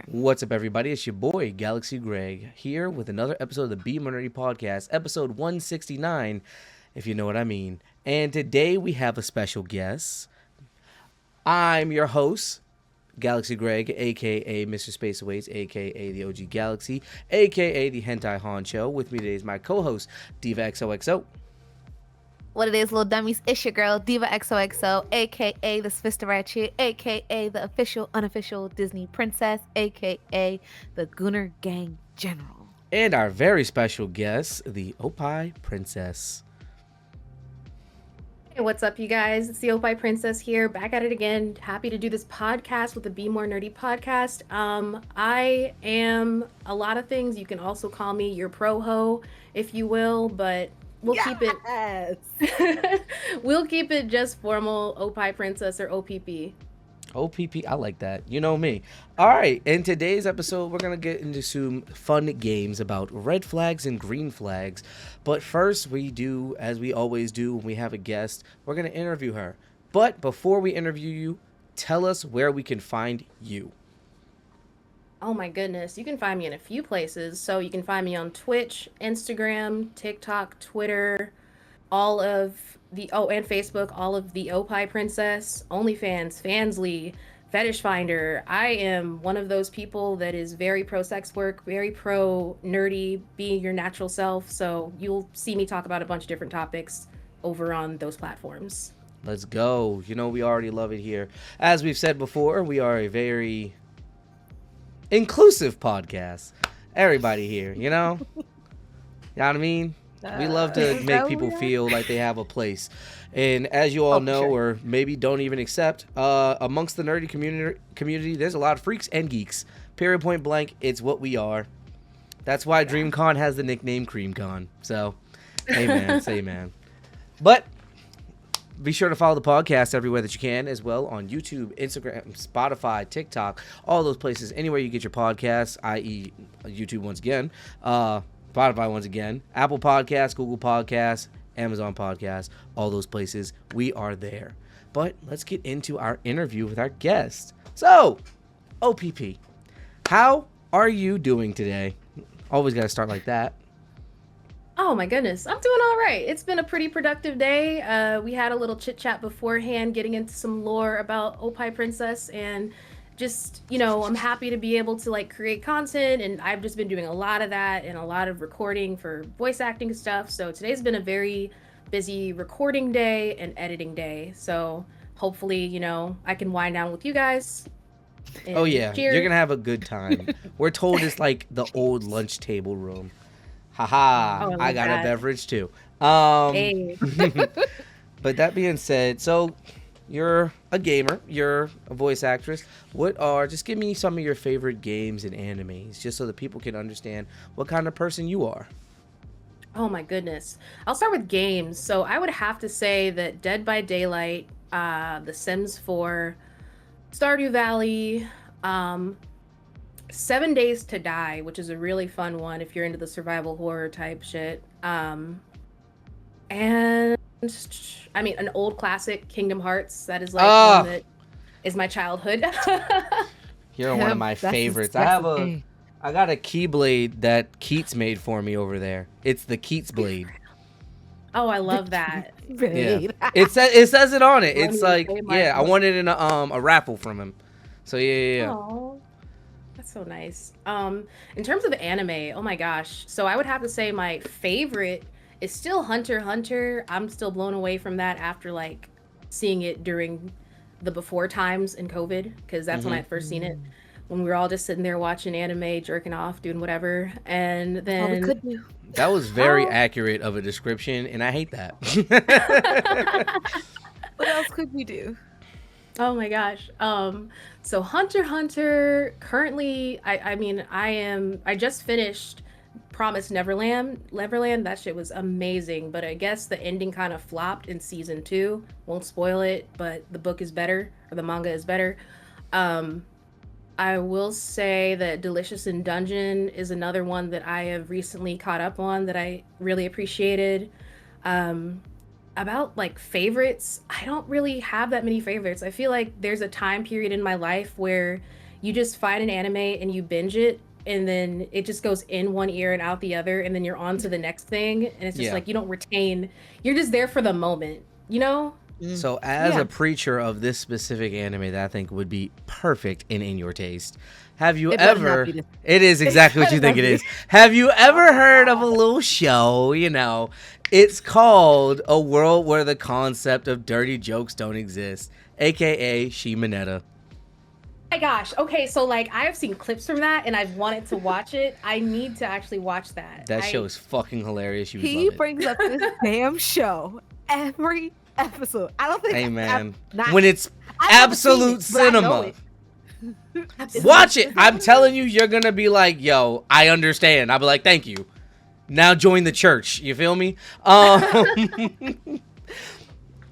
What's up, everybody? It's your boy, Galaxy Greg, here with another episode of the Be More Nerdy Podcast, episode 169, if you know what I mean. And today we have a special guest. I'm your host, Galaxy Greg, a.k.a. Mr. Space Awaits, a.k.a. the OG Galaxy, a.k.a. the Hentai Honcho. With me today is my co-host, Diva XOXO. What it is, little dummies, it's your girl, Diva XOXO, aka the Sfisterachi, aka the official, unofficial Disney princess, aka the Gunner Gang General. And our very special guest, the Oppai princess. Hey, what's up, you guys? It's the Oppai Princess here, back at it again. Happy to do this podcast with the Be More Nerdy podcast. I am a lot of things. You can also call me your pro-ho, if you will, but we'll keep it we'll keep it just formal Oppai Princess or OPP. OPP, I like that. You know me. All right, in today's episode, we're going to get into some fun games about red flags and green flags. But first, we do, as we always do when we have a guest, we're going to interview her. But before we interview you, tell us where we can find you. Oh my goodness, you can find me in a few places. So you can find me on Twitch, Instagram, TikTok, Twitter, and Facebook, all of the Oppai Princess, OnlyFans, Fansly, Fetish Finder. I am one of those people that is very pro sex work, very pro nerdy, being your natural self. So you'll see me talk about a bunch of different topics over on those platforms. Let's go. You know, we already love it here. As we've said before, we are a very inclusive podcast. Everybody here, you know? You know what I mean? We love to make people feel like they have a place. And as you all know, or maybe don't even accept, amongst the nerdy community, there's a lot of freaks and geeks. Period, point blank, it's what we are. That's why DreamCon has the nickname CreamCon. So, amen, say amen. But be sure to follow the podcast everywhere that you can, as well on YouTube, Instagram, Spotify, TikTok, all those places, anywhere you get your podcasts, i.e. YouTube once again, Spotify once again, Apple Podcasts, Google Podcasts, Amazon Podcasts, all those places. We are there. But let's get into our interview with our guest. So, OPP, how are you doing today? Always got to start like that. Oh my goodness, I'm doing all right. It's been a pretty productive day. We had a little chit chat beforehand, getting into some lore about Oppai Princess, and just, you know, I'm happy to be able to like create content, and I've just been doing a lot of that and a lot of recording for voice acting stuff. So today's been a very busy recording day and editing day. So hopefully, you know, I can wind down with you guys. Oh yeah, cheers. You're gonna have a good time. We're told it's like the old lunch table room. Haha, I got a beverage too. Hey. But that being said, so you're a gamer, you're a voice actress. Just give me some of your favorite games and animes, just so that people can understand what kind of person you are. Oh my goodness. I'll start with games. So I would have to say that Dead by Daylight, The Sims 4, Stardew Valley, 7 Days to Die, which is a really fun one if you're into the survival horror type shit. And I mean, an old classic, Kingdom Hearts. That is like one that is my childhood. You're one of my favorites. I got a Keyblade that Keats made for me over there. It's the Keats blade. Oh, I love that. Yeah. It says it on it. It's like, yeah, I wanted in a raffle from him. So yeah. Aww. That's so nice. In terms of anime, oh my gosh. So I would have to say my favorite is still Hunter x Hunter. I'm still blown away from that after like seeing it during the before times in COVID, because that's when I first seen it. When we were all just sitting there watching anime, jerking off, doing whatever. And then All we could do. That was very accurate of a description, and I hate that. What else could we do? Oh my gosh. So Hunter x Hunter, currently, I just finished Promised Neverland. That shit was amazing, but I guess the ending kind of flopped in season 2. Won't spoil it, but the book is better, or the manga is better. I will say that Delicious in Dungeon is another one that I have recently caught up on that I really appreciated. About like favorites, I don't really have that many favorites. I feel like there's a time period in my life where you just find an anime and you binge it, and then it just goes in one ear and out the other, and then you're on to the next thing, and it's just Yeah. like you don't retain. You're just there for the moment, you know? So as Yeah. a preacher of this specific anime that I think would be perfect and in your taste, have you It better not ever... be this- It is exactly what you think it is. Have you ever heard of a little show, you know, it's called A World Where the Concept of Dirty Jokes Don't Exist, aka Shimonetta? My gosh. Okay, so like I've seen clips from that and I've wanted to watch it. I need to actually watch that. That show is fucking hilarious. You would He love it. brings up this damn show every episode. I don't think. Hey man, not- when it's I've never seen absolute it, but I know cinema, it. watch it. I'm telling you, you're gonna be like, yo, I understand. I'll be like, thank you. Now join the church. You feel me?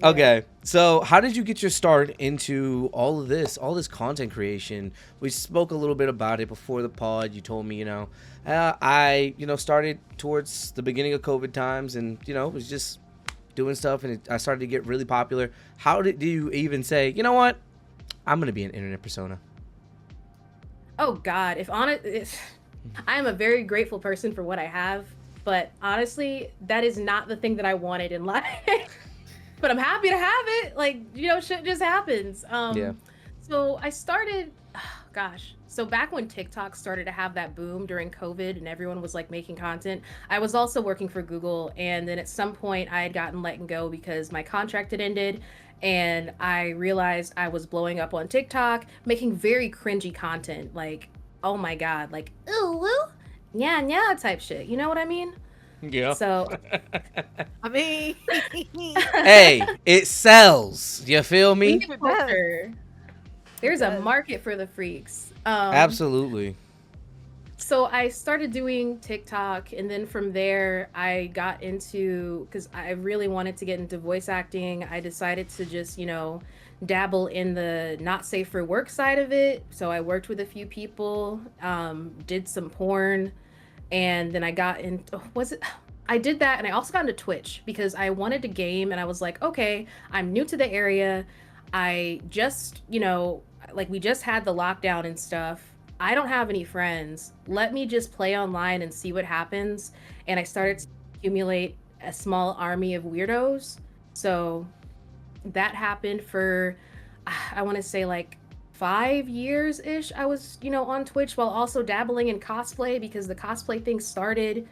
Okay, so how did you get your start into all this content creation? We spoke a little bit about it before the pod. You told me, you know, I started towards the beginning of COVID times, and was just doing stuff, and I started to get really popular. How did you even say, you know what, I'm gonna be an internet persona? Oh God, I am a very grateful person for what I have, but honestly, that is not the thing that I wanted in life. But I'm happy to have it. Like, shit just happens. Yeah. So I started, so back when TikTok started to have that boom during COVID and everyone was like making content, I was also working for Google. And then at some point I had gotten let go because my contract had ended. And I realized I was blowing up on TikTok, making very cringy content. Like, oh my God, like, ooh, woo, yeah, type shit. You know what I mean? Yeah. So, I mean, hey, it sells. You feel me? culture. There's a market for the freaks. Absolutely. So I started doing TikTok, and then from there I got into, because I really wanted to get into voice acting, I decided to just, dabble in the not safe for work side of it. So I worked with a few people, did some porn, and then I got into, I did that, and I also got into Twitch because I wanted to game, and I was like, okay, I'm new to the area. I just, like we just had the lockdown and stuff. I don't have any friends. Let me just play online and see what happens. And I started to accumulate a small army of weirdos. So that happened for, I want to say like 5 years-ish. I was, on Twitch while also dabbling in cosplay, because the cosplay thing started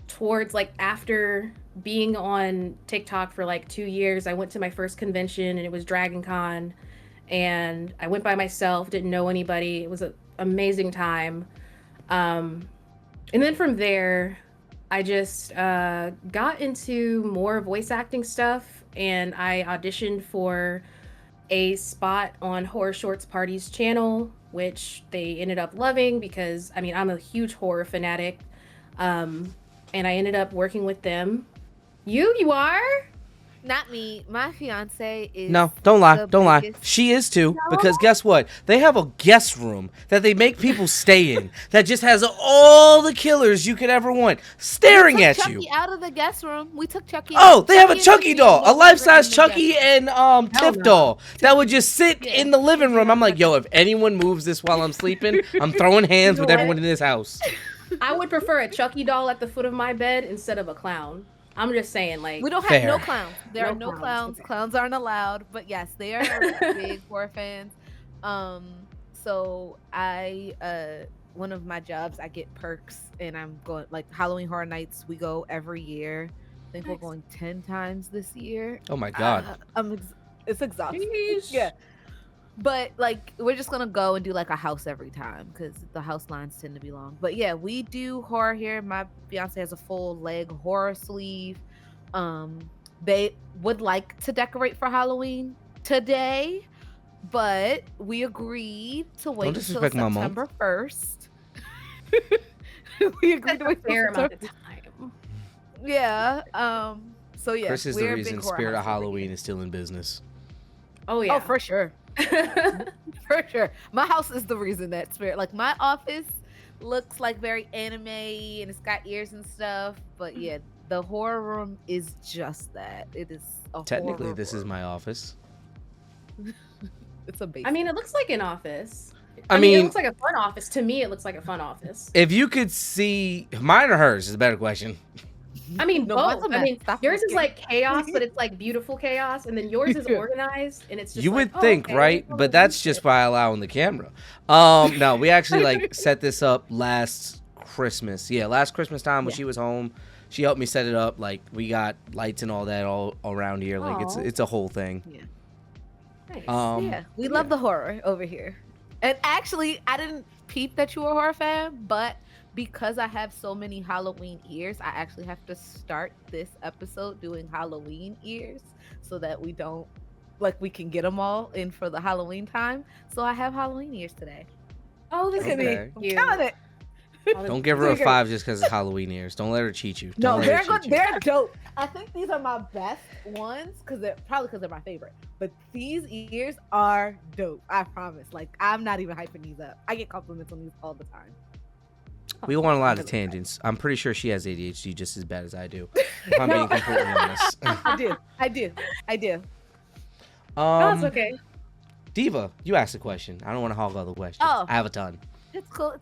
towards like after being on TikTok for like 2 years. I went to my first convention, and it was Dragon Con. And I went by myself, didn't know anybody. It was an amazing time. And then from there, I just got into more voice acting stuff, and I auditioned for a spot on Horror Shorts Party's channel, which they ended up loving because, I'm a huge horror fanatic. And I ended up working with them. You are? not me. My fiance is. No, don't lie. the Don't lie. biggest- She is too. Because guess what? They have a guest room that they make people stay in that just has all the killers you could ever want staring We at took you. Chucky out of the guest room. We took Chucky. Oh, they have a and Chucky doll, a no longer life-size in the Chucky guest and Tiff no. doll that would just sit Yeah. in the living room. I'm like, yo, if anyone moves this while I'm sleeping, I'm throwing hands with what? everyone in this house. I would prefer a Chucky doll at the foot of my bed instead of a clown. I'm just saying, like, We don't have no Fair. clowns. There No are no clowns, clowns. okay. Clowns aren't allowed. But yes, they are big horror fans. So I one of my jobs, I get perks, and I'm going like Halloween Horror Nights. We go every year. I think we're Nice. going 10 times this year. Oh my god. It's exhausting. Sheesh. Yeah. But like we're just gonna go and do like a house every time because the house lines tend to be long. But yeah, we do horror here. My fiance has a full leg horror sleeve. They would like to decorate for Halloween today, but we agreed to wait until disrespect my mom. September 1st. We agreed to wait fair till amount September. of time. Yeah. So yeah, Chris is the we're a big reason horror Spirit of house every Halloween year. is still in business. Oh yeah. Oh, for sure. For sure. My house is the reason that Spirit, like my office looks like very anime and it's got ears and stuff. But yeah, the horror room is just that. It is a Technically, horror this is room. my office. It's a basic. I mean, it looks like an office. I It mean, looks like a fun office. To me, it looks like a fun office. if you could see mine or hers is a better question. I mean, No, mine's both. a I mess. mean, Stop yours is looking. like chaos, but it's like beautiful chaos, and then yours is organized, and it's just You like, would think, okay, right? well, But that's just by allowing the camera. No, we actually like set this up last Christmas. Yeah, last Christmas time when she was home, she helped me set it up. Like we got lights and all that all around here. Like it's a whole thing. Yeah. nice. Yeah, we love the horror over here. And actually, I didn't peep that you were a horror fan, but because I have so many Halloween ears, I actually have to start this episode doing Halloween ears so that we don't, like, we can get them all in for the Halloween time. So I have Halloween ears today. Oh, this Okay. is I'm cute. killing it. Don't give her a 5 just because it's Halloween ears. Don't let her cheat you. No, Don't let her cheat you. they're dope. I think these are my best ones because they're my favorite. But these ears are dope. I promise. Like, I'm not even hyping these up. I get compliments on these all the time. We want a lot of tangents. I'm pretty sure she has ADHD just as bad as I do. If I'm being completely honest. I do. No, it's okay. Diva, you asked a question. I don't want to hog all the questions. Oh. I have a ton. It's cool.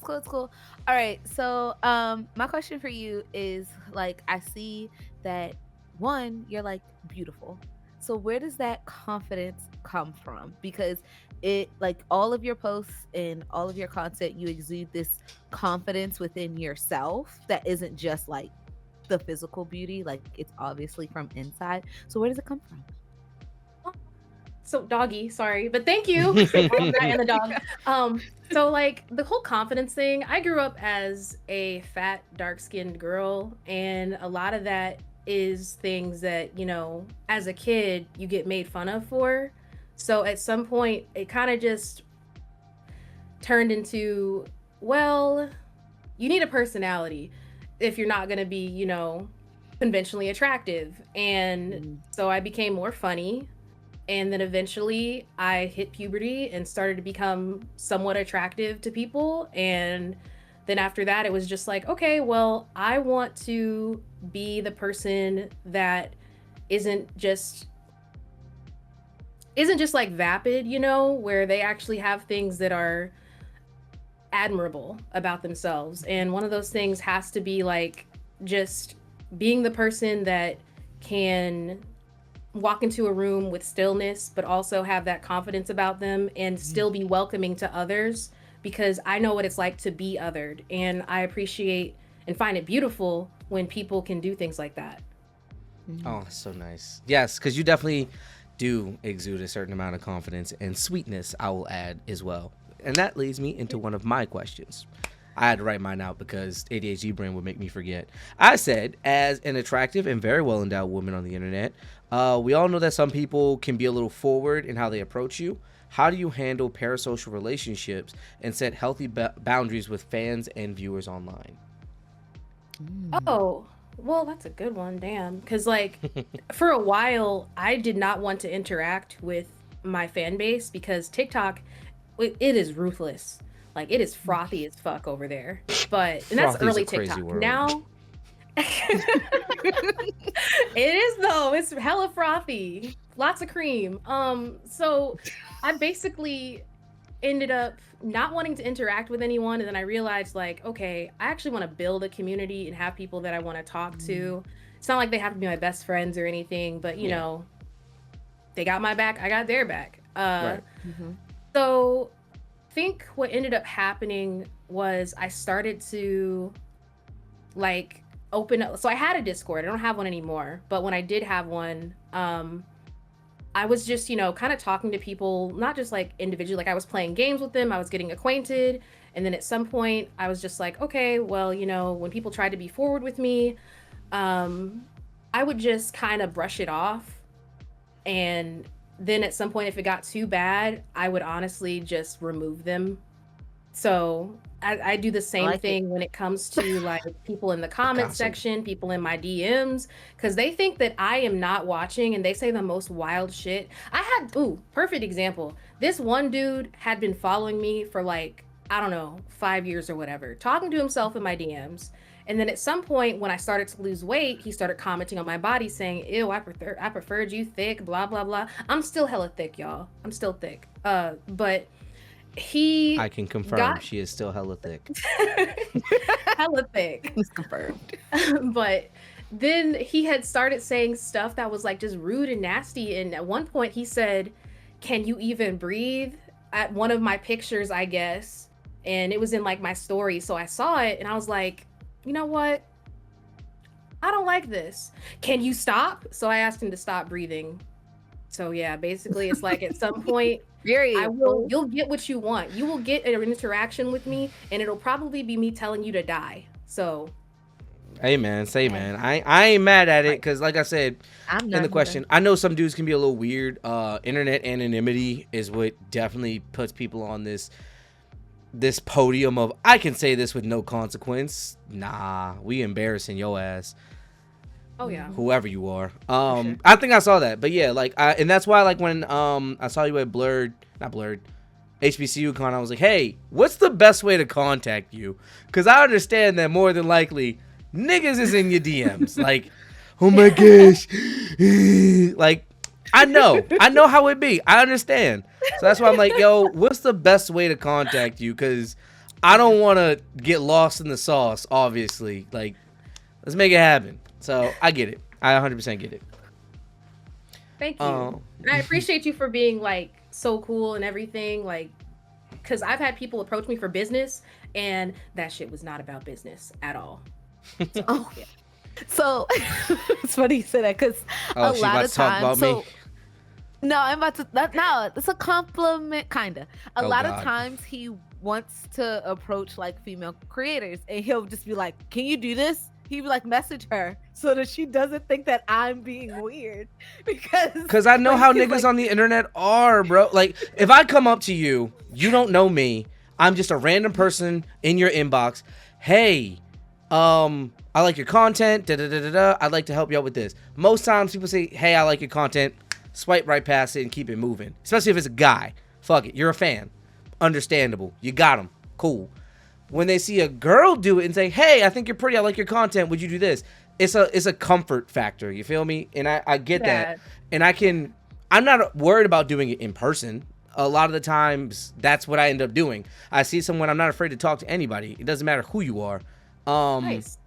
All right. So, my question for you is, like, I see that one, you're like beautiful. So where does that confidence come from? Because it, like, all of your posts and all of your content, you exude this confidence within yourself that isn't just like the physical beauty, like it's obviously from inside. So where does it come from? So doggy, sorry, but thank you for that and the dog. So like the whole confidence thing, I grew up as a fat, dark-skinned girl, and a lot of that is things that, you know, as a kid you get made fun of for. So at some point it kind of just turned into, well, you need a personality if you're not going to be, you know, conventionally attractive. And so I became more funny. And then eventually I hit puberty and started to become somewhat attractive to people. And then after that, it was just like, okay, well, I want to be the person that isn't just like vapid, you know, where they actually have things that are admirable about themselves. And one of those things has to be like just being the person that can walk into a room with stillness, but also have that confidence about them and still be welcoming to others, because I know what it's like to be othered, and I appreciate and find it beautiful when people can do things like that. Oh, that's so nice. Yes, because you definitely do exude a certain amount of confidence and sweetness, I will add as well. And that leads me into one of my questions. I had to write mine out because ADHD brain would make me forget. I said, as an attractive and very well endowed woman on the internet, we all know that some people can be a little forward in how they approach you. How do you handle parasocial relationships and set healthy boundaries with fans and viewers online? Oh, well, that's a good one. Damn. Because, like, for a while, I did not want to interact with my fan base because TikTok, it is ruthless. Like, it is frothy as fuck over there. But, and that's early TikTok. Now, it is, though. It's hella frothy. Lots of cream. So I basically ended up not wanting to interact with anyone, and then I realized, like, okay, I actually want to build a community and have people that I want to talk to. It's not like they have to be my best friends or anything, but you know, they got my back, I got their back. So I think what ended up happening was I started to like open up. So I had a Discord. I don't have one anymore, but when I did have one, I was just, you know, kind of talking to people, not just like individually, like I was playing games with them, I was getting acquainted. And then at some point I was just like, okay, well, you know, when people tried to be forward with me, I would just kind of brush it off. And then at some point, if it got too bad, I would honestly just remove them. So I do the same thing when it comes to like people in the comment section, people in my DMs, because they think that I am not watching and they say the most wild shit. I had, perfect example. This one dude had been following me for like I don't know, 5 years or whatever, talking to himself in my DMs. And then at some point, when I started to lose weight, he started commenting on my body, saying, "Ew, I preferred you thick." Blah blah blah. I'm still hella thick, y'all. I'm still thick. But he I can confirm she is still hella thick. hella thick. It's confirmed. But then he had started saying stuff that was like just rude and nasty. And at one point, he said, "Can you even breathe?" At one of my pictures, I guess. And it was in like my story. So I saw it and I was like, you know what? I don't like this. Can you stop? So I asked him to stop breathing. So yeah, basically it's like at some point you'll get what you want. You will get an interaction with me and it'll probably be me telling you to die. So hey man, say man. I ain't mad at it because like I said in the question, I know some dudes can be a little weird. Internet anonymity is what definitely puts people on this podium of I can say this with no consequence. Nah, we embarrassing your ass. Oh yeah. Whoever you are. Sure. I think I saw that. But yeah, like and that's why like when I saw you at HBCUCon, I was like, "Hey, what's the best way to contact you?" Cuz I understand that more than likely niggas is in your DMs. Like, "Oh my gosh." Like I know how it be. I understand. So that's why I'm like, yo, what's the best way to contact you? Because I don't want to get lost in the sauce, obviously. Like, let's make it happen. So I get it. I 100% get it. Thank you. I appreciate you for being, like, so cool and everything. Like, because I've had people approach me for business, and that shit was not about business at all. Oh, yeah. So it's funny you say that because a lot of times. No, I'm about to. No, it's a compliment, kinda. A lot of times he wants to approach like female creators, and he'll just be like, "Can you do this?" He'd be like, message her so that she doesn't think that I'm being weird, because I know how niggas on the internet are, bro. Like, if I come up to you, you don't know me. I'm just a random person in your inbox. Hey, I like your content. Da da da da da. I'd like to help you out with this. Most times people say, "Hey, I like your content." Swipe right past it and keep it moving. Especially if it's a guy. Fuck it. You're a fan. Understandable. You got him. Cool. When they see a girl do it and say, "Hey, I think you're pretty. I like your content. Would you do this?" It's a comfort factor. You feel me? And I get that. And I'm not worried about doing it in person. A lot of the times, that's what I end up doing. I see someone, I'm not afraid to talk to anybody. It doesn't matter who you are. Nice.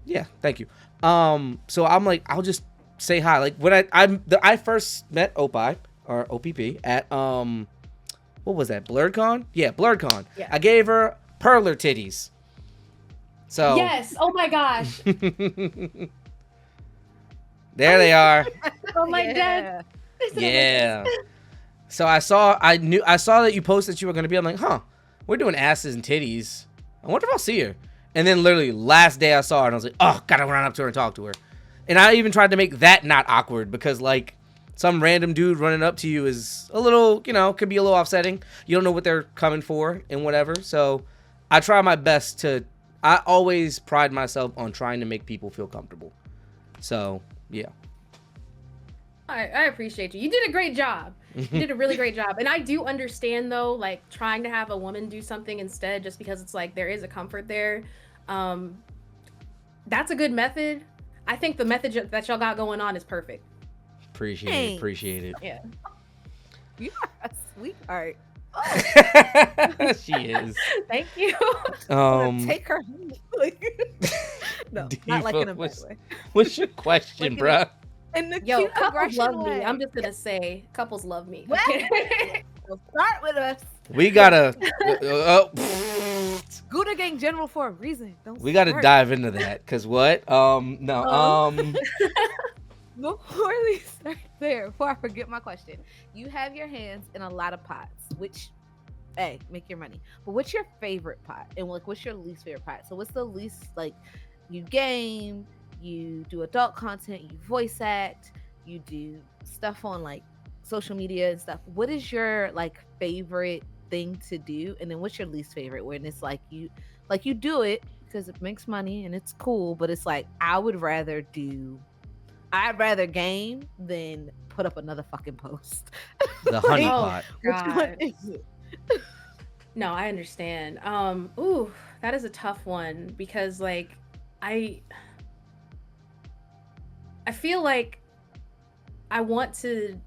Yeah, thank you. So I'm like, I'll just say hi. Like when I first met Oppai or OPP at what was that, BlurredCon? Yeah, BlurredCon. Yeah. I gave her perler titties. So yes. Oh my gosh. There they are. Oh my god. Yeah. So I saw that you posted you were gonna be. I'm like, huh, we're doing asses and titties. I wonder if I'll see her. And then literally last day I saw her and I was like, oh, gotta run up to her and talk to her. And I even tried to make that not awkward because, like, some random dude running up to you is a little, could be a little offsetting. You don't know what they're coming for and whatever. So I try my best I always pride myself on trying to make people feel comfortable. So, yeah. I appreciate you. You did a great job. You did a really great job. And I do understand, though, like, trying to have a woman do something instead just because it's like there is a comfort there. That's a good method. I think the method that y'all got going on is perfect. Appreciate it. Yeah. You are a sweetheart. Oh. She is. Thank you. Take her home. No, not like in a bad way. What's your question, bruh? And the Yo, cute couples love way. me. I'm just gonna say, couples love me. Well, so start with us. We gotta Gouda Gang General for a reason. We gotta dive into that, cause what? Before we start there, before I forget my question, you have your hands in a lot of pots, which, hey, make your money. But what's your favorite pot, and like, what's your least favorite pot? So what's the least, like, you game, you do adult content, you voice act, you do stuff on like social media and stuff. What is your like favorite thing to do, and then what's your least favorite when it's like you do it because it makes money and it's cool, but it's like I'd rather game than put up another fucking post. The honey pot. Which one is it? No, I understand. Ooh, that is a tough one because like I I feel like I want to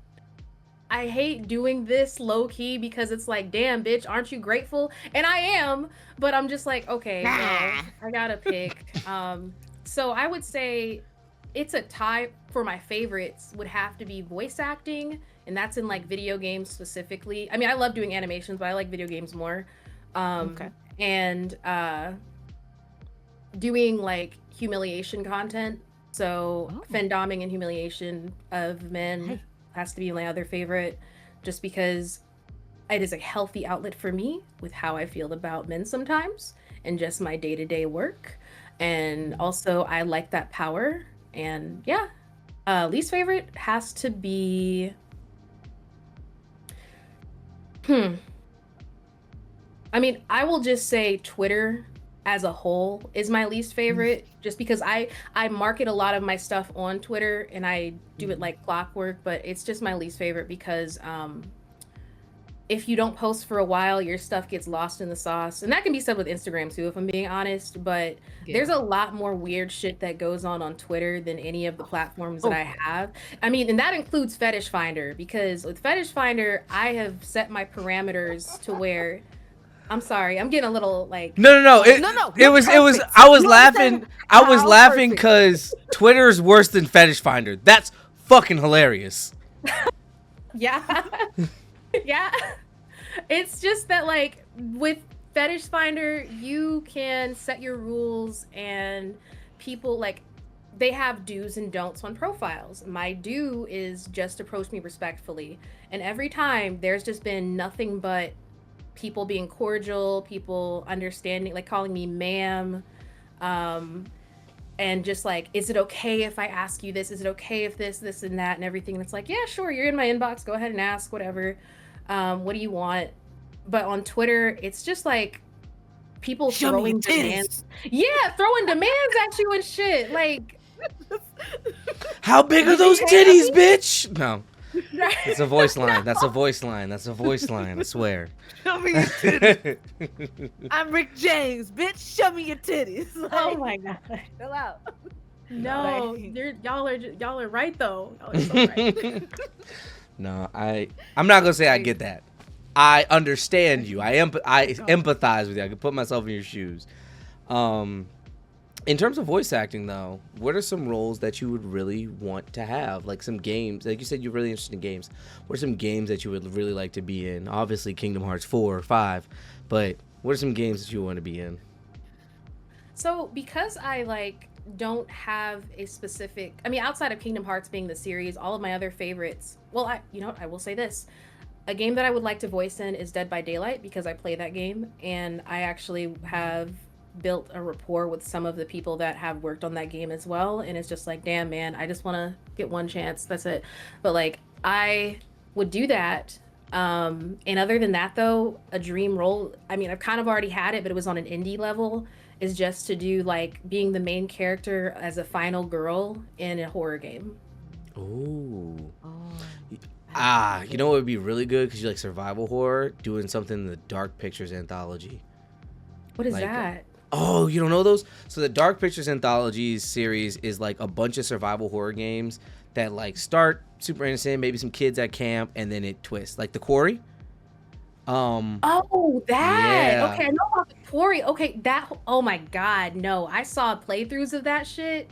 I hate doing this low key because it's like, damn, bitch, aren't you grateful? And I am, but I'm just like, okay, well, Nah. I gotta pick. So I would say it's a tie for my favorites would have to be voice acting, and that's in like video games specifically. I mean, I love doing animations, but I like video games more. Okay. And doing like humiliation content. So fandoming and humiliation of men has to be my other favorite, just because it is a healthy outlet for me with how I feel about men sometimes and just my day-to-day work. And also I like that power. And yeah, least favorite has to be I mean, I will just say Twitter as a whole is my least favorite, just because I market a lot of my stuff on Twitter and I do it like clockwork, but it's just my least favorite because if you don't post for a while, your stuff gets lost in the sauce. And that can be said with Instagram too, if I'm being honest, but there's a lot more weird shit that goes on Twitter than any of the platforms that I have. I mean, and that includes Fetish Finder, because with Fetish Finder, I have set my parameters to where I'm sorry, I'm getting a little like No. No. It was. I was laughing. I was laughing because Twitter's worse than Fetish Finder. That's fucking hilarious. Yeah. Yeah. It's just that like with Fetish Finder, you can set your rules and people like they have do's and don'ts on profiles. My do is just approach me respectfully. And every time there's just been nothing but people being cordial, people understanding, like calling me ma'am, and just like, is it okay if I ask you this? Is it okay if this and that and everything? And it's like, yeah, sure, you're in my inbox, go ahead and ask whatever. What do you want? But on Twitter, it's just like people throwing demands. Yeah, throwing demands at you and shit. Like, how big are those titties, bitch? No. It's a voice line. That's a voice line. That's a voice line. I swear. Show me your titties. I'm Rick James, bitch. Show me your titties. Like, oh my god. Chill out. No, y'all are right though. Y'all are so right. No, I'm not gonna say I get that. I understand you. I empathize with you. I can put myself in your shoes. In terms of voice acting, though, what are some roles that you would really want to have? Like some games, like you said, you're really interested in games. What are some games that you would really like to be in? Obviously, Kingdom Hearts 4 or 5, but what are some games that you want to be in? So, because I like don't have a specific, I mean, outside of Kingdom Hearts being the series, all of my other favorites. Well, you know what? I will say this: a game that I would like to voice in is Dead by Daylight, because I play that game and I actually have built a rapport with some of the people that have worked on that game as well, and it's just like, damn man, I just want to get one chance, that's it. But like, I would do that. And other than that though, a dream role, I mean, I've kind of already had it, but it was on an indie level, is just to do like being the main character as a final girl in a horror game. Ooh. You know what would be really good, because you like survival horror, doing something in the Dark Pictures anthology. What is that? Oh, you don't know those? So the Dark Pictures Anthologies series is like a bunch of survival horror games that like start super innocent, maybe some kids at camp, and then it twists. Like The Quarry. Oh, that. Yeah. Okay, I know about The Quarry. Okay, that. Oh my God, no! I saw playthroughs of that shit.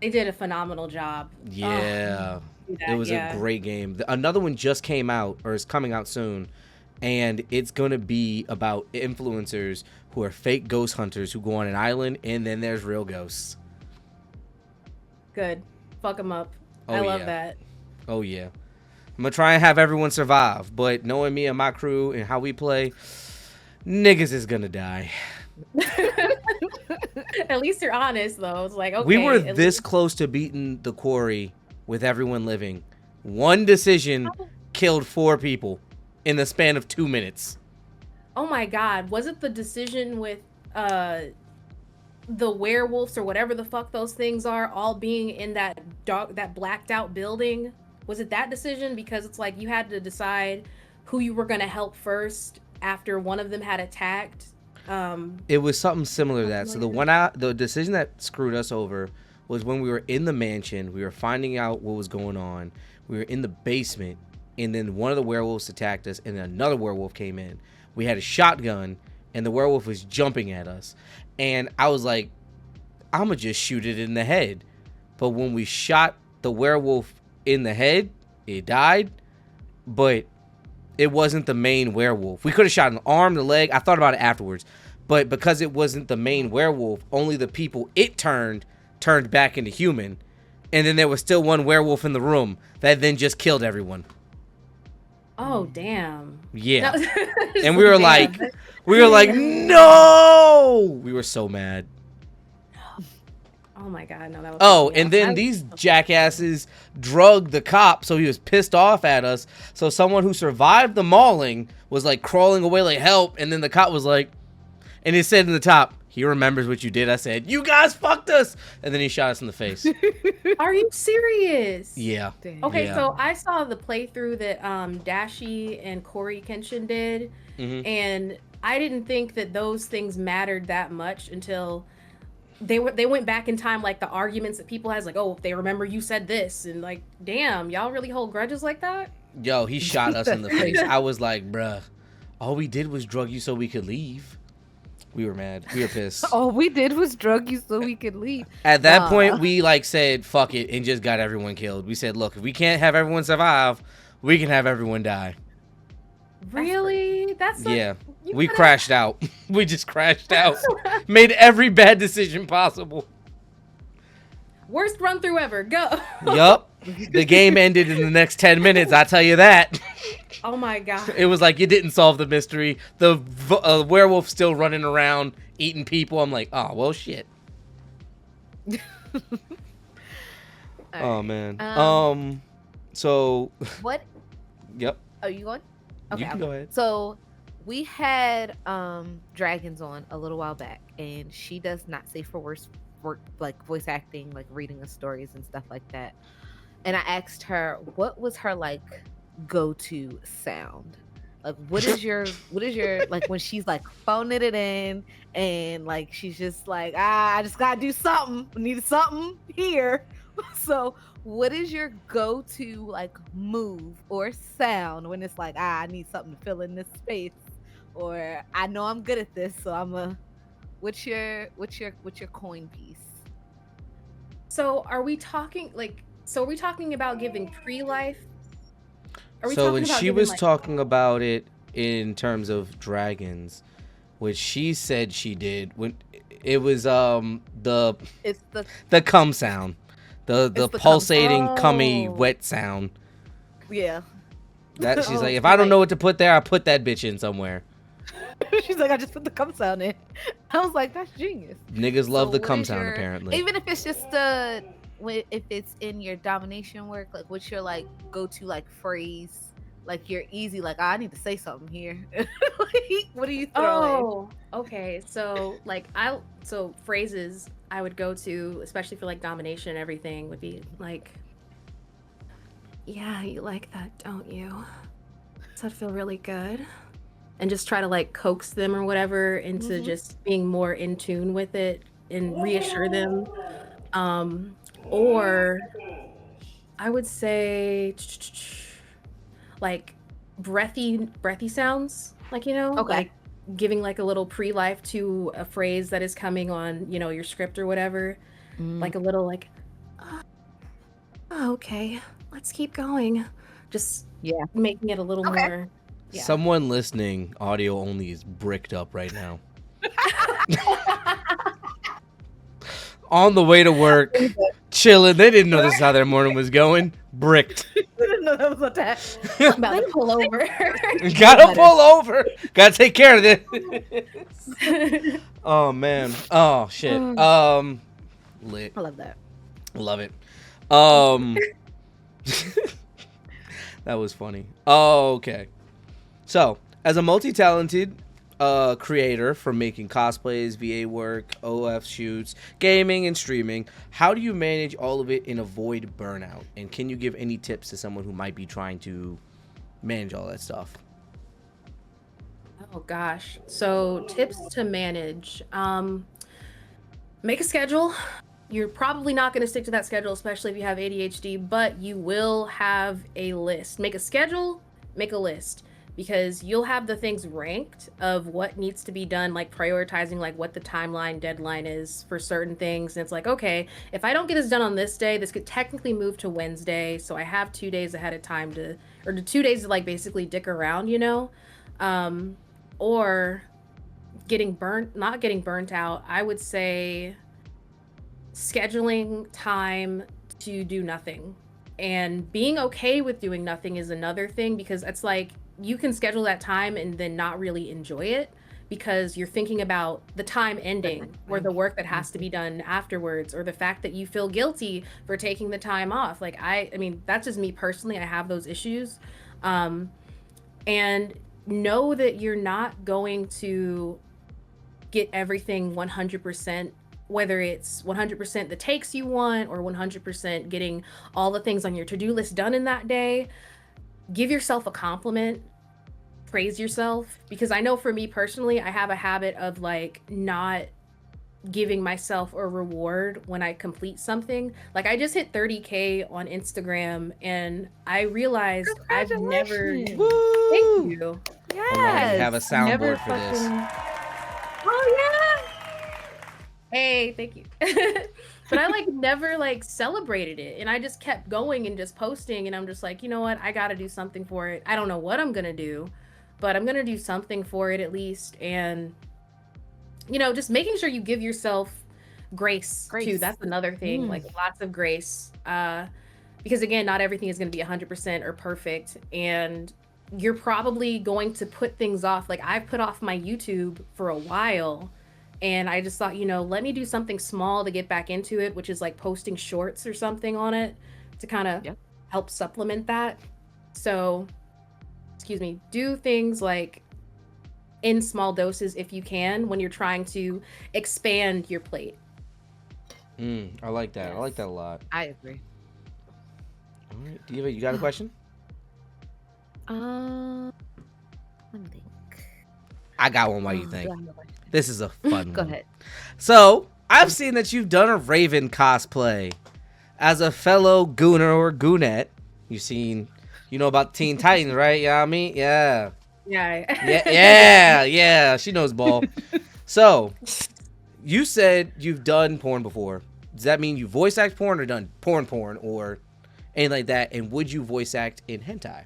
They did a phenomenal job. Yeah, it was a great game. Another one just came out, or is coming out soon, and it's gonna be about influencers who are fake ghost hunters who go on an island, and then there's real ghosts. Good. Fuck them up. Oh, I love yeah. that. Oh yeah. I'm gonna try and have everyone survive, but knowing me and my crew and how we play, niggas is gonna die. At least you're honest though. It's like, okay. We were this close to beating The Quarry with everyone living. One decision killed 4 people in the span of 2 minutes. Oh my God. Was it the decision with the werewolves or whatever the fuck those things are all being in that blacked out building? Was it that decision? Because it's like you had to decide who you were going to help first, after one of them had attacked. It was something similar to that. So the decision that screwed us over was when we were in the mansion. We were finding out what was going on. We were in the basement, and then one of the werewolves attacked us, and then another werewolf came in. We had a shotgun, and the werewolf was jumping at us. And I was like, I'm going to just shoot it in the head. But when we shot the werewolf in the head, it died. But it wasn't the main werewolf. We could have shot an arm, the leg. I thought about it afterwards. But because it wasn't the main werewolf, only the people it turned back into human. And then there was still one werewolf in the room that then just killed everyone. Oh, damn. Yeah. And we were like, no! We were so mad. Oh my God, no, that was. Oh, and then these jackasses drugged the cop, so he was pissed off at us. So someone who survived the mauling was like crawling away like help, and then the cop was like, and he said in the top, he remembers what you did. I said, you guys fucked us, and then he shot us in the face. Are you serious? Yeah. Damn. Okay, Yeah. so I saw the playthrough that Dashi and Corey Kenshin did, and I didn't think that those things mattered that much until they went back in time, like the arguments that people has, like, oh, if they remember you said this, and like, damn, y'all really hold grudges like that? Yo, he shot us in the face. I was like, bruh, all we did was drug you so we could leave. We were mad. We were pissed. All we did was drug you so we could leave. At that point, we like said, fuck it, and just got everyone killed. We said, look, if we can't have everyone survive, we can have everyone die. Really? That's like, Yeah. We crashed out. We just crashed out. Made every bad decision possible. Worst run through ever. Go. Yup. The game ended in the next 10 minutes, I tell you that. Oh my God. It was like, you didn't solve the mystery. The werewolf still running around, eating people. I'm like, oh, well, shit. Oh, man. So. What? Yep. Are you going? Okay. You can go ahead. So we had Dragons on a little while back, and she does not say for work like voice acting, like reading the stories and stuff like that. And I asked her what was her like go-to sound. Like what is your like when she's like phoning it in and like she's just like, I just gotta do something. I need something here. So what is your go-to like move or sound when it's like, I need something to fill in this space, or I know I'm good at this, so what's your coin piece? So are we talking about giving pre-life? So when she was talking about it in terms of dragons, which she said she did, when it was the cum sound. The pulsating, cummy, wet sound. Yeah. That she's like, if I don't know what to put there, I put that bitch in somewhere. She's like, I just put the cum sound in. I was like, that's genius. Niggas love the cum sound, apparently. Even if it's just if it's in your domination work, like what's your like go-to like phrase, like you're easy, like, I need to say something here. What do you throw in? Okay. So like phrases I would go to, especially for like domination and everything, would be like, yeah, you like that, don't you? Does that feel really good? And just try to like coax them or whatever into just being more in tune with it and reassure them. Or I would say like breathy sounds, like, like giving like a little pre-life to a phrase that is coming on, your script or whatever. Like a little like, oh, okay, let's keep going. Just making it a little more. Yeah. Someone listening, audio only, is bricked up right now. On the way to work, chilling. They didn't know this is how their morning was going. Bricked. They didn't know that was a task. I'm about to pull over. Gotta pull over. Gotta take care of this. Oh man. Oh shit. Lit. I love that. Love it. That was funny. Okay. So, as a multi-talented creator from making cosplays, VA work, OF shoots, gaming, and streaming, how do you manage all of it and avoid burnout? And can you give any tips to someone who might be trying to manage all that stuff? Oh gosh. So tips to manage. Make a schedule. You're probably not going to stick to that schedule, especially if you have ADHD, but you will have a list. Make a schedule, make a list, because you'll have the things ranked of what needs to be done, like prioritizing like what the timeline deadline is for certain things. And it's like, okay, if I don't get this done on this day, this could technically move to Wednesday. So I have 2 days ahead of time or the 2 days to like basically dick around, you know? Or not getting burnt out. I would say scheduling time to do nothing, and being okay with doing nothing is another thing, because it's like you can schedule that time and then not really enjoy it because you're thinking about the time ending or the work that has to be done afterwards, or the fact that you feel guilty for taking the time off. Like I mean, that's just me personally. I have those issues. And know that you're not going to get everything 100%, whether it's 100% the takes you want or 100% getting all the things on your to-do list done in that day. Give yourself a compliment, praise yourself, because I know for me personally, I have a habit of like not giving myself a reward when I complete something. Like I just hit 30K on Instagram and I realized I've never... Woo! Thank you. Yes. Hold on, I have a soundboard for this. Oh yeah. Hey, thank you. But I like never like celebrated it, and I just kept going and just posting, and I'm just like, you know what? I got to do something for it. I don't know what I'm going to do, but I'm going to do something for it at least. And you know, just making sure you give yourself grace. Too. That's another thing. Like lots of grace. Because again, not everything is going to be 100% or perfect, and you're probably going to put things off. Like I've put off my YouTube for a while, and I just thought, you know, let me do something small to get back into it, which is like posting shorts or something on it to kind of help supplement that. So, excuse me, do things like in small doses if you can when you're trying to expand your plate. I like that. I like that a lot. I agree. All right, Diva, you got a question? Let me think. I got one while you think. This is a fun one. Go ahead. So, I've seen that you've done a Raven cosplay. As a fellow gooner or goonette, you know about Teen Titans, right? Yeah, yeah. Yeah. She knows ball. So, you said you've done porn before. Does that mean you voice act porn or done porn or anything like that? And would you voice act in hentai?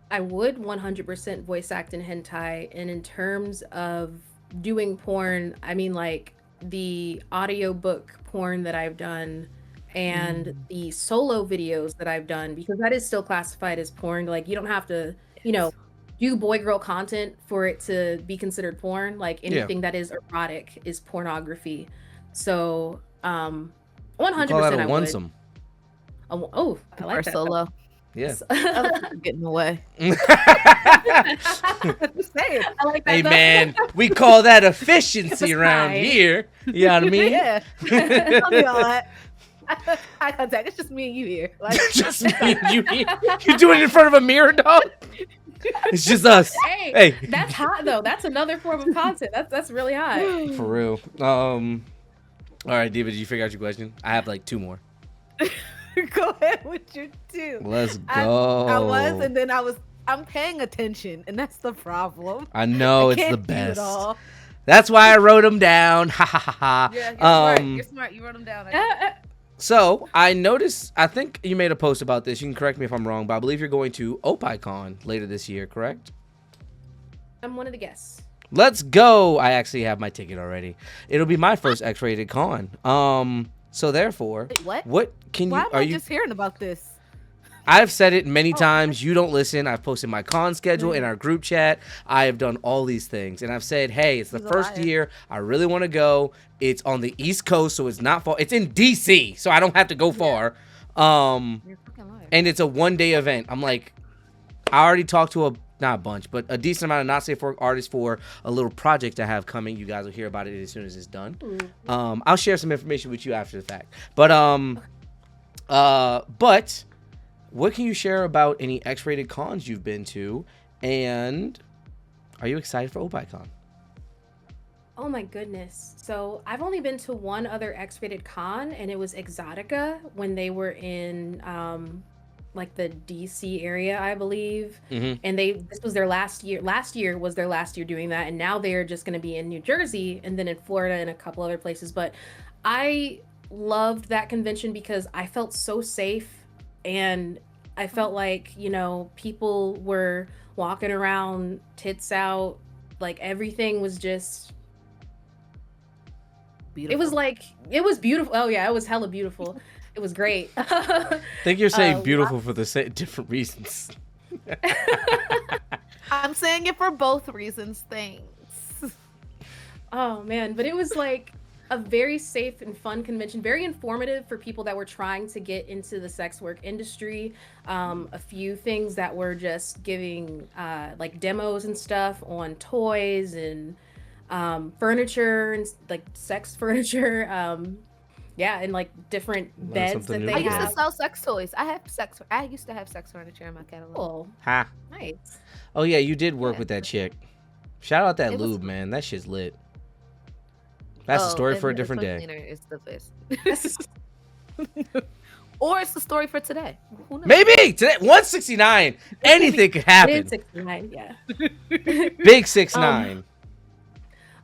I would 100% voice act in hentai. And in terms of doing porn, I mean like the audiobook porn that I've done and the solo videos that I've done, because that is still classified as porn. Like you don't have to, you know, do boy girl content for it to be considered porn. Like anything that is erotic is pornography. So 100% call that a I one-some. would. Oh, I like that. Solo. Yeah. Getting away. I like that. Hey man, we call that efficiency around here. You know what I mean? Yeah. I'll be all that. Eye contact. It's just me and you here. Like, Just me and you here. You doing it in front of a mirror, dog? It's just us. Hey, that's hot though. That's another form of content. That's really hot. For real. All right, Diva, did you figure out your question? I have like 2 more. go ahead with your 2. Let's go. I was, and then I'm paying attention, and that's the problem. I know, it's can't the do best. it all. That's why I wrote them down. Ha ha ha ha. Yeah, you're smart. You wrote them down. So I noticed, I think you made a post about this. You can correct me if I'm wrong, but I believe you're going to Oppai Con later this year, correct? I'm one of the guests. Let's go. I actually have my ticket already. It'll be my first X-rated con. So therefore, wait, what can Why you? am I just hearing about this? I've said it many times. You don't listen. I've posted my con schedule in our group chat. I have done all these things, and I've said, "Hey, it's the first year. I really want to go. It's on the East Coast, so it's not far. It's in DC, so I don't have to go far. And it's a 1-day event." I'm like, I already talked to not a bunch, but a decent amount of not safe for work artists for a little project I have coming. You guys will hear about it as soon as it's done. I'll share some information with you after the fact. But what can you share about any X-rated cons you've been to? And Are you excited for OpaiCon? Oh my goodness. So I've only been to one other X-rated con, and it was Exotica when they were in like the DC area, I believe. Mm-hmm. And this was their last year. Last year was their last year doing that, and now they're just going to be in New Jersey and then in Florida and a couple other places. But I loved that convention because I felt so safe, and I felt like, people were walking around tits out, like everything was just beautiful. It was beautiful. Oh yeah, it was hella beautiful. It was great. I think you're saying beautiful for the different reasons. I'm saying it for both reasons. Thanks. Oh man, but it was like a very safe and fun convention, very informative for people that were trying to get into the sex work industry. A few things that were just giving like demos and stuff on toys and furniture and like sex furniture. And like different beds that they I used have. to sell sex toys. I used to have sex furniture in my catalog. Cool. Ha. Nice. Oh yeah, you did work with that chick. Shout out that It lube, was- man. That shit's lit. That's a story for a different day. Is the best. Or it's the story for today. Who knows? Maybe today 169. Anything could happen. 69, yeah. Big 6'9".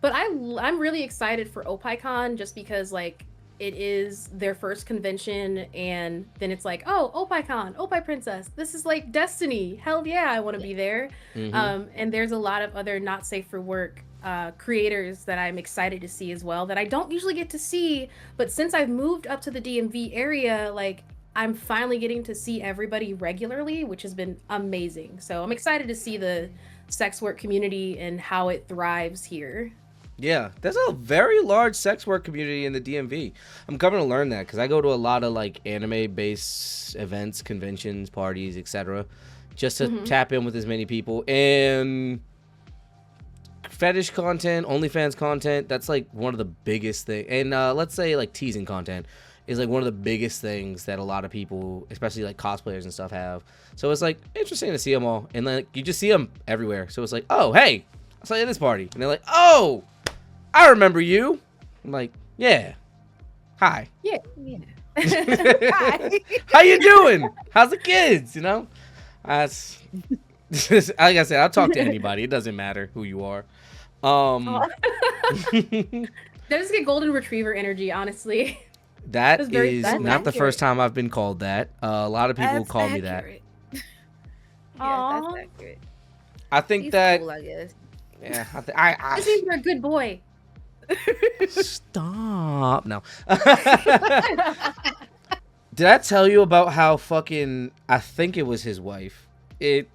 But I'm really excited for OpaiCon just because like it is their first convention, and then it's like, oh, OpaiCon, Oppai Princess. This is like destiny. Hell yeah, I want to be there. Mhm. And there's a lot of other not safe for work creators that I'm excited to see as well that I don't usually get to see. But since I've moved up to the DMV area, like I'm finally getting to see everybody regularly, which has been amazing. So I'm excited to see the sex work community and how it thrives here. Yeah, there's a very large sex work community in the DMV. I'm coming to learn that because I go to a lot of like anime-based events, conventions, parties, etc., just to tap in with as many people. And fetish content, OnlyFans content, that's like one of the biggest things. And let's say like teasing content is like one of the biggest things that a lot of people, especially like cosplayers and stuff, have. So it's like interesting to see them all, and like you just see them everywhere. So it's like, oh hey, I saw you at this party, and they're like, oh, I remember you. I'm like, yeah, hi. Yeah. Hi. How you doing? How's the kids? You know, that's like I said, I'll talk to anybody. It doesn't matter who you are. I just get golden retriever energy, honestly. That That's is that's not the accurate. first time I've been called that. A lot of people That's call me that. accurate. Aw. Yeah, that's accurate. I think He's that. cool, I guess. Yeah, This means you're a good boy. Stop. No. Did I tell you about how fucking I think it was his wife? We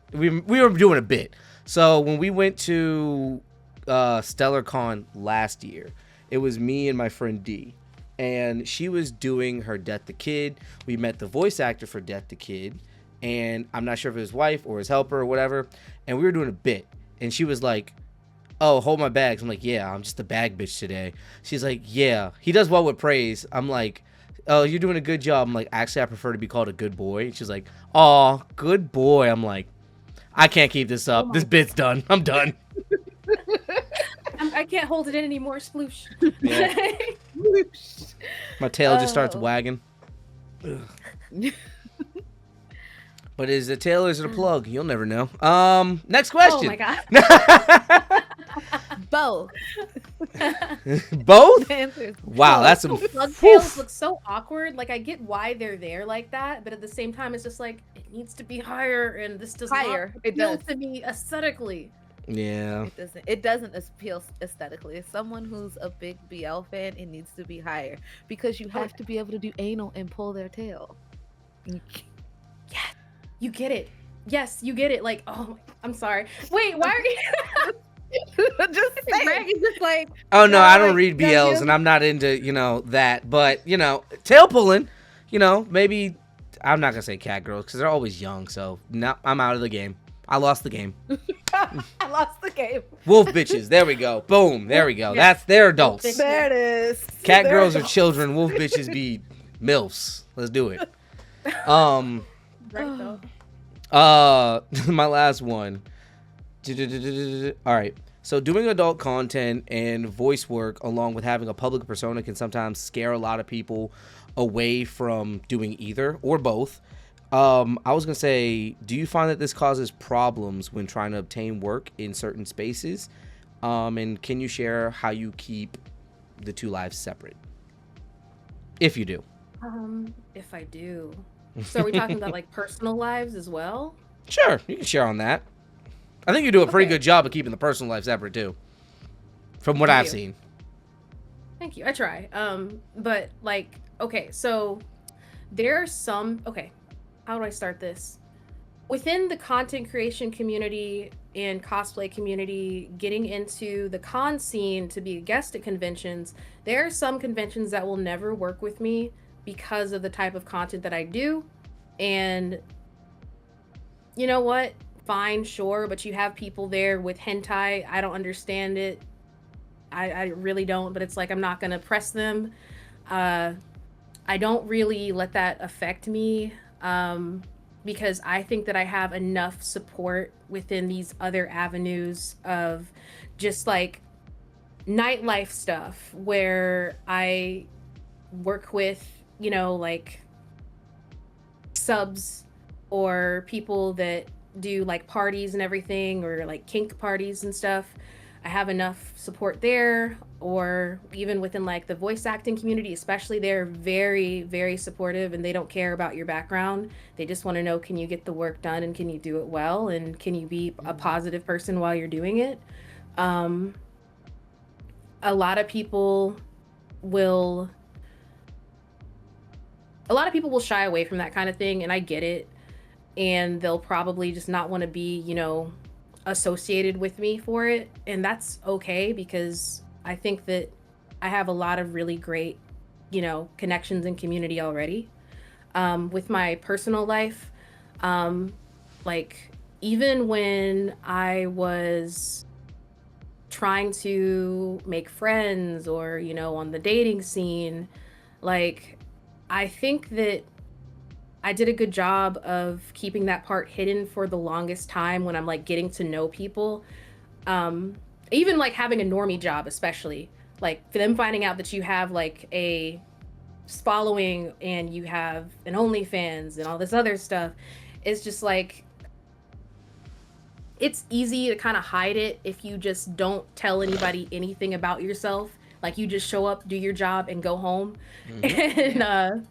were doing a bit. So when we went to StellarCon last year, it was me and my friend D, and she was doing her Death the Kid. We met the voice actor for Death the Kid, and I'm not sure if it was his wife or his helper or whatever. And we were doing a bit, and she was like, oh, hold my bags. I'm like, yeah, I'm just a bag bitch today. She's like, yeah, he does well with praise. I'm like, oh, you're doing a good job. I'm like, actually, I prefer to be called a good boy. And she's like, aw, good boy. I'm like, I can't keep this up. This bit's done. I'm done. I can't hold it in anymore. Sploosh. Yeah. My tail just starts Oh. wagging. But is it a tail or is it a plug? You'll never know. Next question. Oh my god. Both. Both? The answer is Wow, that's some. Plug tails look so awkward. Like I get why they're there like that, but at the same time, it's just like it needs to be higher, and this does Higher. not It appeal does. to me aesthetically. Yeah. It doesn't appeal aesthetically. As someone who's a big BL fan, it needs to be higher because you have to be able to do anal and pull their tail. You get it. Yes, you get it. Like, oh, I'm sorry. Wait, why are you? Just saying. Greg is just like, Oh no, Yeah, I don't like, read thank BLs, you. and I'm not into that. But tail pulling, maybe I'm not gonna say cat girls because they're always young. So no, I'm out of the game. I lost the game. I lost the game. Wolf bitches. There we go. Boom. There we go. Yeah. They're adults. bitches. There it is. Cat There girls it are goes. children. Wolf bitches be milfs. Let's do it. right though. My last one. All right. So doing adult content and voice work along with having a public persona can sometimes scare a lot of people away from doing either or both. I was going to say, do you find that this causes problems when trying to obtain work in certain spaces? And can you share how you keep the two lives separate? If you do. If I do. So are we talking about like personal lives as well? Sure, you can share on that. I think you do a pretty Okay. good job of keeping the personal life separate too, from what Thank I've you. seen. Thank you. I try. But like, okay, so there are some, okay, how do I start this? Within the content creation community and cosplay community, getting into the con scene to be a guest at conventions, there are some conventions that will never work with me because of the type of content that I do. And you know what? Fine, sure, but you have people there with hentai. I don't understand it. I really don't, but it's like I'm not gonna press them. I don't really let that affect me because I think that I have enough support within these other avenues of just like nightlife stuff where I work with, you know, like subs or people that do like parties and everything or like kink parties and stuff. I have enough support there, or even within like the voice acting community, especially, they're very, very supportive and they don't care about your background. They just want to know, can you get the work done and can you do it well and can you be a positive person while you're doing it? Um, a lot of people will shy away from that kind of thing, and I get it. And they'll probably just not want to be, you know, associated with me for it. And that's okay because I think that I have a lot of really great, you know, connections and community already. With my personal life, like even when I was trying to make friends or, you know, on the dating scene, like I think that I did a good job of keeping that part hidden for the longest time when I'm like getting to know people. Um, Even like having a normie job, especially like for them finding out that you have like a following and you have an OnlyFans and all this other stuff. It's just like it's easy to kind of hide it if you just don't tell anybody anything about yourself. Like you just show up, do your job, and go home. And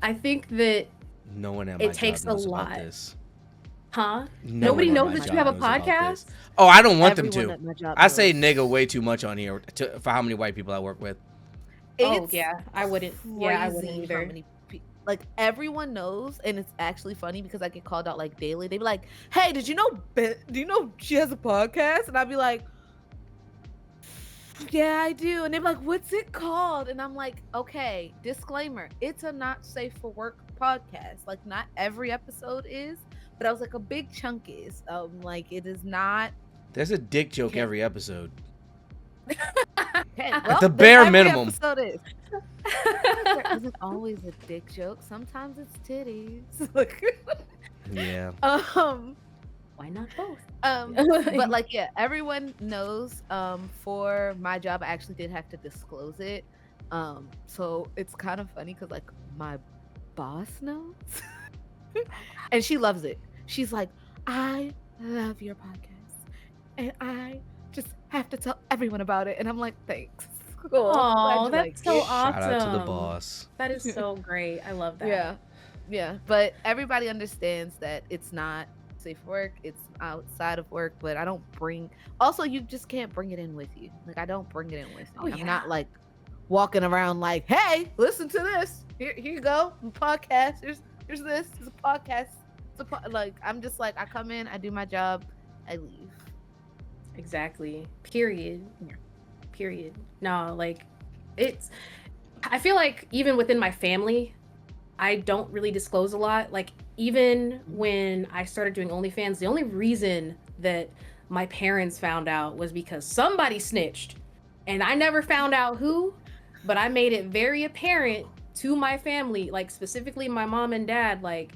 I think that No one at my it takes job knows a about lot. this. Huh? No Nobody one at knows my that you job have a knows about this. podcast? Oh, I don't want them Everyone to. at my job I say knows. nigga way too much on here for how many white people I work with. Oh It's yeah, I wouldn't. Yeah, I wouldn't crazy how either. many like everyone knows, and it's actually funny because I get called out like daily. They be like, "Hey, did you know? Do you know she has a podcast?" And I'd be like, "Yeah, I do." And they're like, "What's it called?" And I'm like, "Okay, disclaimer: it's a not safe for work podcast. Like, not every episode is, but I was like, a big chunk is. Like, it is not." There's a dick joke Okay. every episode. Okay, At well, the then bare every minimum. episode is. There isn't always a dick joke. Sometimes it's titties. Like, Yeah. Why not both? but like, yeah, everyone knows. For my job, I actually did have to disclose it. So it's kind of funny because like my boss knows, and she loves it. She's like, "I love your podcast, and I just have to tell everyone about it." And I'm like, "Thanks." Cool. Glad Oh, you that's like so it. awesome. Shout out to the boss. That is so great. I love that. Yeah, but everybody understands that it's not safe work. It's outside of work, but I don't bring. Also, you just can't bring it in with you. Like I don't bring it in with me. Oh, I'm not like walking around like, "Hey, listen to this. Here you go, podcast. Here's this. It's a podcast." Like I'm just like I come in, I do my job, I leave. Exactly. Period. No, like it's I feel like even within my family, I don't really disclose a lot. Like even when I started doing OnlyFans, the only reason that my parents found out was because somebody snitched. And I never found out who, but I made it very apparent to my family, like specifically my mom and dad, like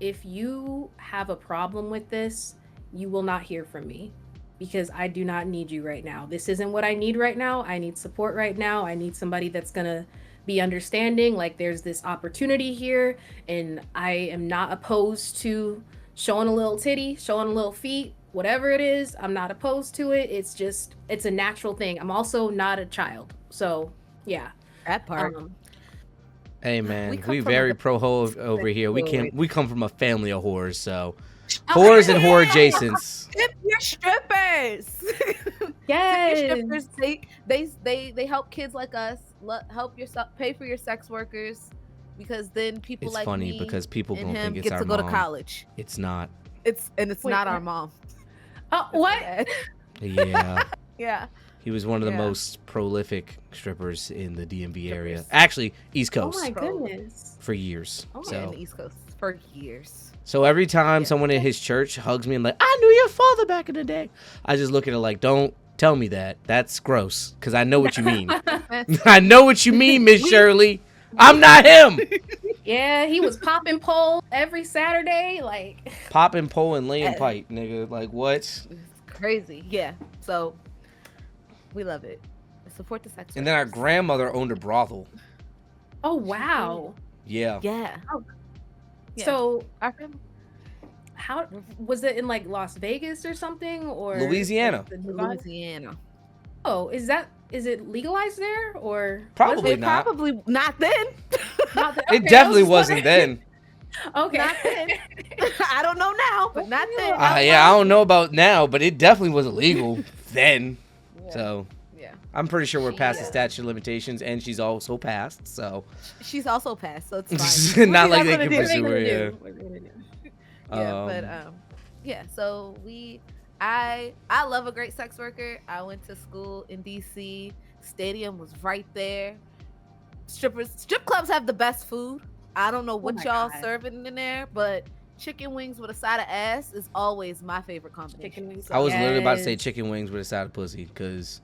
if you have a problem with this, you will not hear from me because I do not need you right now. This isn't what I need right now. I need support right now. I need somebody that's going to be understanding. Like, there's this opportunity here, and I am not opposed to showing a little titty, showing a little feet, whatever it is. I'm not opposed to it. It's just, it's a natural thing. I'm also not a child. So, yeah. That part. Hey man, we very pro ho over here. We come from a family of whores, so whores and whore adjacents. Tip your strippers. Yes. Tip your strippers. They help kids like us. Help yourself, pay for your sex workers, because then people It's like funny me because people and don't him think it's get our to go mom. to college. It's not. It's Wait, not our mom. Oh, what? Yeah. Yeah. He was one of the Yeah. most prolific strippers in the DMV area. Actually, East Coast. Oh my goodness. For years. Oh, so in the East Coast for years. So every time someone in his church hugs me and like, I knew your father back in the day, I just look at it like, don't tell me that. That's gross. Because I know what you mean. I know what you mean, Miss Shirley. I'm not him. Yeah, he was popping pole every Saturday. Like, Popping pole and laying pipe, nigga. Like, what? It's crazy. Yeah. So we love it. Support the sex. And then our workers. grandmother owned a brothel. oh, wow. Yeah. Yeah. Yeah. So, Our family. how was it in like Las Vegas or something, or Louisiana. like, the Nevada? Louisiana. Oh, is it legalized there, or Probably They not. probably not then. not? It definitely wasn't then. Okay. Not then. I don't know now, but not then. Yeah, I don't know about now, but it definitely wasn't legal then. Yeah. So Yeah. I'm pretty sure we're past the Yeah. statute of limitations, and she's also passed. So She's also passed, so it's fine. not What like are they you can gonna pursue do? her. Yeah. What are we gonna do? Yeah, but yeah. So I love a great sex worker. I went to school in DC. Stadium was right there. Strip clubs have the best food. I don't know what my y'all God. serving in there, but chicken wings with a side of ass is always my favorite combination. Chicken wings. I was literally about to say Yes. chicken wings with a side of pussy because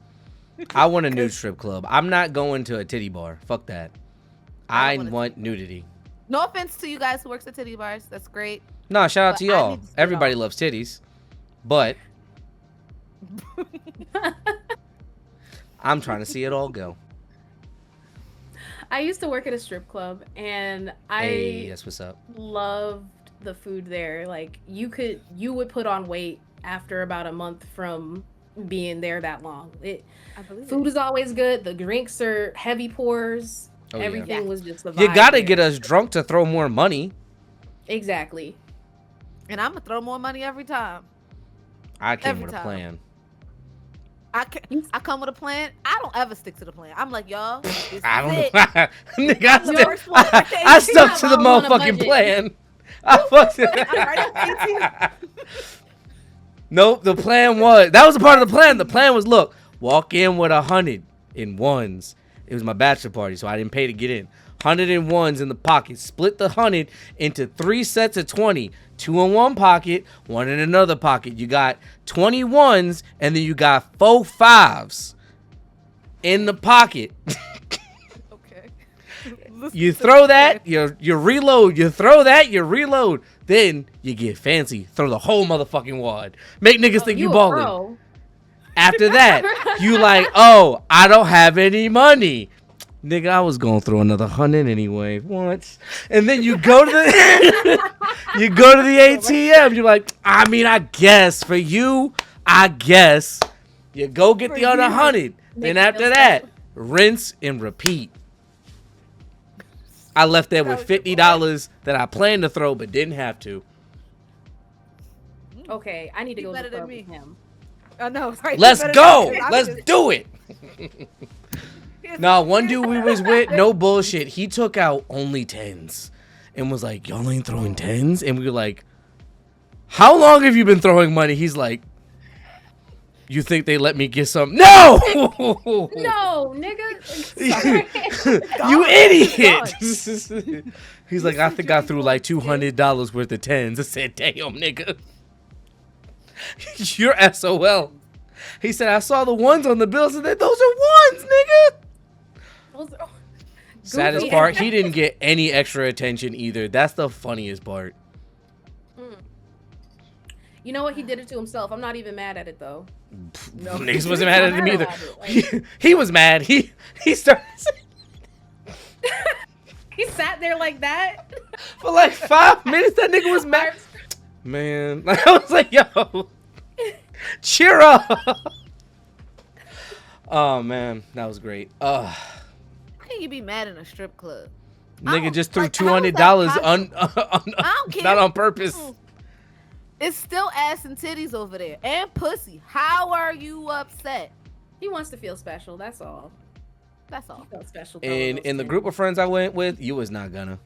I want a nude strip club. I'm not going to a titty bar. Fuck that. I want a want nudity. No offense to you guys who works at titty bars. That's great. No, shout out But to I y'all. need to see Everybody y'all. loves titties, but I'm trying to see it all go. I used to work at a strip club, and Hey, I that's what's up. loved the food there. Like, you would put on weight after about a month from being there that long. I believe Food is always good. The drinks are heavy pours. Oh, yeah. Everything was just the You vibe gotta there. get us drunk to throw more money. Exactly. And I'm gonna throw more money every time. I came Every with a time. plan. I come with a plan. I don't ever stick to the plan. I'm like, y'all, this I don't is know. it. Nigga, I, The still, first one at the I ATM, stuck to the I'm on a motherfucking budget. plan. I fucked it. I'm right at Nope, the plan was that was a part of the plan. The plan was look, walk in with 100 in ones. It was my bachelor party, so I didn't pay to get in. 100 in ones in the pocket. Split the 100 into 3 sets of 20. 2 in one pocket, 1 in another pocket. You got 20 ones, and then you got 4 fives in the pocket. Okay. You throw that, you reload. You throw that, you reload. Then you get fancy. Throw the whole motherfucking wad. Make niggas think you a ballin'. pro. After that, you like, oh, I don't have any money. Nigga, I was gonna throw another 100 anyway. What? And then you go to the you go to the ATM. You're like, I mean, I guess for you, I guess you go get the other 100. Then Make it after feel that, special. rinse and repeat. I left there with $50 that I planned to throw but didn't have to. Okay, I need to You go to better the than club me. with him. I know, right? Let's You better go. than me. Let's do it. No, one dude we was with, no bullshit. He took out only 10s and was like, y'all ain't throwing 10s? And we were like, how long have you been throwing money? He's like, you think they let me get some? No! No, nigga. Sorry. You idiot! He's like, I think I threw like $200 worth of 10s. I said, damn, nigga. You're SOL. He said, I saw the ones on the bills and those are ones, nigga. Those are- Saddest Goofy. part, he didn't get any extra attention either. That's the funniest part. You know what? He did it to himself. I'm not even mad at it though. No, niggas wasn't mad at him either. Like, he was mad. He started. he sat there like that For like 5 minutes. That nigga was mad. Man, I was like, yo, cheer up. Oh man, that was great. How can you be mad in a strip club? Nigga just threw like, $200 not on purpose. It's still ass and titties over there and pussy. How are you upset? He wants to feel special. That's all. That's all. He felt special. And in the group of friends I went with, you was not gonna.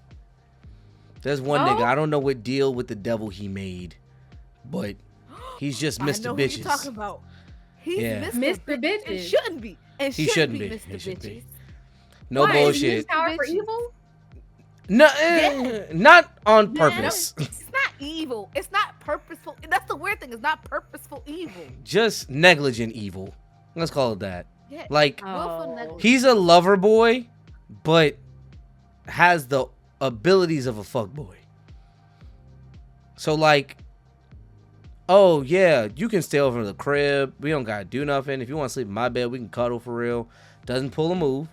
There's one nigga, I don't know what deal with the devil he made, but he's just Mr. I know Bitches. Who you talking about? He's Mr. Bitches. It shouldn't be. He shouldn't be. Mr. Bitches. No Why? bullshit. Is he his power for evil? No, not on purpose. It's not evil. It's not purposeful. That's the weird thing. It's not purposeful evil. Just negligent evil. Let's call it that. Yeah. Like, Oh. he's a lover boy, but has the abilities of a fuck boy. So like, oh yeah, you can stay over in the crib. We don't gotta do nothing. If you want to sleep in my bed, we can cuddle for real. Doesn't pull a move.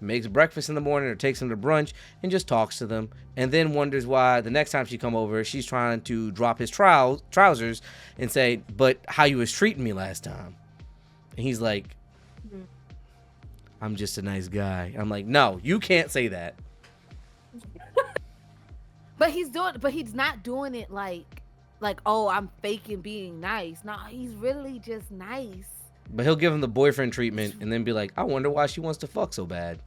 Makes breakfast in the morning or takes them to brunch and just talks to them, and then wonders why the next time she come over, she's trying to drop his trousers and say, but how you was treating me last time. And he's like, I'm just a nice guy. I'm like, no, you can't say that. But he's not doing it like, oh, I'm faking being nice. No, he's really just nice. But he'll give him the boyfriend treatment and then be like, I wonder why she wants to fuck so bad.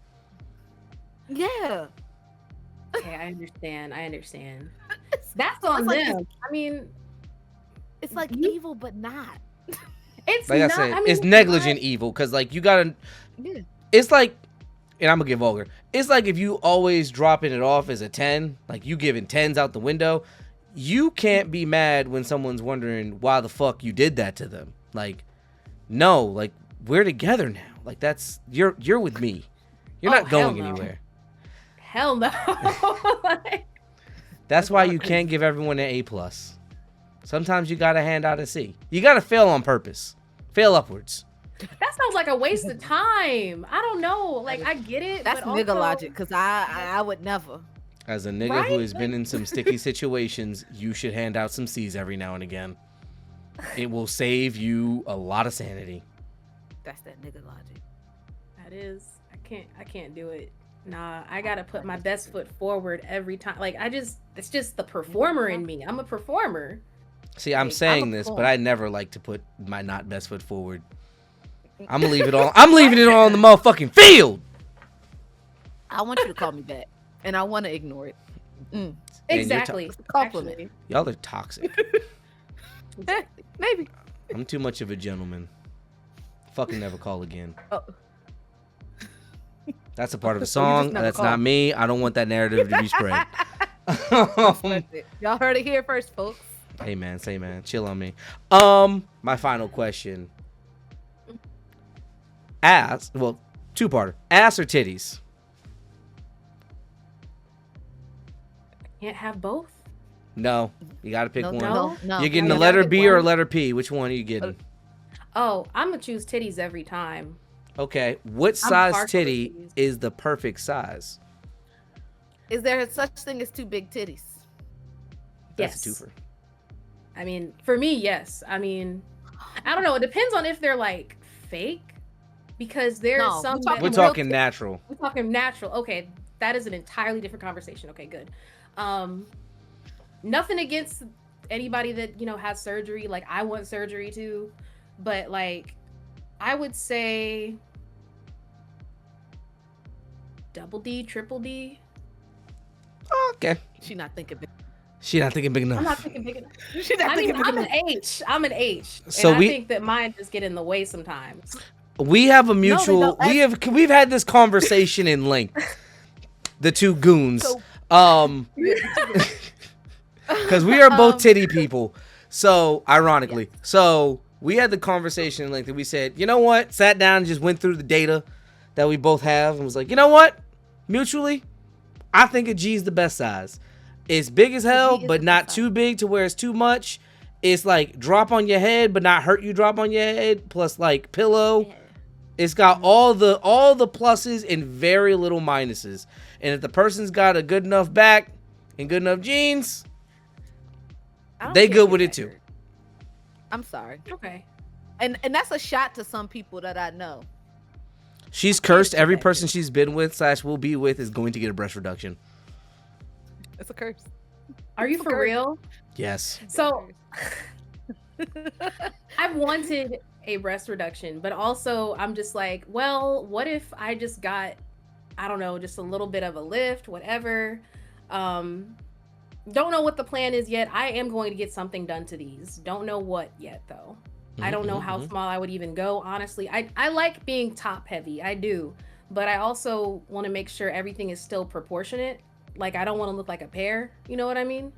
Yeah. Okay, I understand. That's on like them. I mean, it's like evil, but not. It's like not. I said, I mean, it's negligent evil because like you gotta. Yeah. It's like, and I'm gonna get vulgar. It's like if you always dropping it off as a 10, like you giving 10s out the window, you can't be mad when someone's wondering why the fuck you did that to them. Like, no, like we're together now. Like that's you're with me. You're not going anywhere. Hell no. That's why you can't give everyone an A+. Sometimes you gotta hand out a C. You gotta fail on purpose. Fail upwards. That sounds like a waste of time. I don't know. Like I get it. That's but nigga also, logic, because I would never. As a nigga who has been in some sticky situations, you should hand out some C's every now and again. It will save you a lot of sanity. That's that nigga logic. That is. I can't do it. Nah, I gotta put my best foot forward every time. Like it's just the performer in me. I'm a performer. See, I'm Like, saying this, but I never like to put my not best foot forward. I'm gonna leave it all. I'm leaving it all on the motherfucking field. I want you to call me back, and I want to ignore it. Exactly. Compliment. Actually. Y'all are toxic. Maybe. I'm too much of a gentleman. Fucking never call again. Oh. That's a part of the So you just song. never That's call. not me. I don't want that narrative to be spread. Y'all heard it here first, folks. Hey man, say man, chill on me. My final question. Ass, well, two-parter. Ass or titties? Can't have both. No, you gotta pick one. No. You're getting no, the letter pick B or one. letter P. Which one are you getting? Oh, I'm gonna choose titties every time. Okay, what I'm size partial to titty titties. is the perfect size? Is there such thing as two big titties? That's Yes. a twofer. I mean, for me, yes. I mean, I don't know. It depends on if they're like fake, because there's No, some. we're talking We're that, real talking natural. we're talking natural. Okay, that is an entirely different conversation. Okay, good. Nothing against anybody that has surgery. Like I want surgery too, but like I would say double D, triple D. Okay. She not thinking big. She not thinking big enough. I'm not thinking big enough. She not I mean, thinking big I'm an enough. H. I'm an H. So And we- I think that mine just get in the way sometimes. We have a mutual. don't. We've had this conversation in length. The two goons. So- Because we are both titty people. So, ironically. So, we had the conversation like that. We said, you know what? Sat down and just went through the data that we both have and was like, you know what? Mutually, I think a G is the best size. It's big as hell, G is but the not best too big to where it's too much. It's like drop on your head, but not hurt you drop on your head. Plus like pillow. Yeah. It's got all the pluses and very little minuses. And if the person's got a good enough back and good enough jeans, they good with it too. I'm sorry. Okay. And that's a shot to some people that I know. She's cursed. Every person she's been with / will be with is going to get a breast reduction. It's a curse. Are you for real? Yes. So I've wanted a breast reduction, but also I'm just like, well, what if I just got, I don't know, just a little bit of a lift, whatever. Don't know what the plan is yet. I am going to get something done to these. Don't know what yet though. I don't know how small I would even go. Honestly, I like being top heavy. I do, but I also want to make sure everything is still proportionate. Like I don't want to look like a pear. You know what I mean?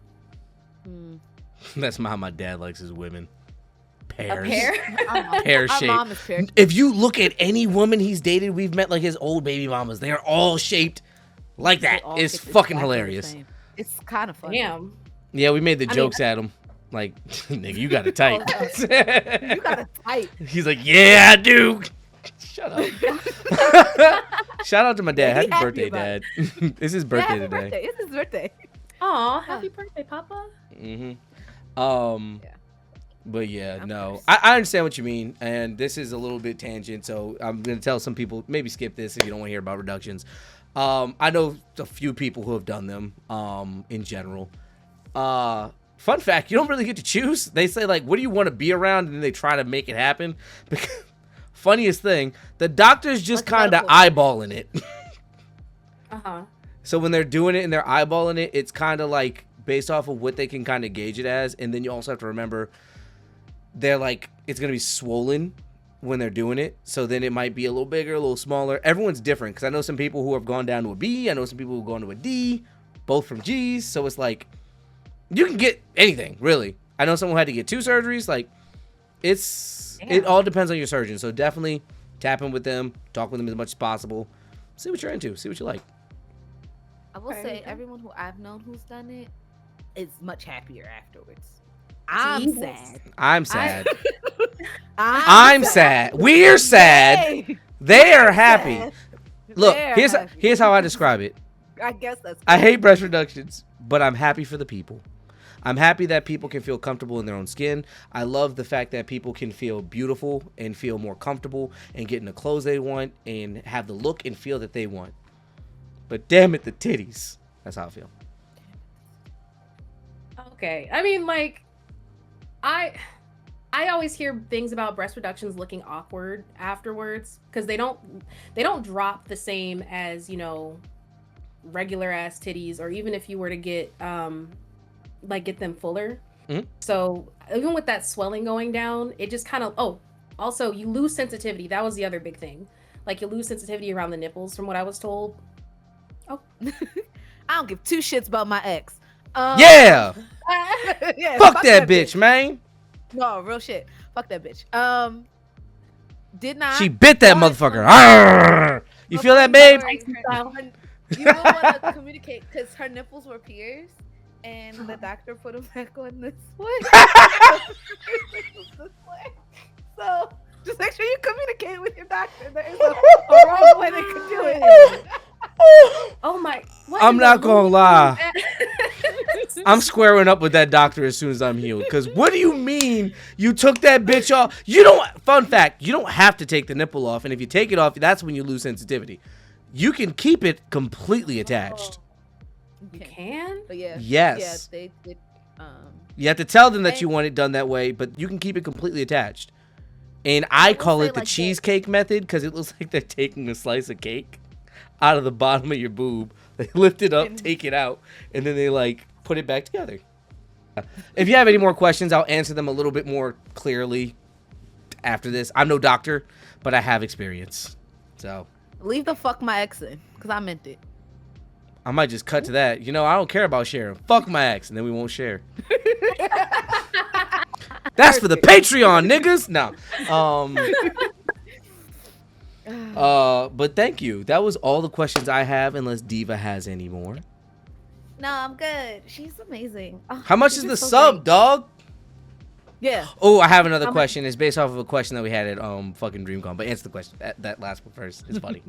That's how my dad likes his women. Pears. A pear? Pear Our mom shape. is pear. If you look at any woman he's dated, we've met like his old baby mamas. They are all shaped like that. It's fucking hilarious. It's kind of funny. Damn. Yeah, we made the jokes at him. Like, nigga, you got it tight. You got it tight. He's like, yeah, I do. Shut up. Shout out to my dad. Happy birthday, Dad. It's his birthday today. Birthday. It's his birthday. Aw, happy birthday, Papa. But yeah, no. I understand what you mean, and this is a little bit tangent, so I'm going to tell some people, maybe skip this if you don't want to hear about reductions. I know a few people who have done them in general. Fun fact, you don't really get to choose. They say, like, what do you want to be around, and then they try to make it happen. Funniest thing, the doctor's just kind of eyeballing it. So when they're doing it and they're eyeballing it, it's kind of like based off of what they can kind of gauge it as. And then you also have to remember they're like, it's going to be swollen when they're doing it. So then it might be a little bigger, a little smaller. Everyone's different because I know some people who have gone down to a B. I know some people who have gone to a D, both from G's. So it's like, you can get anything, really. I know someone had to get 2 surgeries. Like, it all depends on your surgeon. So definitely tap in with them, talk with them as much as possible. See what you're into, see what you like. I will say, everyone who I've known who's done it is much happier afterwards. I'm sad. I'm sad. I'm sad. We're sad. They are happy. Look, here's how I describe it. I guess that's. I hate breast reductions, but I'm happy for the people. I'm happy that people can feel comfortable in their own skin. I love the fact that people can feel beautiful and feel more comfortable and get in the clothes they want and have the look and feel that they want. But damn it, the titties. That's how I feel. Okay. I mean, like, I always hear things about breast reductions looking awkward afterwards because they don't drop the same as, you know, regular ass titties, or even if you were to get get them fuller. So even with that swelling going down, it just kind of also you lose sensitivity. That was the other big thing. Like, you lose sensitivity around the nipples from what I was told. I don't give 2 shits about my ex. Yeah. Fuck that bitch, man. No, real shit. Fuck that bitch. Did not. She bit that motherfucker. Arrgh. You feel that, babe? You don't want to communicate because her nipples were pierced, and the doctor put them back on this way. So just make sure you communicate with your doctor. There is a wrong way they could do it. Oh my! I'm not gonna lie. I'm squaring up with that doctor as soon as I'm healed. Because what do you mean you took that bitch off? You don't. Fun fact: you don't have to take the nipple off, and if you take it off, that's when you lose sensitivity. You can keep it completely attached. You can? But yeah. Yes. Yeah, they you have to tell them that you want it done that way, but you can keep it completely attached. And I call it the cheesecake method because it looks like they're taking a slice of cake out of the bottom of your boob. They lift it up, take it out, and then they like put it back together. If you have any more questions, I'll answer them a little bit more clearly after this. I'm no doctor, but I have experience. So leave the fuck my ex in because I meant it. I might just cut to that. You know, I don't care about sharing. Fuck my ex, and then we won't share. That's for the Patreon, niggas. No. But thank you. That was all the questions I have, unless Diva has any more. No, I'm good. She's amazing. How much is the sub, dog? Yeah. Oh, I have another How question. It's based off of a question that we had at fucking DreamCon. But answer the question. That last one first. It's funny.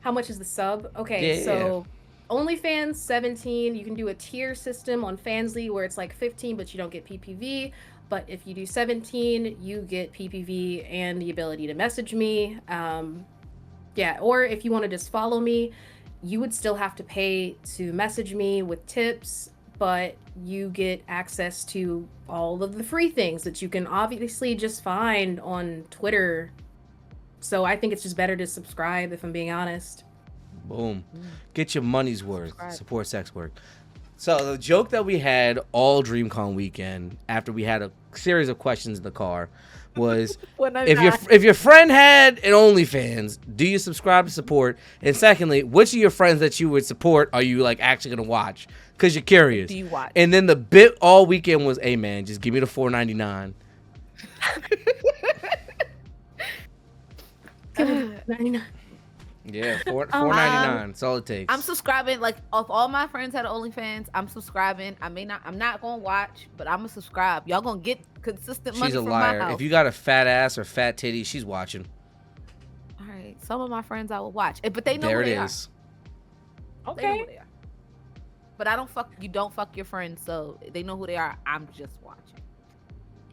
How much is the sub? Okay, Yeah. so OnlyFans 17. You can do a tier system on Fansly where it's like 15, but you don't get PPV. But if you do 17, you get PPV and the ability to message me. Yeah, or if you want to just follow me, you would still have to pay to message me with tips, but you get access to all of the free things that you can obviously just find on Twitter. So I think it's just better to subscribe, if I'm being honest. Boom. Get your money's worth. Support sex work. So the joke that we had all DreamCon weekend after we had a series of questions in the car was if your friend had an OnlyFans, do you subscribe to support? And secondly, which of your friends that you would support are you like actually gonna watch? Because you're curious. Do you watch? And then the bit all weekend was, hey man, just give me the $4.99. Yeah, $4.99. That's all it takes. I'm subscribing. Like, if all my friends had OnlyFans, I'm subscribing. I'm not gonna watch, but I'm gonna subscribe. Y'all gonna get consistent money She's a from liar. my house. If you got a fat ass or fat titty, she's watching. All right, some of my friends I will watch, but they know There who it they is. are. They know who they are. But I don't fuck. You don't fuck your friends, so they know who they are. I'm just watching.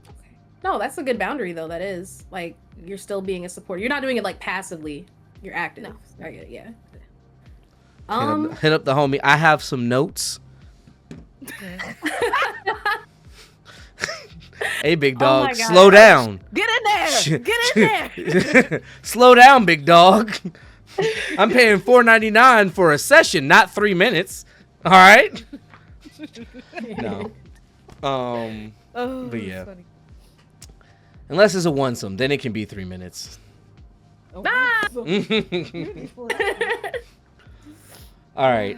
Okay. No, that's a good boundary though. That is like you're still being a supporter. You're not doing it like passively. You're active. No. Yeah. Hit up the homie. I have some notes. Hey, big dog, my God. slow down. Get in there. Get in there. Slow down, big dog. I'm paying $4.99 for a session, not 3 minutes. All right. No. But yeah. Funny. Unless it's a one-some, then it can be 3 minutes. Oh, All right.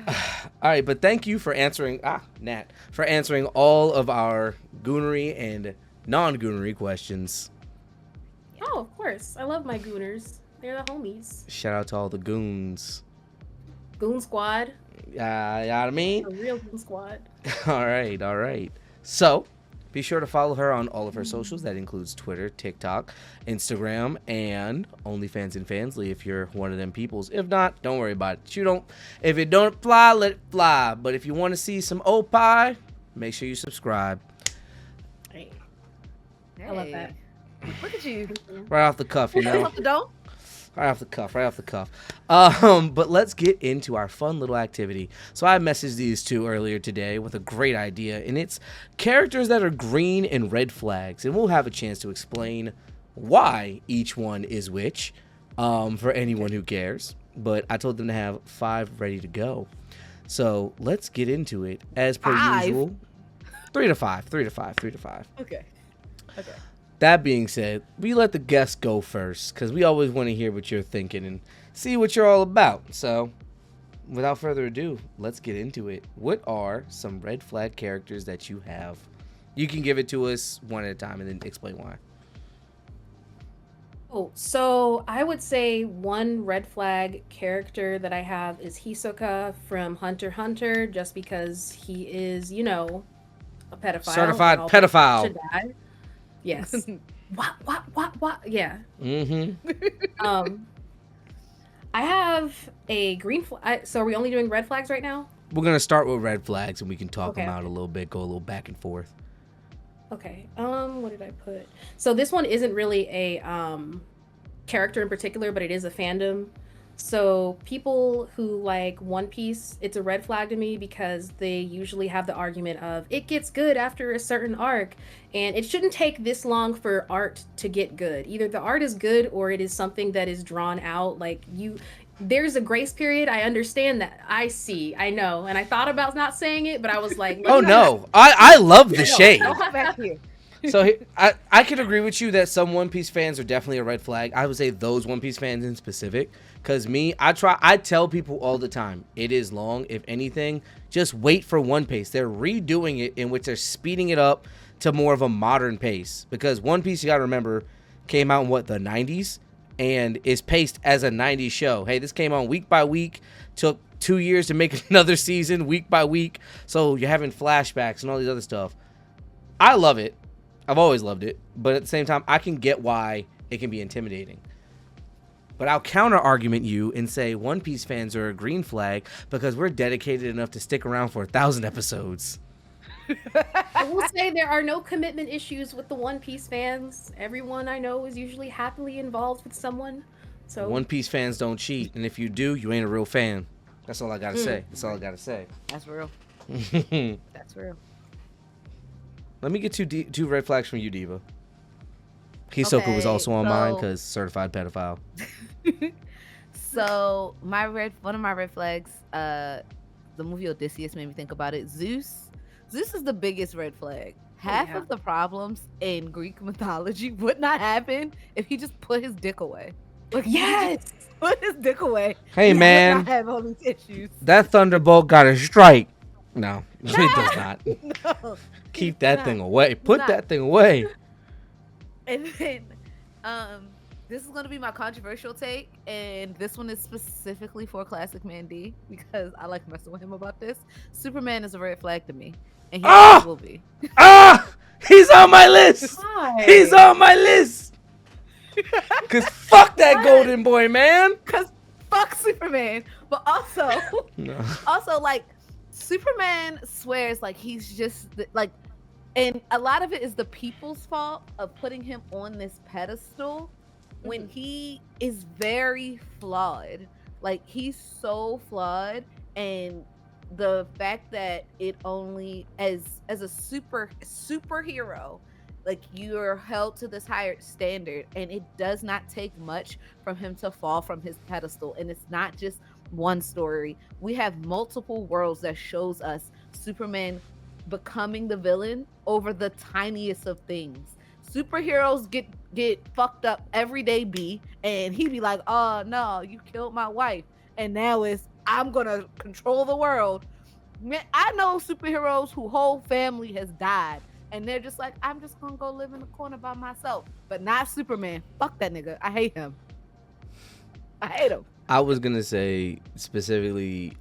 But thank you for answering, Nat, for answering all of our goonery and non-goonery questions. Oh, of course. I love my gooners. They're the homies. Shout out to all the goons. Goon squad. You know what I mean? A real goon squad. All right. So, be sure to follow her on all of her socials. That includes Twitter, TikTok, Instagram, and OnlyFans and Fansly if you're one of them peoples. If not, don't worry about it. If it don't fly, let it fly. But if you want to see some Oppai, make sure you subscribe. Hey. Hey. I love that. Look at you. Right off the cuff, you know? Don't. Right off the cuff. But let's get into our fun little activity. So I messaged these two earlier today with a great idea, and it's characters that are green and red flags, and we'll have a chance to explain why each one is which, for anyone who cares. But I told them to have 5 ready to go. So let's get into it as per 5? usual. 3 to 5. Okay. That being said, we let the guests go first because we always want to hear what you're thinking and see what you're all about. So, without further ado, let's get into it. What are some red flag characters that you have? You can give it to us one at a time and then explain why. Oh, so I would say one red flag character that I have is Hisoka from Hunter x Hunter, just because he is, a pedophile. Certified and all pedophile. should die. Yes. What? Yeah. Mm-hmm. I have a green flag. So are we only doing red flags right now? We're going to start with red flags and we can talk Okay. them out a little bit, go a little back and forth. Okay. What did I put? So this one isn't really a character in particular, but it is a fandom. So people who like One Piece, it's a red flag to me because they usually have the argument of it gets good after a certain arc, and it shouldn't take this long for art to get good. Either the art is good or it is something that is drawn out. There's a grace period. I understand that. I know. And I thought about not saying it, but I was like, Oh no, I love the shade. Don't come back here. So I can agree with you that some One Piece fans are definitely a red flag. I would say those One Piece fans in specific, because I tell people all the time, it is long. If anything, just wait for One Piece. They're redoing it in which they're speeding it up to more of a modern pace, because One Piece, you got to remember, came out in the 90s and is paced as a 90s show. Hey, this came on week by week, took 2 years to make another season week by week. So you're having flashbacks and all these other stuff. I love it. I've always loved it, but at the same time, I can get why it can be intimidating. But I'll counter argument you and say One Piece fans are a green flag because we're dedicated enough to stick around for 1,000 episodes. I will say there are no commitment issues with the One Piece fans. Everyone I know is usually happily involved with someone. So One Piece fans don't cheat, and if you do, you ain't a real fan. That's all I gotta say. That's all I gotta say. That's real. That's real. Let me get two red flags from you, Diva. Hisoka was also on mine because certified pedophile. So one of my red flags, the movie Odysseus made me think about it. Zeus is the biggest red flag. Half of the problems in Greek mythology would not happen if he just put his dick away. Like, yes, put his dick away. Hey man, would not have all these issues. That thunderbolt got a strike. No, it does not. No, keep that thing away. Put that thing away. And then, this is gonna be my controversial take, and this one is specifically for Classic Man D because I like messing with him about this. Superman is a red flag to me, and he always will be. He's on my list. Why? He's on my list. Cause fuck that golden boy, man. Cause fuck Superman, but also, also like Superman swears like he's just like. And a lot of it is the people's fault of putting him on this pedestal when he is very flawed. Like, he's so flawed. And the fact that it only, as a superhero, like, you're held to this higher standard. And it does not take much from him to fall from his pedestal. And it's not just one story. We have multiple worlds that shows us Superman becoming the villain over the tiniest of things. Superheroes get fucked up every day, B, and he be like, oh no, you killed my wife, and now it's I'm gonna control the world. Man, I know superheroes whose whole family has died, and they're just like, I'm just gonna go live in the corner by myself. But not Superman. Fuck that nigga. I hate him. I was gonna say specifically,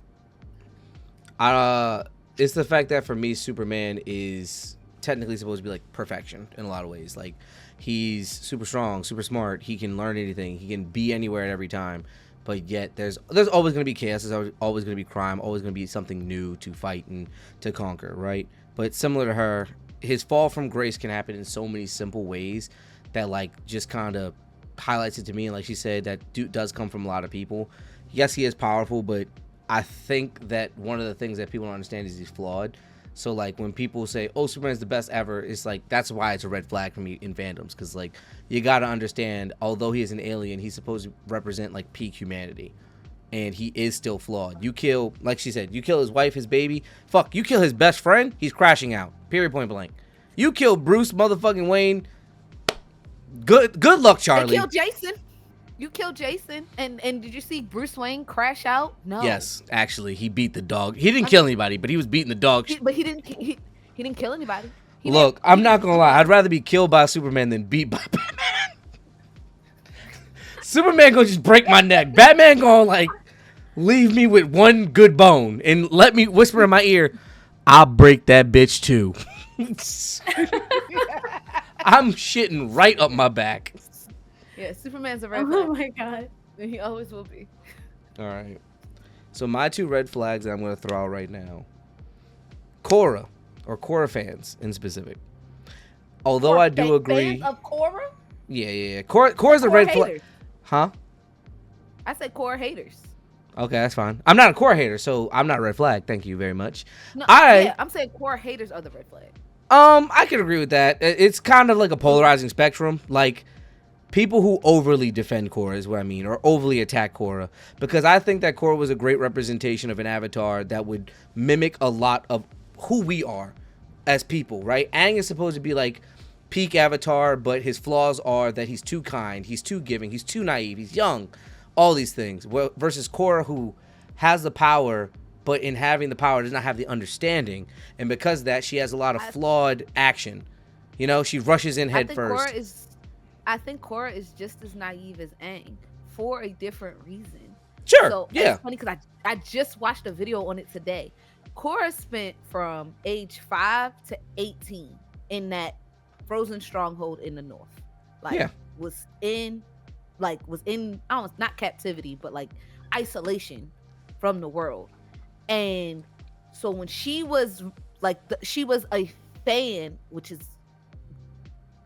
it's the fact that for me, Superman is technically supposed to be like perfection in a lot of ways. Like, he's super strong, super smart. He can learn anything. He can be anywhere at every time. But yet, there's always going to be chaos. There's always going to be crime. Always going to be something new to fight and to conquer, right? But similar to her, his fall from grace can happen in so many simple ways that like just kind of highlights it to me. And like she said, that does come from a lot of people. Yes, he is powerful, but I think that one of the things that people don't understand is he's flawed. So like when people say, oh, Superman's the best ever, it's like that's why it's a red flag for me in fandoms, because like you got to understand, although he is an alien, he's supposed to represent like peak humanity, and he is still flawed. You kill, like she said, you kill his wife, his baby, fuck, you kill his best friend, he's crashing out, period, point blank. You kill Bruce motherfucking Wayne, good luck, Charlie. They killed Jason. You killed Jason, and did you see Bruce Wayne crash out? No. Yes, actually, he beat the dog. He didn't kill anybody, but he was beating the dog. But he didn't kill anybody. Look, I'm not gonna lie. I'd rather be killed by Superman than beat by Batman. Superman gonna just break my neck. Batman gonna like leave me with one good bone and let me whisper in my ear, "I'll break that bitch too." I'm shitting right up my back. Yeah, Superman's a red flag. Oh my god. And he always will be. All right. So my two red flags that I'm going to throw out right now. Korra, or Korra fans in specific. Although I do agree. Fans of Korra? Yeah. Korra's a red flag. Huh? I said Korra haters. Okay, that's fine. I'm not a Korra hater, so I'm not a red flag. Thank you very much. No, I'm saying Korra haters are the red flag. I can agree with that. It's kind of like a polarizing spectrum. Like, people who overly defend Korra is what I mean, or overly attack Korra, because I think that Korra was a great representation of an avatar that would mimic a lot of who we are as people, right? Aang is supposed to be like peak avatar, but his flaws are that he's too kind, he's too giving, he's too naive, he's young, all these things. Well, versus Korra, who has the power, but in having the power does not have the understanding, and because of that, she has a lot of flawed action. You know, she rushes in head first. I think Korra is just as naive as Aang for a different reason. Sure. So yeah. It's funny because I just watched a video on it today. Korra spent from age 5 to 18 in that frozen stronghold in the north. Like Yeah. was in I don't not captivity, but like isolation from the world. And so when she was like she was a fan, which is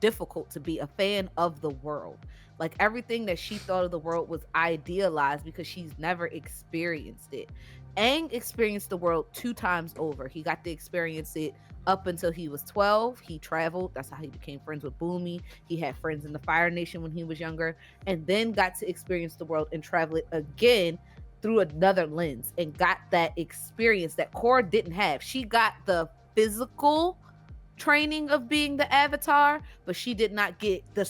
difficult to be a fan of the world. Like everything that she thought of the world was idealized because she's never experienced it. Aang experienced the world 2 times over. He got to experience it up until he was 12. He traveled. That's how he became friends with Boomy. He had friends in the Fire Nation when he was younger, and then got to experience the world and travel it again through another lens and got that experience that Korra didn't have. She got the physical training of being the Avatar, but she didn't get the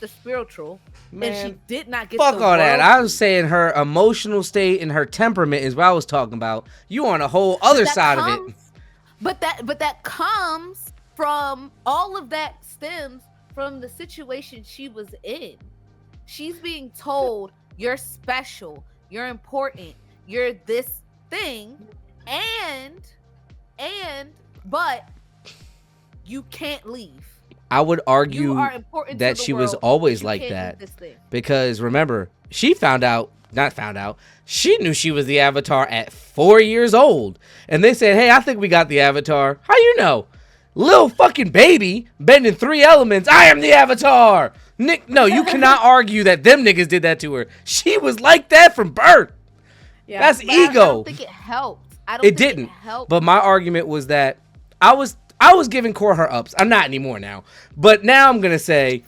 spiritual. Man, and she did not get fuck the all that. worldly. I was saying her emotional state and her temperament is what I was talking about. You on a whole other side of it. But that comes from all of that stems from the situation she was in. She's being told you're special, you're important, you're this thing, but you can't leave. I would argue that she was always like that. Because remember, she she knew she was the Avatar at 4 years old. And they said, hey, I think we got the Avatar. How you know? Little fucking baby bending 3 elements. I am the Avatar. Nick, no, you cannot argue that them niggas did that to her. She was like that from birth. Yeah, that's ego. I don't think it helped. It didn't. But my argument was that I was giving Korra her ups. I'm not anymore now. But now I'm going to say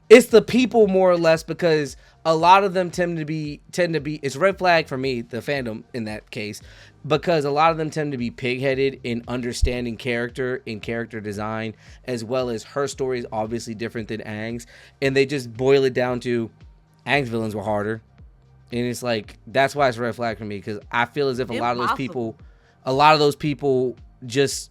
it's the people more or less, because a lot of them tend to be it's red flag for me, the fandom in that case, because a lot of them tend to be pig-headed in understanding character and character design, as well as her story is obviously different than Aang's, and they just boil it down to Aang's villains were harder. And it's like, that's why it's a red flag for me, because I feel as if a lot of those people just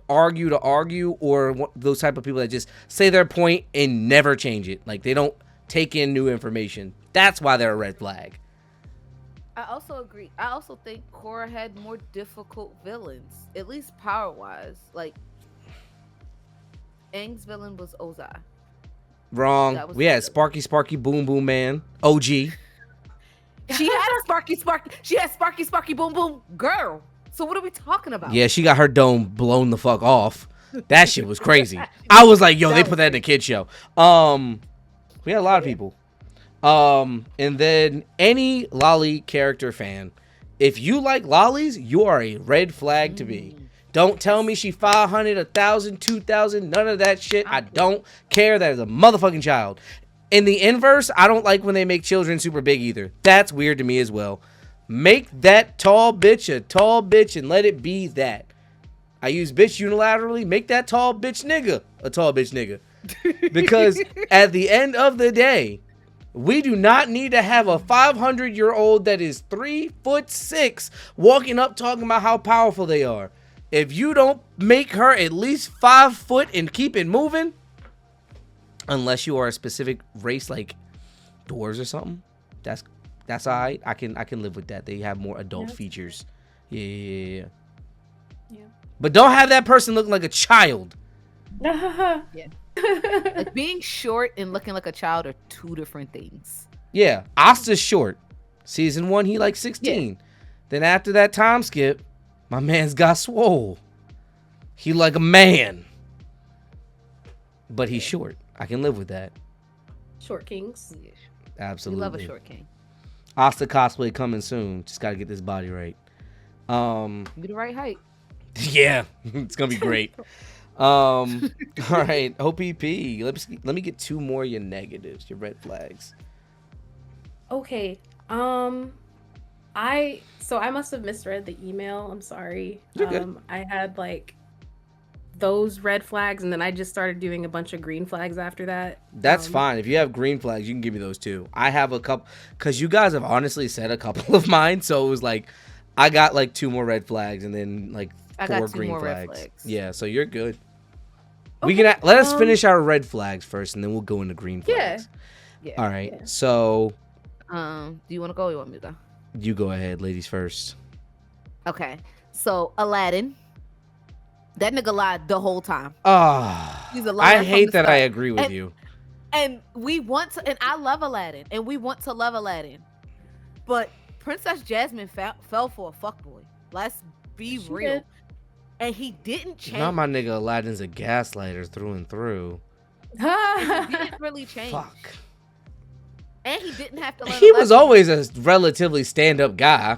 argue to argue, or those type of people that just say their point and never change it. Like, they don't take in new information. That's why they're a red flag. I also agree. I also think Korra had more difficult villains, at least power-wise. Like, Aang's villain was Ozai. Wrong. We had Sparky Boom Boom Man, OG. She had a Sparky Boom Boom girl. So what are we talking about? Yeah, she got her dome blown the fuck off. That shit was crazy. I was like, yo, they put that in a kid show. We had a lot of people. And then any lolly character fan, if you like lollies, you are a red flag to me. Don't tell me she 500, 1,000, 2,000, none of that shit. I don't care. That is a motherfucking child. In the inverse, I don't like when they make children super big either. That's weird to me as well. Make that tall bitch a tall bitch and let it be that. I use bitch unilaterally. Make that tall bitch nigga a tall bitch nigga. Because at the end of the day, we do not need to have a 500-year-old that is 3'6" walking up talking about how powerful they are. If you don't make her at least 5 foot and keep it moving, unless you are a specific race like dwarves or something, that's all right. I can live with that. They have more adult features. Yeah. But don't have that person looking like a child. Yeah. Like, being short and looking like a child are 2 different things. Yeah. Asta's short. Season 1, he like 16. Yeah. Then after that time skip, my man's got swole. He like a man. But he's short. I can live with that. Short kings. Absolutely. We love a short king. Asta cosplay coming soon. Just got to get this body right. Be the right height. Yeah. It's going to be great. All right. OPP. Let me get 2 more of your negatives, your red flags. Okay. I must have misread the email. I'm sorry. You're good. I had like those red flags, and then I just started doing a bunch of green flags after that. That's fine. If you have green flags, you can give me those too. I have a couple, because you guys have honestly said a couple of mine, so it was like I got like 2 more red flags and then like 4 green flags. Yeah, so you're good. Okay, we can let us finish our red flags first, and then we'll go into green flags. Yeah. All right. Yeah. So, do you want to go or you want me to go? You go ahead, ladies first. Okay. So, Aladdin. That nigga lied the whole time. He's a liar. I hate that I agree with you. And we want to, and I love Aladdin, and we want to love Aladdin, but Princess Jasmine fell for a fuckboy. Let's be real. And he didn't change. Not my nigga Aladdin's a gaslighter through and through. He didn't really change. Fuck. And he didn't have to learn. He was always a relatively stand-up guy.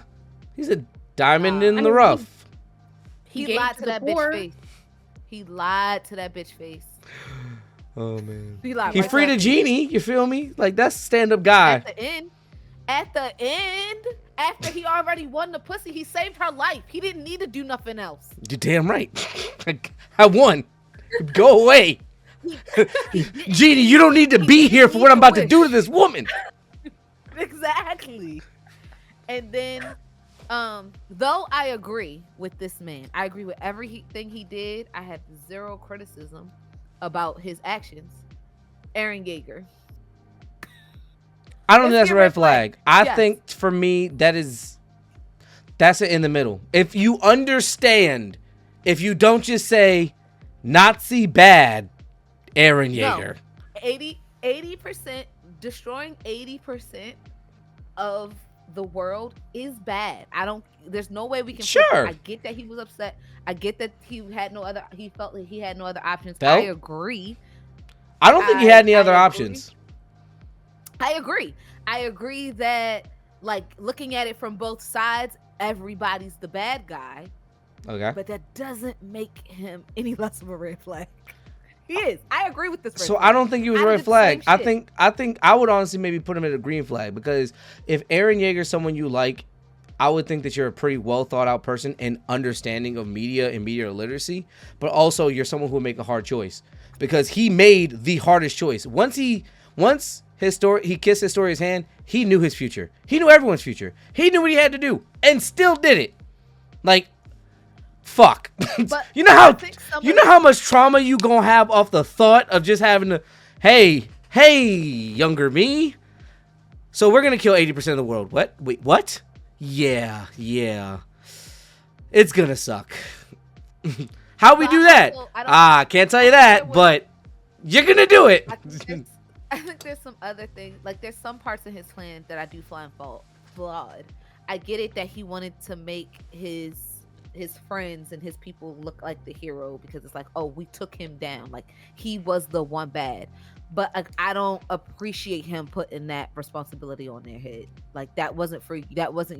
He's a diamond in the rough. He lied to that bitch face. He lied to that bitch face. Oh man. He freed a genie, you feel me? Like, that's a stand-up guy. At the end, after he already won the pussy, he saved her life. He didn't need to do nothing else. You're damn right. I won. Go away. Genie, you don't need to be here for what I'm about to do to this woman. Exactly. And then, though I agree with this man, I agree with everything he did. I have zero criticism about his actions. Eren Yeager. I don't think that's a red flag. I think for me, that's it in the middle. If you understand, if you don't just say Nazi bad, Eren Yeager. No, 80%, destroying 80% of the world is bad. There's no way we can. Sure. I get that he was upset. I get that he felt like he had no other options. I agree. I don't think he had any other options. I agree that, like, looking at it from both sides, everybody's the bad guy. Okay. But that doesn't make him any less of a red flag. He is. I agree with this. So I don't think he was a red flag. I think I would honestly maybe put him at a green flag, because if Eren Yeager is someone you like, I would think that you're a pretty well thought out person and understanding of media and media literacy, but also you're someone who will make a hard choice, because he made the hardest choice. Once he kissed Historia's hand, he knew his future. He knew everyone's future. He knew what he had to do and still did it. Like, fuck. You know how much trauma you gonna have off the thought of just having to, hey, younger me, so we're gonna kill 80% of the world. What? Wait, what? Yeah. It's gonna suck. How we do that? I can't tell you that, but you're gonna do it. I think there's some other things, like there's some parts of his plan that I do find flawed. I get it that he wanted to make his friends and his people look like the hero, because it's like, oh, we took him down, like he was the one bad. But I don't appreciate him putting that responsibility on their head. Like, that wasn't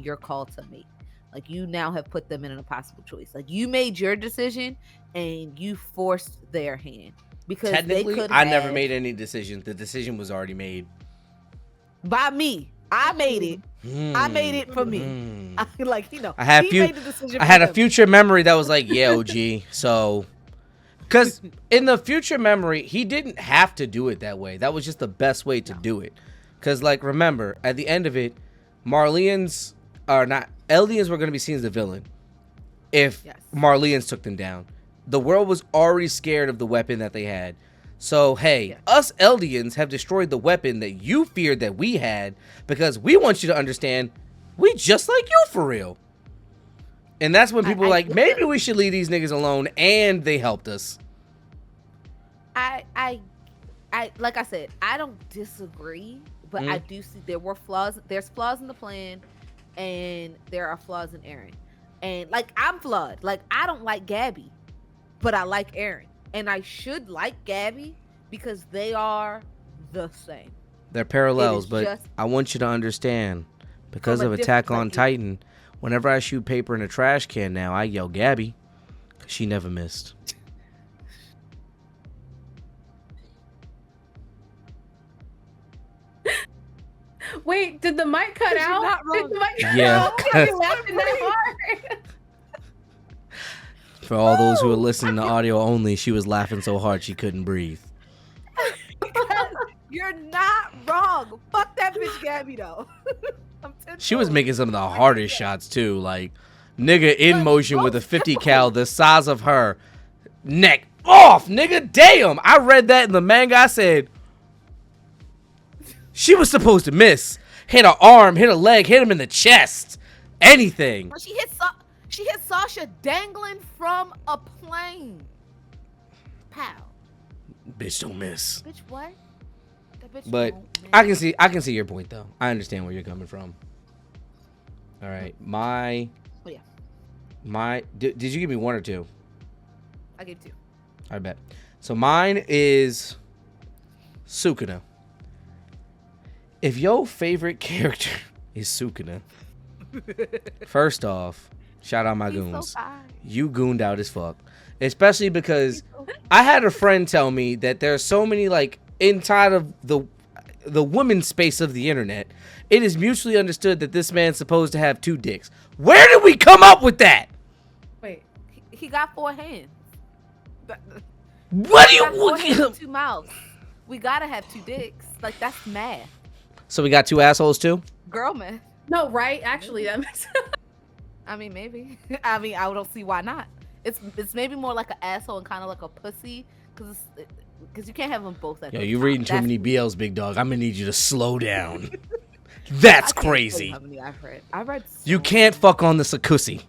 your call to make. Like, you now have put them in an impossible choice. Like, you made your decision and you forced their hand. Because technically, I never made any decision. The decision was already made by me. I made it. I made it for me. I had a future memory that was like, yeah, OG. So, because in the future memory, he didn't have to do it that way. That was just the best way to do it. Because, like, remember, at the end of it, Eldians were going to be seen as the villain if Marleyans took them down. The world was already scared of the weapon that they had. So, hey, us Eldians have destroyed the weapon that you feared that we had, because we want you to understand we just like you for real. And that's when people are like, maybe we should leave these niggas alone, and they helped us. I like I said, I don't disagree, but I do see there were flaws. There's flaws in the plan, and there are flaws in Eren. And, like, I'm flawed. Like, I don't like Gabby, but I like Eren. And I should like Gabby because they are the same. They're parallels, but I want you to understand, because of Attack on Titan, whenever I shoot paper in a trash can now, I yell Gabby, because she never missed. Wait, did the mic cut out? Not wrong. Did the mic cut yeah. out? Why are you laughing that hard? For all those who are listening to audio only, she was laughing so hard she couldn't breathe. You're not wrong. Fuck that bitch Gabby, though. She was making some of the hardest shots, too. Like, nigga in motion with a 50 cal the size of her. Neck off, nigga. Damn. I read that in the manga. I said, she was supposed to miss. Hit her arm, hit her leg, hit him in the chest. Anything. When she hit She hit Sasha dangling from a plane. Pow. Bitch don't miss. Bitch, what? That bitch But won't miss. I can see your point though. I understand where you're coming from. All right, Oh yeah, did you give me one or two? I gave 2. I bet. So mine is Sukuna. If your favorite character is Sukuna, first off, shout out my He's goons. so fine. You gooned out as fuck. Especially because I had a friend tell me that there are so many, like, inside of the women's space of the internet, it is mutually understood that this man's supposed to have 2 dicks. Where did we come up with that? Wait. He got 4 hands. What do He got 4 hands you? and 2 mouths. We gotta have 2 dicks. Like, that's math. So we got 2 assholes too? Girl math. No, right? Actually, that makes sense. I mean, maybe. I mean, I don't see why not. It's maybe more like an asshole and kind of like a pussy, because you can't have them both at Yo, the you time. reading too That's many weird. BLs, big dog. I'm gonna need you to slow down. That's I can't tell you crazy. how many I've read so You can't many. fuck on the sakusi.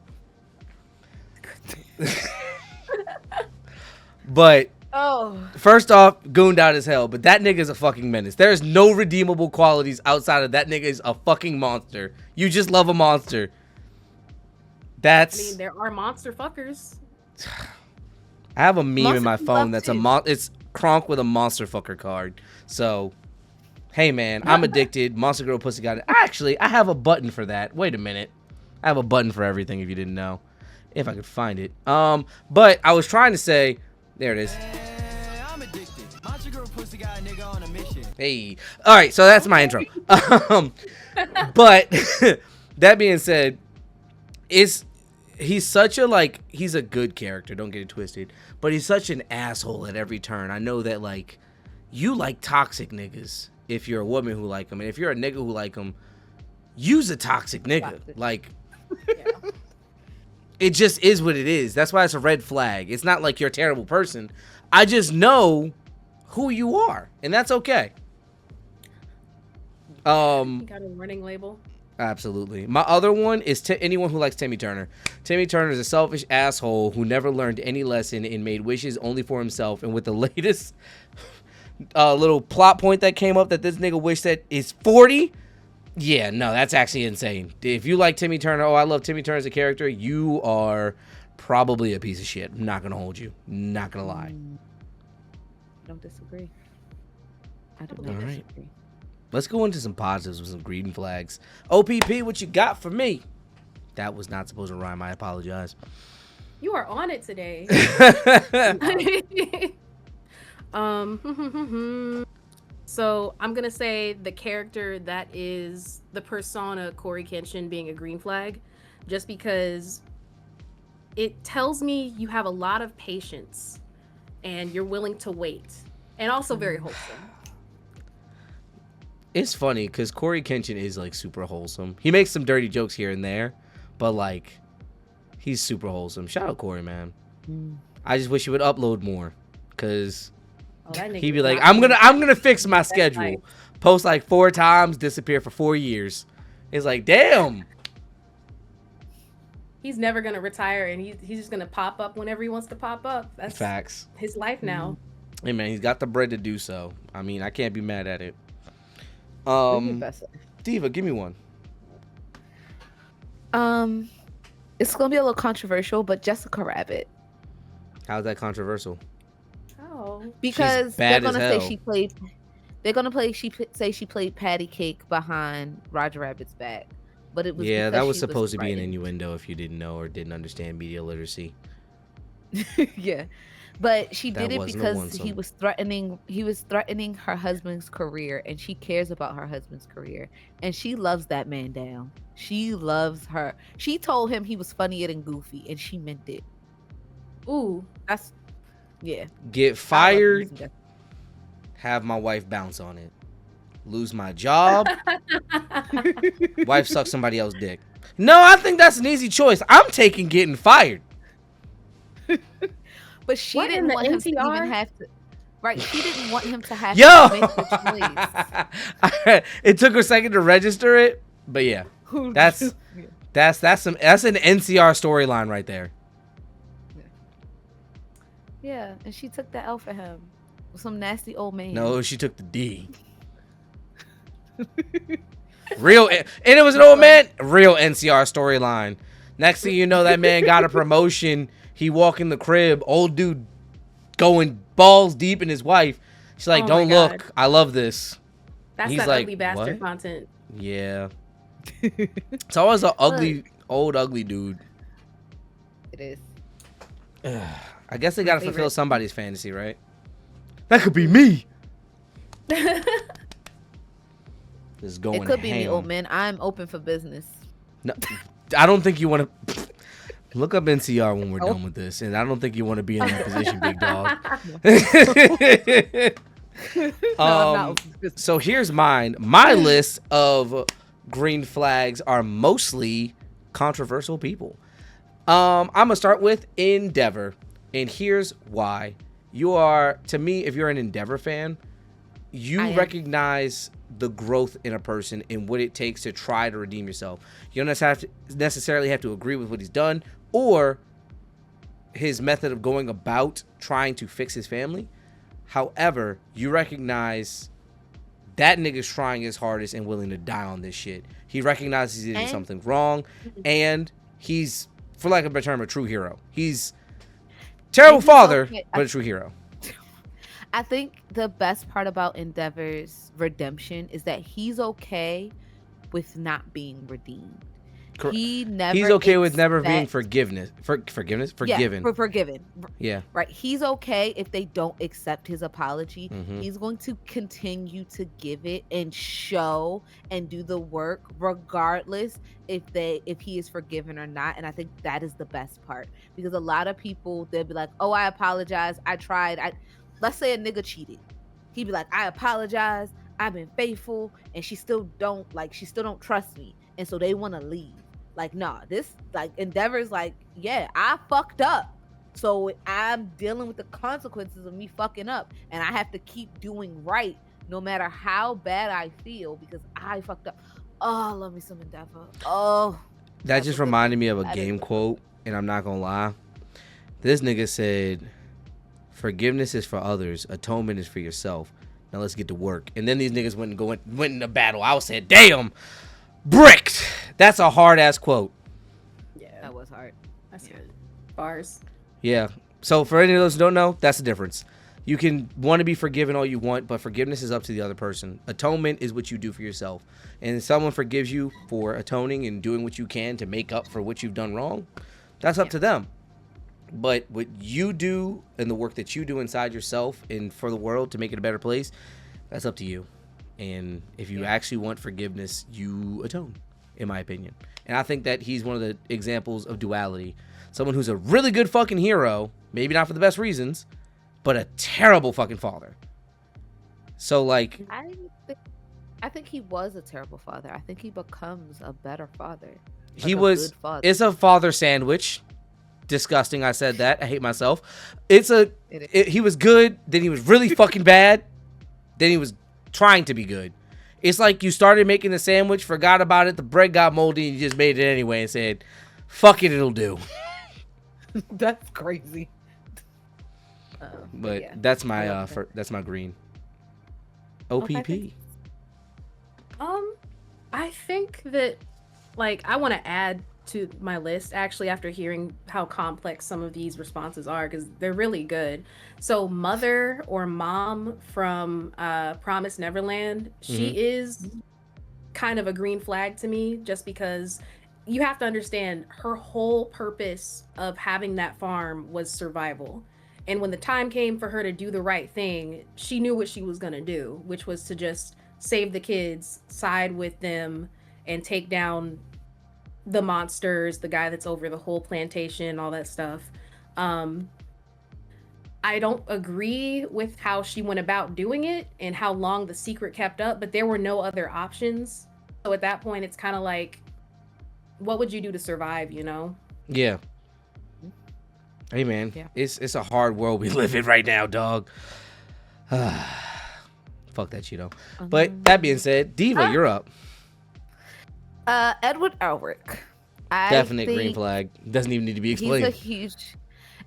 But Oh, first off, gooned out as hell. But that nigga's a fucking menace. There is no redeemable qualities outside of that nigga is a fucking monster. You just love a monster. I mean, there are monster fuckers. I have a meme in Monster my can phone love that's too. it's Kronk with a monster fucker card. So, hey man, I'm addicted. Monster girl pussy got it. Actually, I have a button for that. Wait a minute. I have a button for everything if you didn't know. If I could find it. But I was trying to say, there it is. I'm addicted. Monster girl pussy got a nigga on a mission. Hey. All right, so that's my intro. But that being said, he's such a he's a good character, don't get it twisted, but he's such an asshole at every turn. I know that like you like toxic niggas if you're a woman who like him, and if you're a nigga who like him, use a toxic nigga. Like it just is what it is. That's why it's a red flag. It's not like you're a terrible person. I just know who you are, and that's okay. You got a warning label. Absolutely. My other one is anyone who likes Timmy Turner. Timmy Turner is a selfish asshole who never learned any lesson and made wishes only for himself. And with the latest little plot point that came up that this nigga wished that is 40, yeah, no, that's actually insane. If you like Timmy Turner, I love Timmy Turner as a character, you are probably a piece of shit. I'm not going to hold you. Not going to lie. don't disagree. I do All not right. disagree. Let's go into some positives with some green flags. OPP, what you got for me? That was not supposed to rhyme. I apologize. You are on it today. So I'm gonna say the character that is the persona Corey Kenshin being a green flag, just because it tells me you have a lot of patience and you're willing to wait, and also very wholesome. It's funny because Corey Kenshin is like super wholesome. He makes some dirty jokes here and there, but like he's super wholesome. Shout out Corey, man. I just wish he would upload more, cause Oh, that nigga he'd be is like, not I'm doing gonna fix my schedule. life. Post like 4 times, disappear for 4 years. It's like, damn. He's never gonna retire, and he's just gonna pop up whenever he wants to pop up. That's Facts. his life now. Hey man, he's got the bread to do so. I mean, I can't be mad at it. Diva, give me one. It's gonna be a little controversial, but Jessica Rabbit, How's that controversial? Oh, because bad they're as gonna say hell. she played. They're gonna play. Say she played patty cake behind Roger Rabbit's back, but it was Yeah, because that was she supposed to be an frightened. innuendo if you didn't know or didn't understand media literacy. Yeah, but she That did it wasn't a because one-sum. he was threatening. He was threatening her husband's career, and she cares about her husband's career, and she loves that man down. She loves her. She told him he was funnier than Goofy, and she meant it. ooh, That's yeah. Get I love me fired, some Jessica. have my wife bounce on it. Lose my job, wife suck somebody else's dick. No, I think that's an easy choice. I'm taking getting fired. But she What, in didn't the want him to even NTR? have to. Right, she didn't want him to have Yo, to make the choice. it took her a second to register it, but yeah, that's That's an NCR storyline right there. Yeah, and she took the L for him. Some nasty old man. No, she took the D. Real, and it was an old man. Real NCR storyline. Next thing you know, that man got a promotion. He walk in the crib, old dude going balls deep in his wife. She's like, "Don't look. I love this." That's He's that like, ugly bastard "What?" content. Yeah. It's always an ugly, old, ugly dude. It is. I guess they gotta fulfill somebody's fantasy, right? That could be me. Just going. It could be ham. me, old man. I'm open for business. No, I don't think you want to look up NCR when we're done with this, and I don't think you want to be in that position, big dog. So here's mine. My list of green flags are mostly controversial people. I'm gonna start with Endeavor, and here's why. You are, to me, if you're an Endeavor fan, you recognize the growth in a person and what it takes to try to redeem yourself. You don't necessarily have to agree with what he's done or his method of going about trying to fix his family. However, you recognize that nigga's trying his hardest and willing to die on this shit. He recognizes he did something wrong, and he's, for lack of a better term, a true hero. He's terrible father, but a true hero. I think the best part about Endeavor's redemption is that he's okay with not being redeemed. He's okay with never being forgiven. Yeah, forgiven. Yeah. Right. He's okay if they don't accept his apology. Mm-hmm. He's going to continue to give it and show and do the work regardless if he is forgiven or not. And I think that is the best part, because a lot of people, they'll be like, "Oh, I apologize. I tried. Let's say a nigga cheated. He'd be like, "I apologize. I've been faithful," and she still don't trust me. And so they want to leave. Like, nah, this, like, Endeavor's like, yeah, I fucked up. So I'm dealing with the consequences of me fucking up. And I have to keep doing right no matter how bad I feel because I fucked up. Oh, I love me some Endeavor. Oh. That just reminded me of a game quote, and I'm not gonna lie. This nigga said, "Forgiveness is for others, atonement is for yourself. Now let's get to work." And then these niggas went into battle. I said, damn, bricked. That's a hard ass quote. Yeah, that was hard. That's good. Bars. Yeah. So for any of those who don't know, that's the difference. You can want to be forgiven all you want, but forgiveness is up to the other person. Atonement is what you do for yourself. And if someone forgives you for atoning and doing what you can to make up for what you've done wrong, that's up to them. But what you do and the work that you do inside yourself and for the world to make it a better place, that's up to you. And if you actually want forgiveness, you atone, in my opinion. And I think that he's one of the examples of duality. Someone who's a really good fucking hero, maybe not for the best reasons, but a terrible fucking father. So, like, I think he was a terrible father. I think he becomes a better father. He was, it's a father sandwich. Disgusting. I said that. I hate myself. He was good, then he was really fucking bad, then he was trying to be good. It's like you started making the sandwich, forgot about it, the bread got moldy, and you just made it anyway and said, fuck it, it'll do. That's crazy. But yeah. That's my that's my green. OPP. I think that, like, I want to add to my list actually after hearing how complex some of these responses are, because they're really good. So mother or mom from Promise Neverland, she is kind of a green flag to me, just because you have to understand her whole purpose of having that farm was survival. And when the time came for her to do the right thing, she knew what she was going to do, which was to just save the kids, side with them, and take down the monsters, the guy that's over the whole plantation, all that stuff. I don't agree with how she went about doing it and how long the secret kept up, but there were no other options. So at that point, it's kind of like, what would you do to survive, you know? Yeah. Hey, man, it's a hard world we live in right now, dog. Fuck that Cheeto. But that being said, Diva, you're up. Edward Elric. Definite green flag. Doesn't even need to be explained. He's a huge.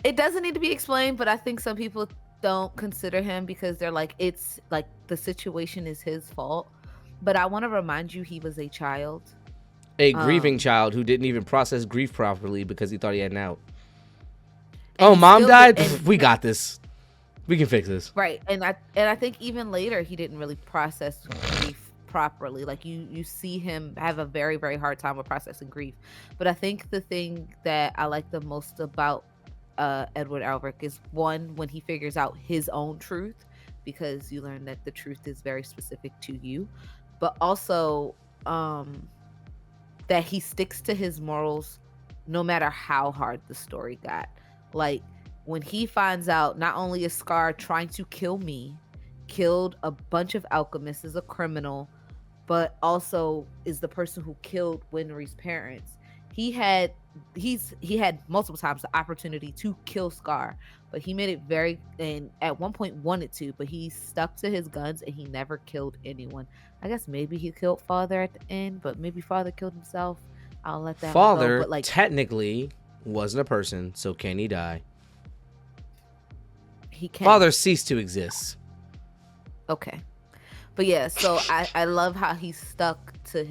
It doesn't need to be explained, but I think some people don't consider him because they're like, it's like the situation is his fault. But I want to remind you, he was a child. A grieving child who didn't even process grief properly because he thought he had an out. Oh, mom died? We got this. We can fix this. Right. And I think even later he didn't really process grief properly. Like you see him have a very, very hard time with processing grief. But I think the thing that I like the most about Edward Elric is one, when he figures out his own truth, because you learn that the truth is very specific to you, but also that he sticks to his morals no matter how hard the story got. Like when he finds out not only is Scar trying to kill me, killed a bunch of alchemists, is a criminal, but also is the person who killed Winry's parents. He had multiple times the opportunity to kill Scar, but he made it very, and at one point wanted to, but he stuck to his guns and he never killed anyone. I guess maybe he killed Father at the end, but maybe Father killed himself. I'll let that Father go. But like, technically wasn't a person, so can he die? He can. Father ceased to exist. Okay. But yeah, so I love how he stuck to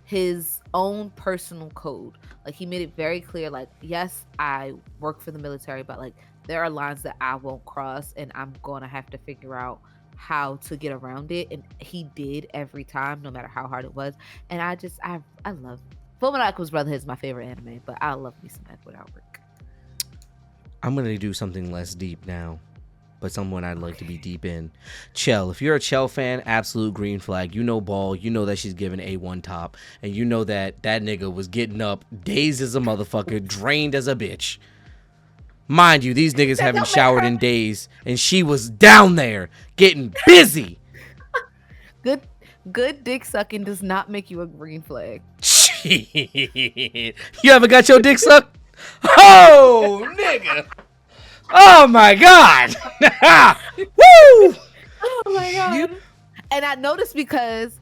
his own personal code. Like he made it very clear, like, yes, I work for the military, but like there are lines that I won't cross and I'm gonna have to figure out how to get around it. And he did every time, no matter how hard it was. And I love Fullmetal Brotherhood is my favorite anime, but I love me some Edward Elric. I'm gonna do something less deep now, but someone I'd like to be deep in. Chell. If you're a Chell fan, absolute green flag. You know Ball. You know that she's giving A1 top. And you know that nigga was getting up dazed as a motherfucker, drained as a bitch. Mind you, these niggas haven't showered in days. And she was down there getting busy. Good dick sucking does not make you a green flag. Shit. You ever got your dick sucked? Oh, nigga. Oh my God! Woo! Oh my God! And I noticed because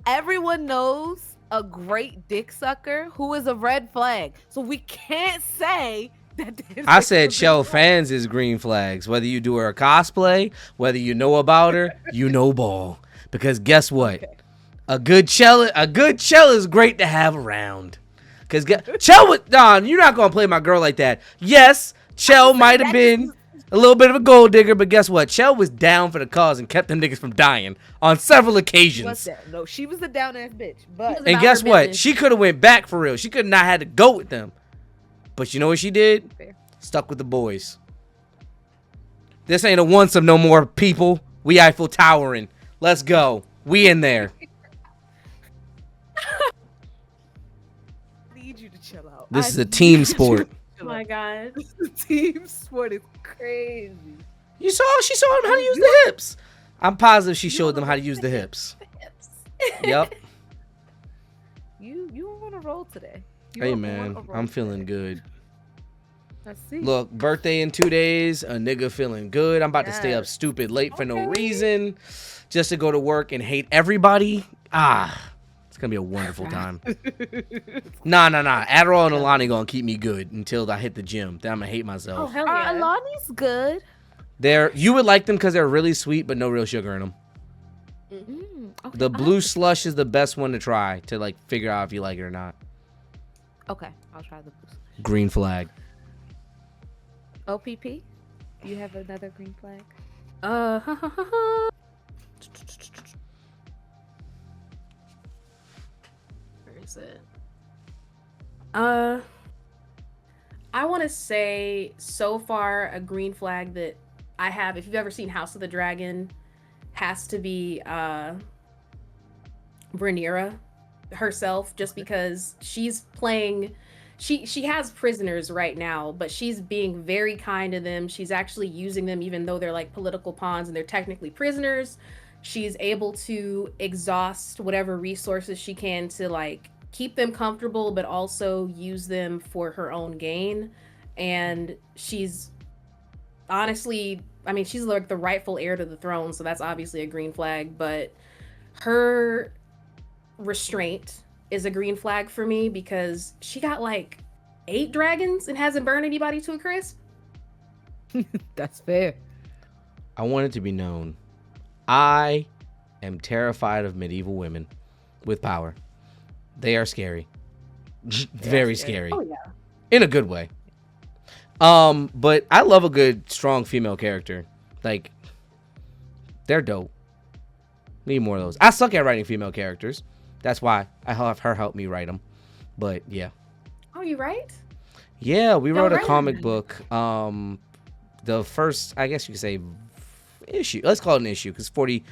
everyone knows a great dick sucker who is a red flag, so we can't say that. I said Chell fans is green flags. Whether you do her a cosplay, whether you know about her, you know Ball. Because guess what? Okay. A good Chell is great to have around. Because Chell was you're not gonna play my girl like that. Yes. Chell might have been a little bit of a gold digger, but guess what? Chell was down for the cause and kept them niggas from dying on several occasions. No, she was the down ass bitch. But and guess what? She could have went back for real. She could not had to go with them. But you know what she did? Fair. Stuck with the boys. This ain't a once of no more, people. We Eiffel Towering. Let's go. We in there. I need you to chill out. This is a team sport. Oh my God. Team sport is crazy. She saw him how to use the hips. I'm positive she showed them how to use the hips. Yep. You on a roll today. Hey man, I'm feeling good. I see. Look, birthday in 2 days, a nigga feeling good. I'm about to stay up stupid late for no reason, just to go to work and hate everybody. It's gonna be a wonderful time. Nah. Adderall and Alani gonna keep me good until I hit the gym. Then I'm gonna hate myself. Oh hell yeah. Alani's good. You would like them because they're really sweet, but no real sugar in them. Okay. The blue slush is the best one to try to like figure out if you like it or not. Okay, I'll try the blue slush. Green flag. OPP, do you have another green flag? Where is it? I want to say so far a green flag that I have, if you've ever seen House of the Dragon, has to be Rhaenyra herself, just because she's playing. She has prisoners right now, but she's being very kind to them. She's actually using them even though they're like political pawns and they're technically prisoners. She's able to exhaust whatever resources she can to like keep them comfortable, but also use them for her own gain. And she's honestly, I mean, she's like the rightful heir to the throne, so that's obviously a green flag, but her restraint is a green flag for me because she got like 8 dragons and hasn't burned anybody to a crisp. That's fair. I want it to be known, I am terrified of medieval women with power. They are scary. Very scary. Oh yeah. In a good way. But I love a good, strong female character. Like, they're dope. Need more of those. I suck at writing female characters. That's why I have her help me write them. But yeah. Oh, you right? Yeah, we wrote a right. comic book. The first, I guess you could say, issue. Let's call it an issue because 40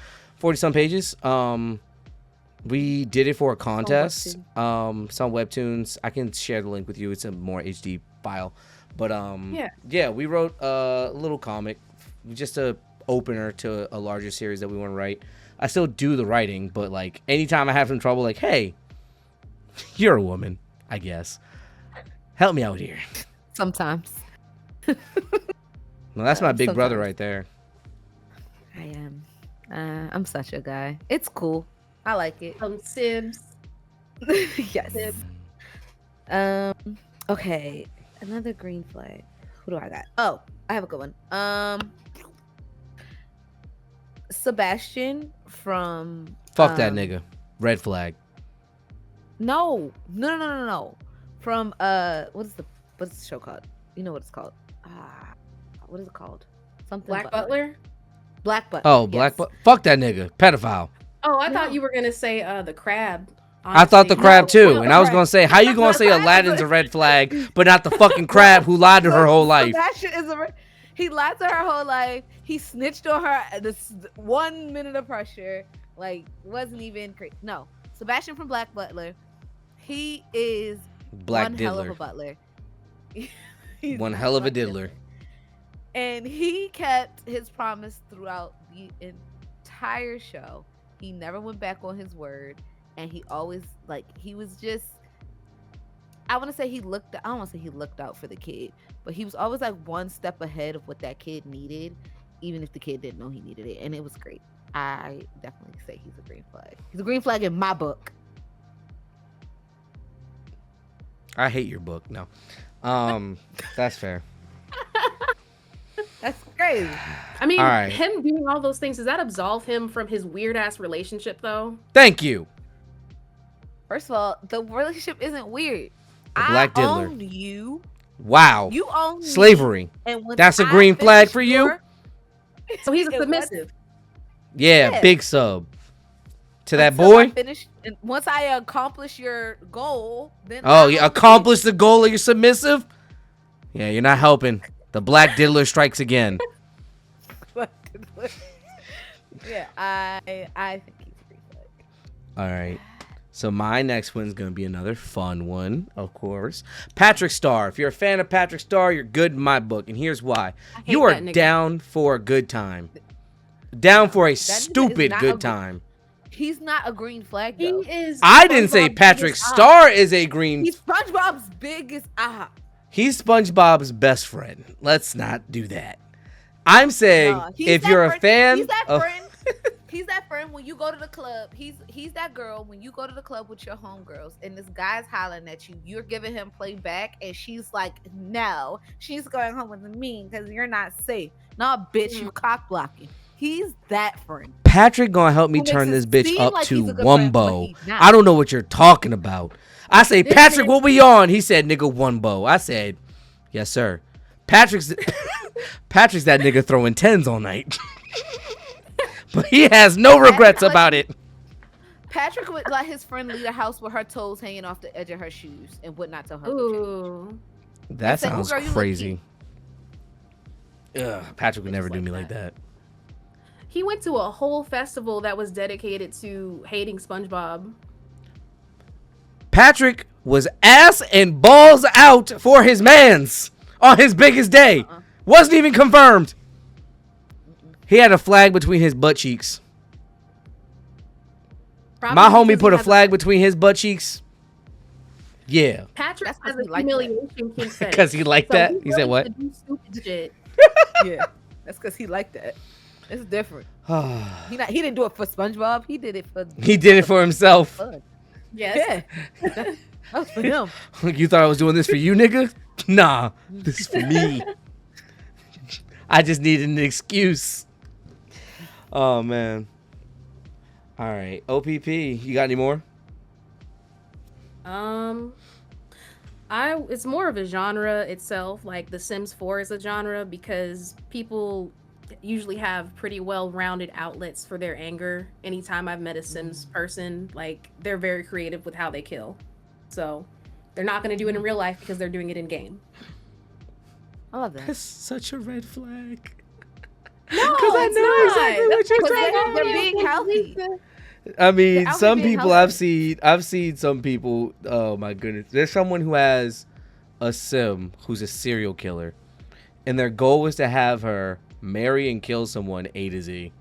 some pages. We did it for a contest. Some webtoons. I can share the link with you. It's a more HD file. But yeah, we wrote a little comic, just a opener to a larger series that we want to write. I still do the writing, but like anytime I have some trouble, like, hey, you're a woman, I guess. Help me out here. Sometimes. Well, that's my big brother Sometimes. right there. I am. I'm such a guy. It's cool. I like it. Sibs. Yes. Okay. Another green flag. Who do I got? Oh, I have a good one. Sebastian from Fuck that nigga. Red flag. No. From what's the show called? You know what it's called? What is it called? Something Black Butler. Black Butler. Oh, Black yes. Butler. Fuck that nigga. Pedophile. Oh, I thought No. you were gonna say the crab. I thought the honestly. crab too, well, and I was crab. gonna say, how you gonna say Aladdin's a red flag, but not the fucking crab who lied to her whole life? Sebastian is he lied to her whole life. He snitched on her at this 1 minute of pressure. Like, wasn't even crazy. No, Sebastian from Black Butler. He is Black one hell of a diddler. butler. He's One hell of a one diddler. And he kept his promise throughout the entire show. He never went back on his word. And he always, like, he was just, I want to say I don't want to say he looked out for the kid, but he was always like one step ahead of what that kid needed, even if the kid didn't know he needed it. And it was great. I definitely say he's a green flag. He's a green flag in my book. I hate your book. No. That's fair. That's crazy. I mean, All right. him doing all those things, does that absolve him from his weird ass relationship though? Thank you. First of all, the relationship isn't weird. The Black I Diddler. own you. Wow. You own me. Slavery. And when That's a I green flag finish for you? So he's a It was- submissive. Yeah, Yeah. big sub. To that Until boy? I finish, and once I accomplish your goal, then Oh, I you own accomplished the goal of your submissive? Yeah, you're not helping. The Black Diddler strikes again. you. Yeah, I think he's a green flag. All right. So my next one's going to be another fun one, of course. Patrick Star. If you're a fan of Patrick Star, you're good in my book. And here's why. I hate You are that nigga. down for a good time. Down for a nigga is stupid not good a- time. He's not a green flag He though. is. I didn't say SpongeBob's Patrick biggest eye. Star is a green. He's SpongeBob's biggest eye. He's SpongeBob's best friend. Let's not do that. I'm saying No, he's if that you're a friend- fan he's that of friend. He's that friend when you go to the club. He's that girl when you go to the club with your homegirls and this guy's hollering at you. You're giving him play back, and she's like, "No, she's going home with me because you're not safe." No, bitch, you cock blocking. He's that friend. Patrick gonna help me Who makes turn it this bitch seem up like to he's a good friend, but Wumbo. he's not. I don't know what you're talking about. I say, This Patrick, man- what we on? He said, nigga, Wumbo. I said, yes, sir. Patrick's that nigga throwing tens all night. But he has no regrets like- about it. Patrick would let his friend leave the house with her toes hanging off the edge of her shoes and would not tell her. to change. Ooh. That said, "Ooh, sounds girl, you look crazy. Ugh, Patrick would never do like me like that. He went to a whole festival that was dedicated to hating SpongeBob. Patrick was ass and balls out for his mans on his biggest day. Wasn't even confirmed. He had a flag between his butt cheeks. Probably My homie because put he a has flag between his butt cheeks. Yeah, Patrick That's 'cause has he a liked that. humiliation kink fetish. because he liked So that. He said willing what? to do stupid shit. Yeah, that's because he liked that. It's different. He didn't do it for SpongeBob. He did it for. He did it for himself. fun. Yes. Yeah. That was for him. You thought I was doing this for you, nigga? Nah, this is for me. I just needed an excuse. Oh man. All right, OPP. You got any more? It's more of a genre itself. Like The Sims 4 is a genre because people usually have pretty well-rounded outlets for their anger. Anytime I've met a Sims person, like they're very creative with how they kill. So they're not going to do it in real life because they're doing it in game. I love that. That's such a red flag. No, Because I know exactly what you're Because saying. they're being healthy. I mean, They're out some here being people healthy. I've seen some people. Oh my goodness, there's someone who has a sim who's a serial killer, and their goal is to have her marry and kill someone A to Z.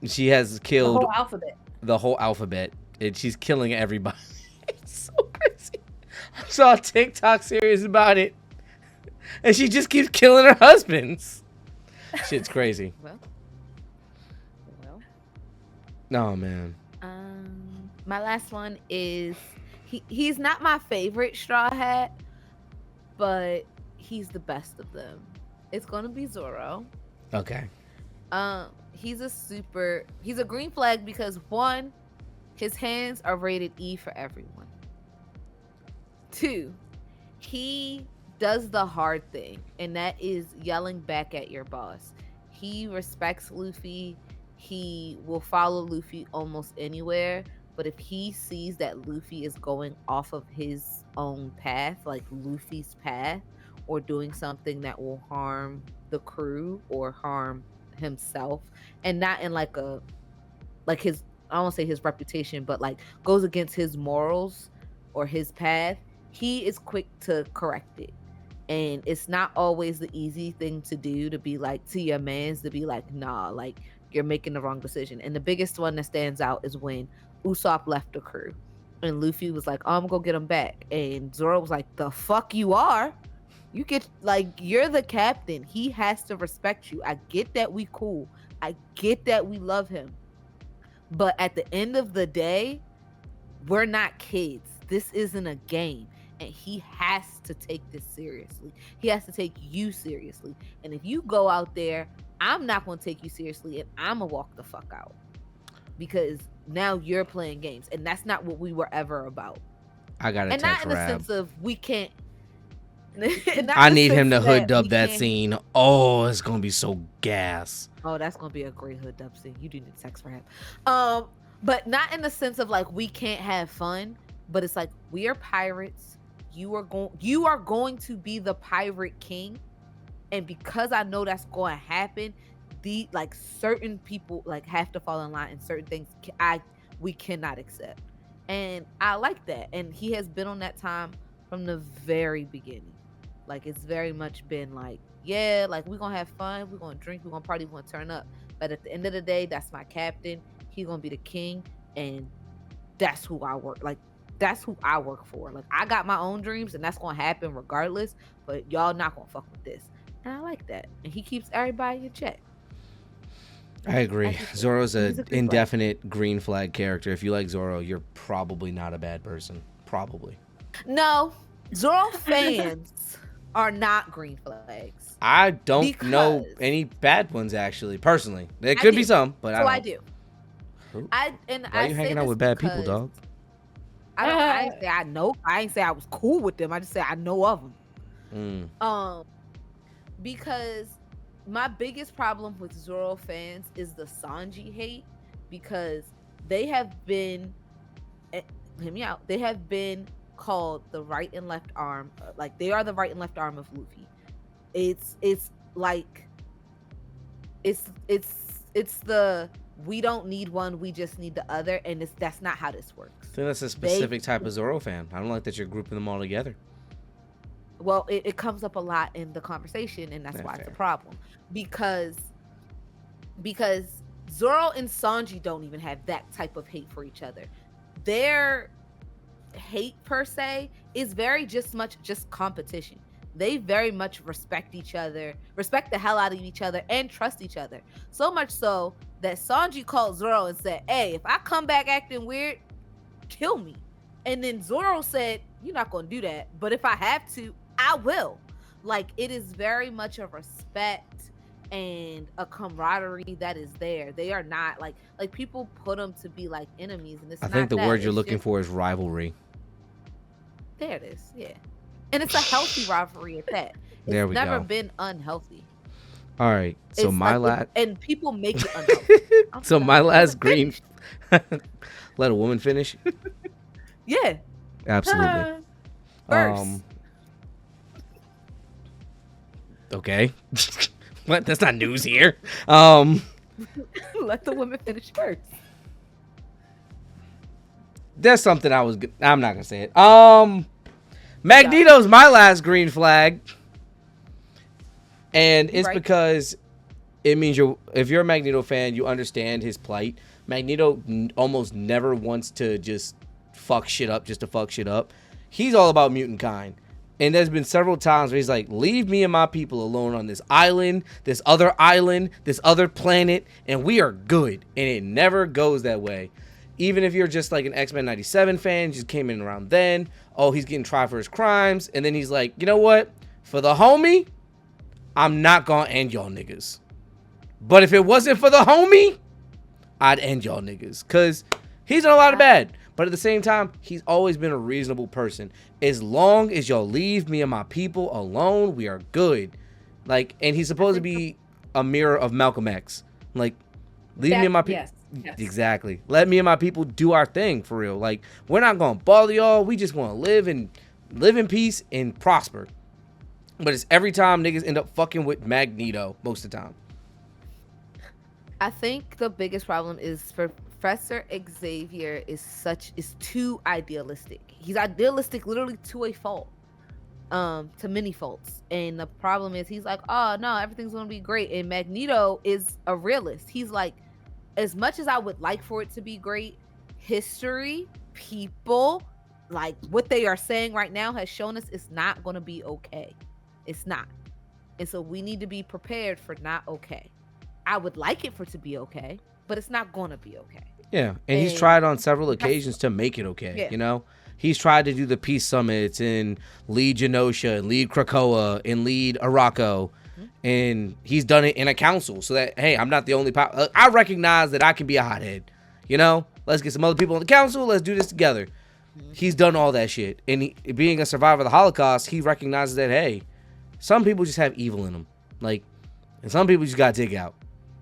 She has The killed whole alphabet. the whole alphabet, and she's killing everybody. It's so crazy. I saw a TikTok series about it, and she just keeps killing her husbands. Shit's crazy. Well. Oh man. My last one is he's not my favorite Straw Hat, but he's the best of them. It's gonna be Zoro. Okay. He's a green flag because one, his hands are rated E for everyone. Two, he does the hard thing, and that is yelling back at your boss. He respects Luffy. He will follow Luffy almost anywhere, but if he sees that Luffy is going off of his own path, like Luffy's path, or doing something that will harm the crew or harm himself, and not in like his, I don't want to say his reputation, but like goes against his morals or his path, he is quick to correct it. And it's not always the easy thing to do, to be like to your mans, to be like, nah, like you're making the wrong decision. And the biggest one that stands out is when Usopp left the crew and Luffy was like, I'm gonna go get him back, and Zoro was like, the fuck you are? You get, like, you're the captain, he has to respect you. I get that we cool, I get that we love him, but at the end of the day, we're not kids. This isn't a game. And he has to take this seriously. He has to take you seriously. And if you go out there, I'm not going to take you seriously, and I'm going to walk the fuck out. Because now you're playing games. And that's not what we were ever about. I got to and text not in Rab. the sense of we can't. I need him to hood dub that scene. Oh, it's going to be so gas. Oh, that's going to be a great hood dub scene. You do need to text Rab. But not in the sense of like we can't have fun. But it's like, we are pirates. You are going to be the pirate king, and because I know that's going to happen, the like certain people like have to fall in line, and certain things we cannot accept. And I like that, and he has been on that time from the very beginning. Like, it's very much been like, yeah, like we're gonna have fun, we're gonna drink, we're gonna party, we're gonna turn up, but at the end of the day, that's my captain. He's gonna be the king, and that's who I work like. That's who I work for. Like, I got my own dreams, and that's gonna happen regardless, but y'all not gonna fuck with this. And I like that. And he keeps everybody in check. I agree. Zoro's He's a an good indefinite green flag character. If you like Zoro, you're probably not a bad person. Probably. No, Zoro fans are not green flags. I don't know Because- any bad ones, actually, personally. There I could be do. some, but So I I don't. do. Who? Why Why are you hanging out with bad people, dog? I didn't say I know. I didn't say I was cool with them. I just said I know of them. Because my biggest problem with Zoro fans is the Sanji hate, because they have been, hear me out, they have been called the right and left arm, like they are the right and left arm of Luffy. It's like it's the, we don't need one, we just need the other, and that's not how this works. I think that's a specific type of Zoro fan. I don't like that you're grouping them all together. Well, it comes up a lot in the conversation, and that's why it's a problem. Because Zoro and Sanji don't even have that type of hate for each other. Their hate per se is very just competition. They very much respect each other, respect the hell out of each other, and trust each other. So much so that Sanji called Zoro and said, hey, if I come back acting weird, kill me. And then Zoro said, you're not going to do that. But if I have to, I will. Like, it is very much a respect and a camaraderie that is there. They are not like people put them to be like enemies. And it's I not think the that. word you're It's looking just- for is rivalry. There it is. Yeah. And it's a healthy rivalry at that. It's There we never go. been unhealthy. All right. So It's my like last. and people make it unhealthy. I'm So sorry. my last green. Let a woman finish. Yeah. Absolutely. First. Okay. What? That's not news here. Let the women finish first. There's something I'm not gonna say it. Magneto's my last green flag, and it's Right. because it means if you're a Magneto fan, you understand his plight. Magneto almost never wants to just fuck shit up just to fuck shit up. He's all about mutant kind. And there's been several times where he's like, leave me and my people alone on this island, this other planet, and we are good. And it never goes that way. Even if you're just like an X-Men 97 fan, just came in around then, oh, he's getting tried for his crimes. And then he's like, you know what? For the homie, I'm not going to end y'all niggas. But if it wasn't for the homie, I'd end y'all niggas. Because he's done a lot of bad. But at the same time, he's always been a reasonable person. As long as y'all leave me and my people alone, we are good. Like, and he's supposed to be a mirror of Malcolm X. Like, leave me and my people. Yes. Exactly. Let me and my people do our thing for real. Like, we're not gonna bother y'all. We just want to live in peace and prosper. But it's every time niggas end up fucking with Magneto most of the time. I think the biggest problem is Professor Xavier is too idealistic. He's idealistic literally to a fault. To many faults. And the problem is he's like, oh no, everything's gonna be great. And Magneto is a realist. He's like, as much as I would like for it to be great, history, people, like what they are saying right now has shown us it's not gonna be okay. It's not. And so we need to be prepared for not okay. I would like it for it to be okay, but it's not gonna be okay. Yeah, and he's tried on several occasions to make it okay, Yeah. you know? He's tried to do the peace summits and lead Genosha and lead Krakoa and lead Araco. And he's done it in a council so that, hey, I'm not the only I recognize that I can be a hothead, you know? Let's get some other people on the council. Let's do this together. He's done all that shit. And being a survivor of the Holocaust, he recognizes that, hey, some people just have evil in them. Like, and some people just got to dig out.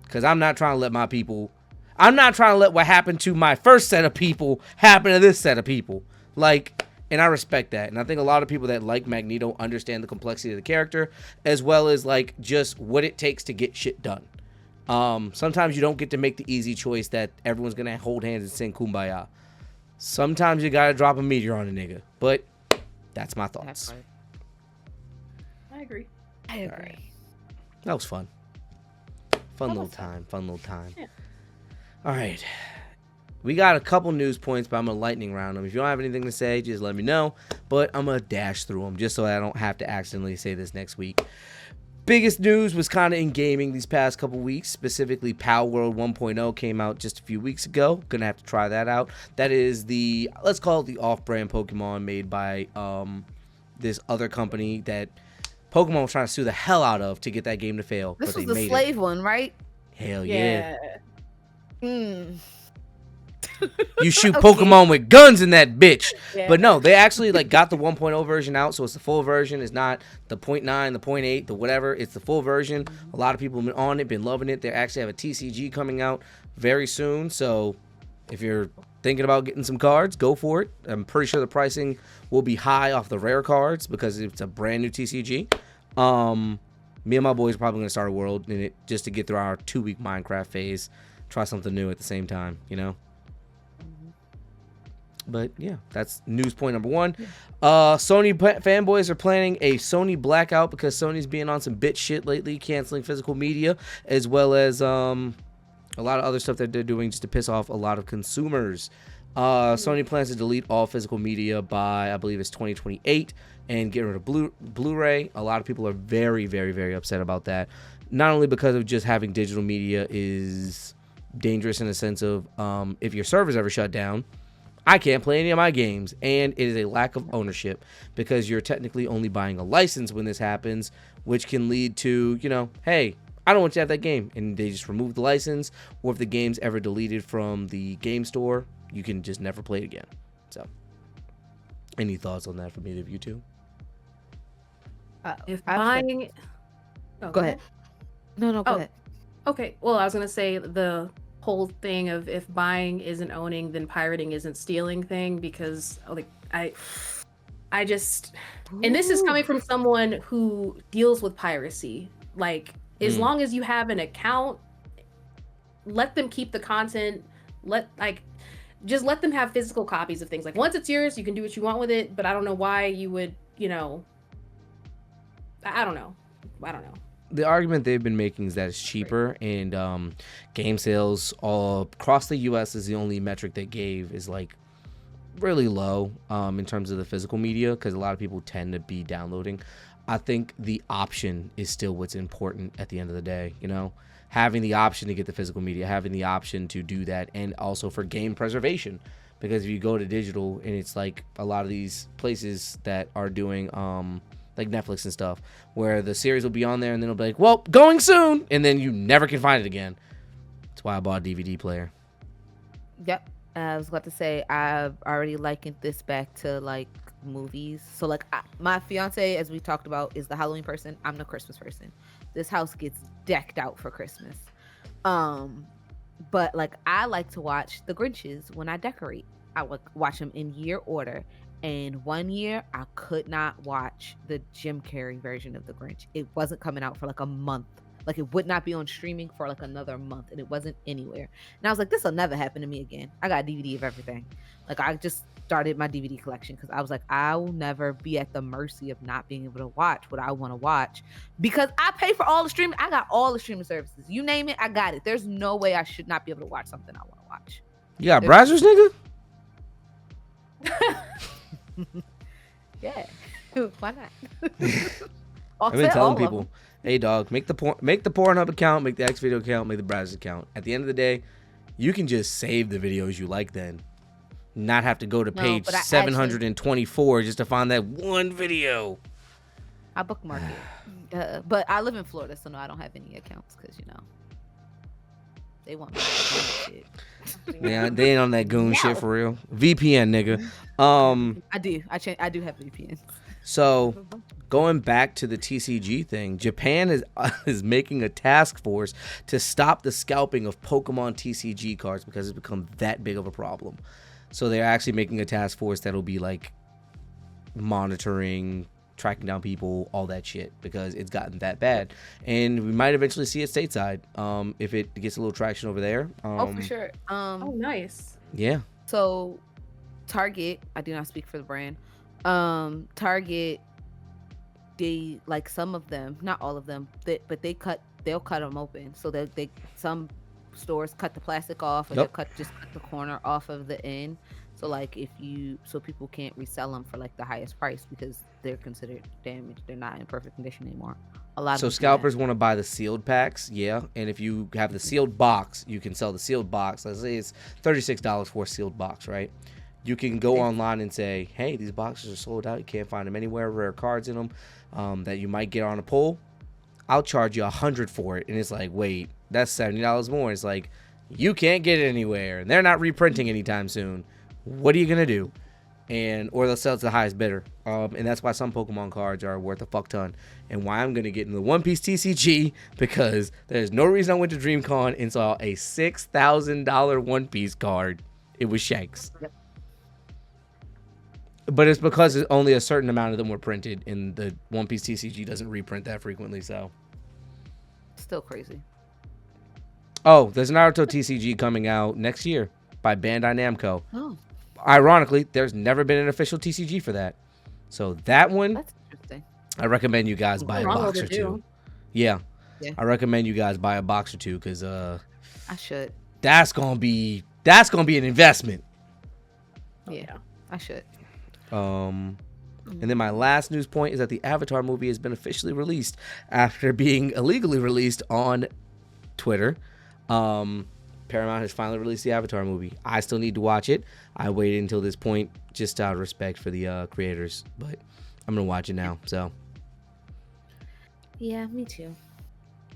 Because I'm not trying to let what happened to my first set of people happen to this set of people. Like, and I respect that. And I think a lot of people that like Magneto understand the complexity of the character, as well as like just what it takes to get shit done. Sometimes you don't get to make the easy choice that everyone's going to hold hands and sing Kumbaya. Sometimes you got to drop a meteor on a nigga. But that's my thoughts. That's right. I agree. I agree. Alright. That was fun. Fun little time. Yeah. All right. We got a couple news points, but I'm going to lightning round them. If you don't have anything to say, just let me know. But I'm going to dash through them just so I don't have to accidentally say this next week. Biggest news was kind of in gaming these past couple weeks. Specifically, Pal World 1.0 came out just a few weeks ago. Gonna have to try that out. That is let's call it the off-brand Pokemon made by this other company that Pokemon was trying to sue the hell out of to get that game to fail. This but was they the made slave one, right? Hell yeah. Mm. You shoot Okay. Pokemon with guns in that bitch. Yeah. But no, they actually like got the 1.0 version out, so it's the full version. It's not the 0.9, the 0.8, the whatever. It's the full version. A lot of people have been on it, been loving it. They actually have a TCG coming out very soon, so if you're thinking about getting some cards, go for it. I'm pretty sure the pricing will be high off the rare cards because it's a brand new TCG. Me and my boys are probably going to start a world in it just to get through our 2-week Minecraft phase. Try something new at the same time, you know? But yeah, that's news point number one. Sony fanboys are planning a Sony blackout because Sony's being on some bitch shit lately, canceling physical media, as well as a lot of other stuff that they're doing just to piss off a lot of consumers. Sony plans to delete all physical media by, I believe it's 2028, and get rid of Blu-ray. A lot of people are very, very, very upset about that. Not only because of just having digital media is dangerous in the sense of if your server's ever shut down, I can't play any of my games. And it is a lack of ownership because you're technically only buying a license when this happens, which can lead to, hey, I don't want you to have that game. And they just remove the license. Or if the game's ever deleted from the game store, you can just never play it again. So, any thoughts on that from either of you two? If buying... Go ahead. No, go ahead. Okay, well, I was going to say the whole thing of if buying isn't owning, then pirating isn't stealing thing, because like I just, and this is coming from someone who deals with piracy. Like, as long as you have an account, let them keep the content. Just let them have physical copies of things. Like, once it's yours, you can do what you want with it. But I don't know why you would, I don't know. The argument they've been making is that it's cheaper, and game sales all across the U.S. is the only metric they gave is like really low in terms of the physical media, because a lot of people tend to be downloading. I think the option is still what's important at the end of the day, having the option to get the physical media, having the option to do that, and also for game preservation, because if you go to digital, and it's like a lot of these places that are doing like Netflix and stuff, where the series will be on there and then it'll be like, well, going soon, and then you never can find it again. That's why I bought a DVD player. Yep. I was about to say, I've already likened this back to like movies. So like my fiance, as we talked about, is the Halloween person. I'm the Christmas person. This house gets decked out for Christmas. But like I like to watch the Grinches when I decorate. I would watch them in year order. And one year, I could not watch the Jim Carrey version of The Grinch. It wasn't coming out for like a month. Like, it would not be on streaming for like another month. And it wasn't anywhere. And I was like, this will never happen to me again. I got a DVD of everything. Like, I just started my DVD collection because I was like, I will never be at the mercy of not being able to watch what I want to watch. Because I pay for all the streaming. I got all the streaming services. You name it, I got it. There's no way I should not be able to watch something I want to watch. You got browsers, nigga? Yeah. Why not? I've been telling people, hey dog, make the Pornhub account, make the Xvideo account, make the browser account. At the end of the day, you can just save the videos you like then. Not have to go to page 724 just to find that one video. I bookmark it. But I live in Florida, so no, I don't have any accounts because, they want me to do shit. Yeah, they ain't on that goon shit for real. VPN, nigga. I do. I do have VPNs. So, going back to the TCG thing, Japan is making a task force to stop the scalping of Pokemon TCG cards because it's become that big of a problem. So they're actually making a task force that'll be like monitoring, tracking down people, all that shit, because it's gotten that bad. And we might eventually see it stateside if it gets a little traction over there. For sure. Oh, nice. Yeah. So Target, I do not speak for the brand. Target, they, like, some of them, not all of them, but they'll cut them open. So they some stores cut the plastic off, or they'll just cut the corner off of the end. So like so people can't resell them for like the highest price because they're considered damaged. They're not in perfect condition anymore. So scalpers want to buy the sealed packs, yeah. And if you have the sealed box, you can sell the sealed box. Let's say it's $36 for a sealed box, right? You can go online and say, hey, these boxes are sold out. You can't find them anywhere. Rare cards in them that you might get on a pull. I'll charge you $100 for it. And it's like, wait, that's $70 more. It's like, you can't get it anywhere. And they're not reprinting anytime soon. What are you gonna do? Or they'll sell it to the highest bidder. And that's why some Pokemon cards are worth a fuck ton. And why I'm gonna get into the One Piece TCG, because there's no reason I went to DreamCon and saw a $6,000 One Piece card. It was Shanks. Yep. But it's because only a certain amount of them were printed, and the One Piece TCG doesn't reprint that frequently, so. Still crazy. Oh, there's an Naruto TCG coming out next year by Bandai Namco. Oh. Ironically, there's never been an official TCG for that. So that one, that's interesting. I recommend you guys buy a box or two. Yeah. I recommend you guys buy a box or two because I should. That's gonna be an investment. Yeah, I should. And then my last news point is that the Avatar movie has been officially released after being illegally released on Twitter. Paramount has finally released the Avatar movie. I still need to watch it. I waited until this point just out of respect for the creators, but I'm gonna watch it now. So, Yeah, me too.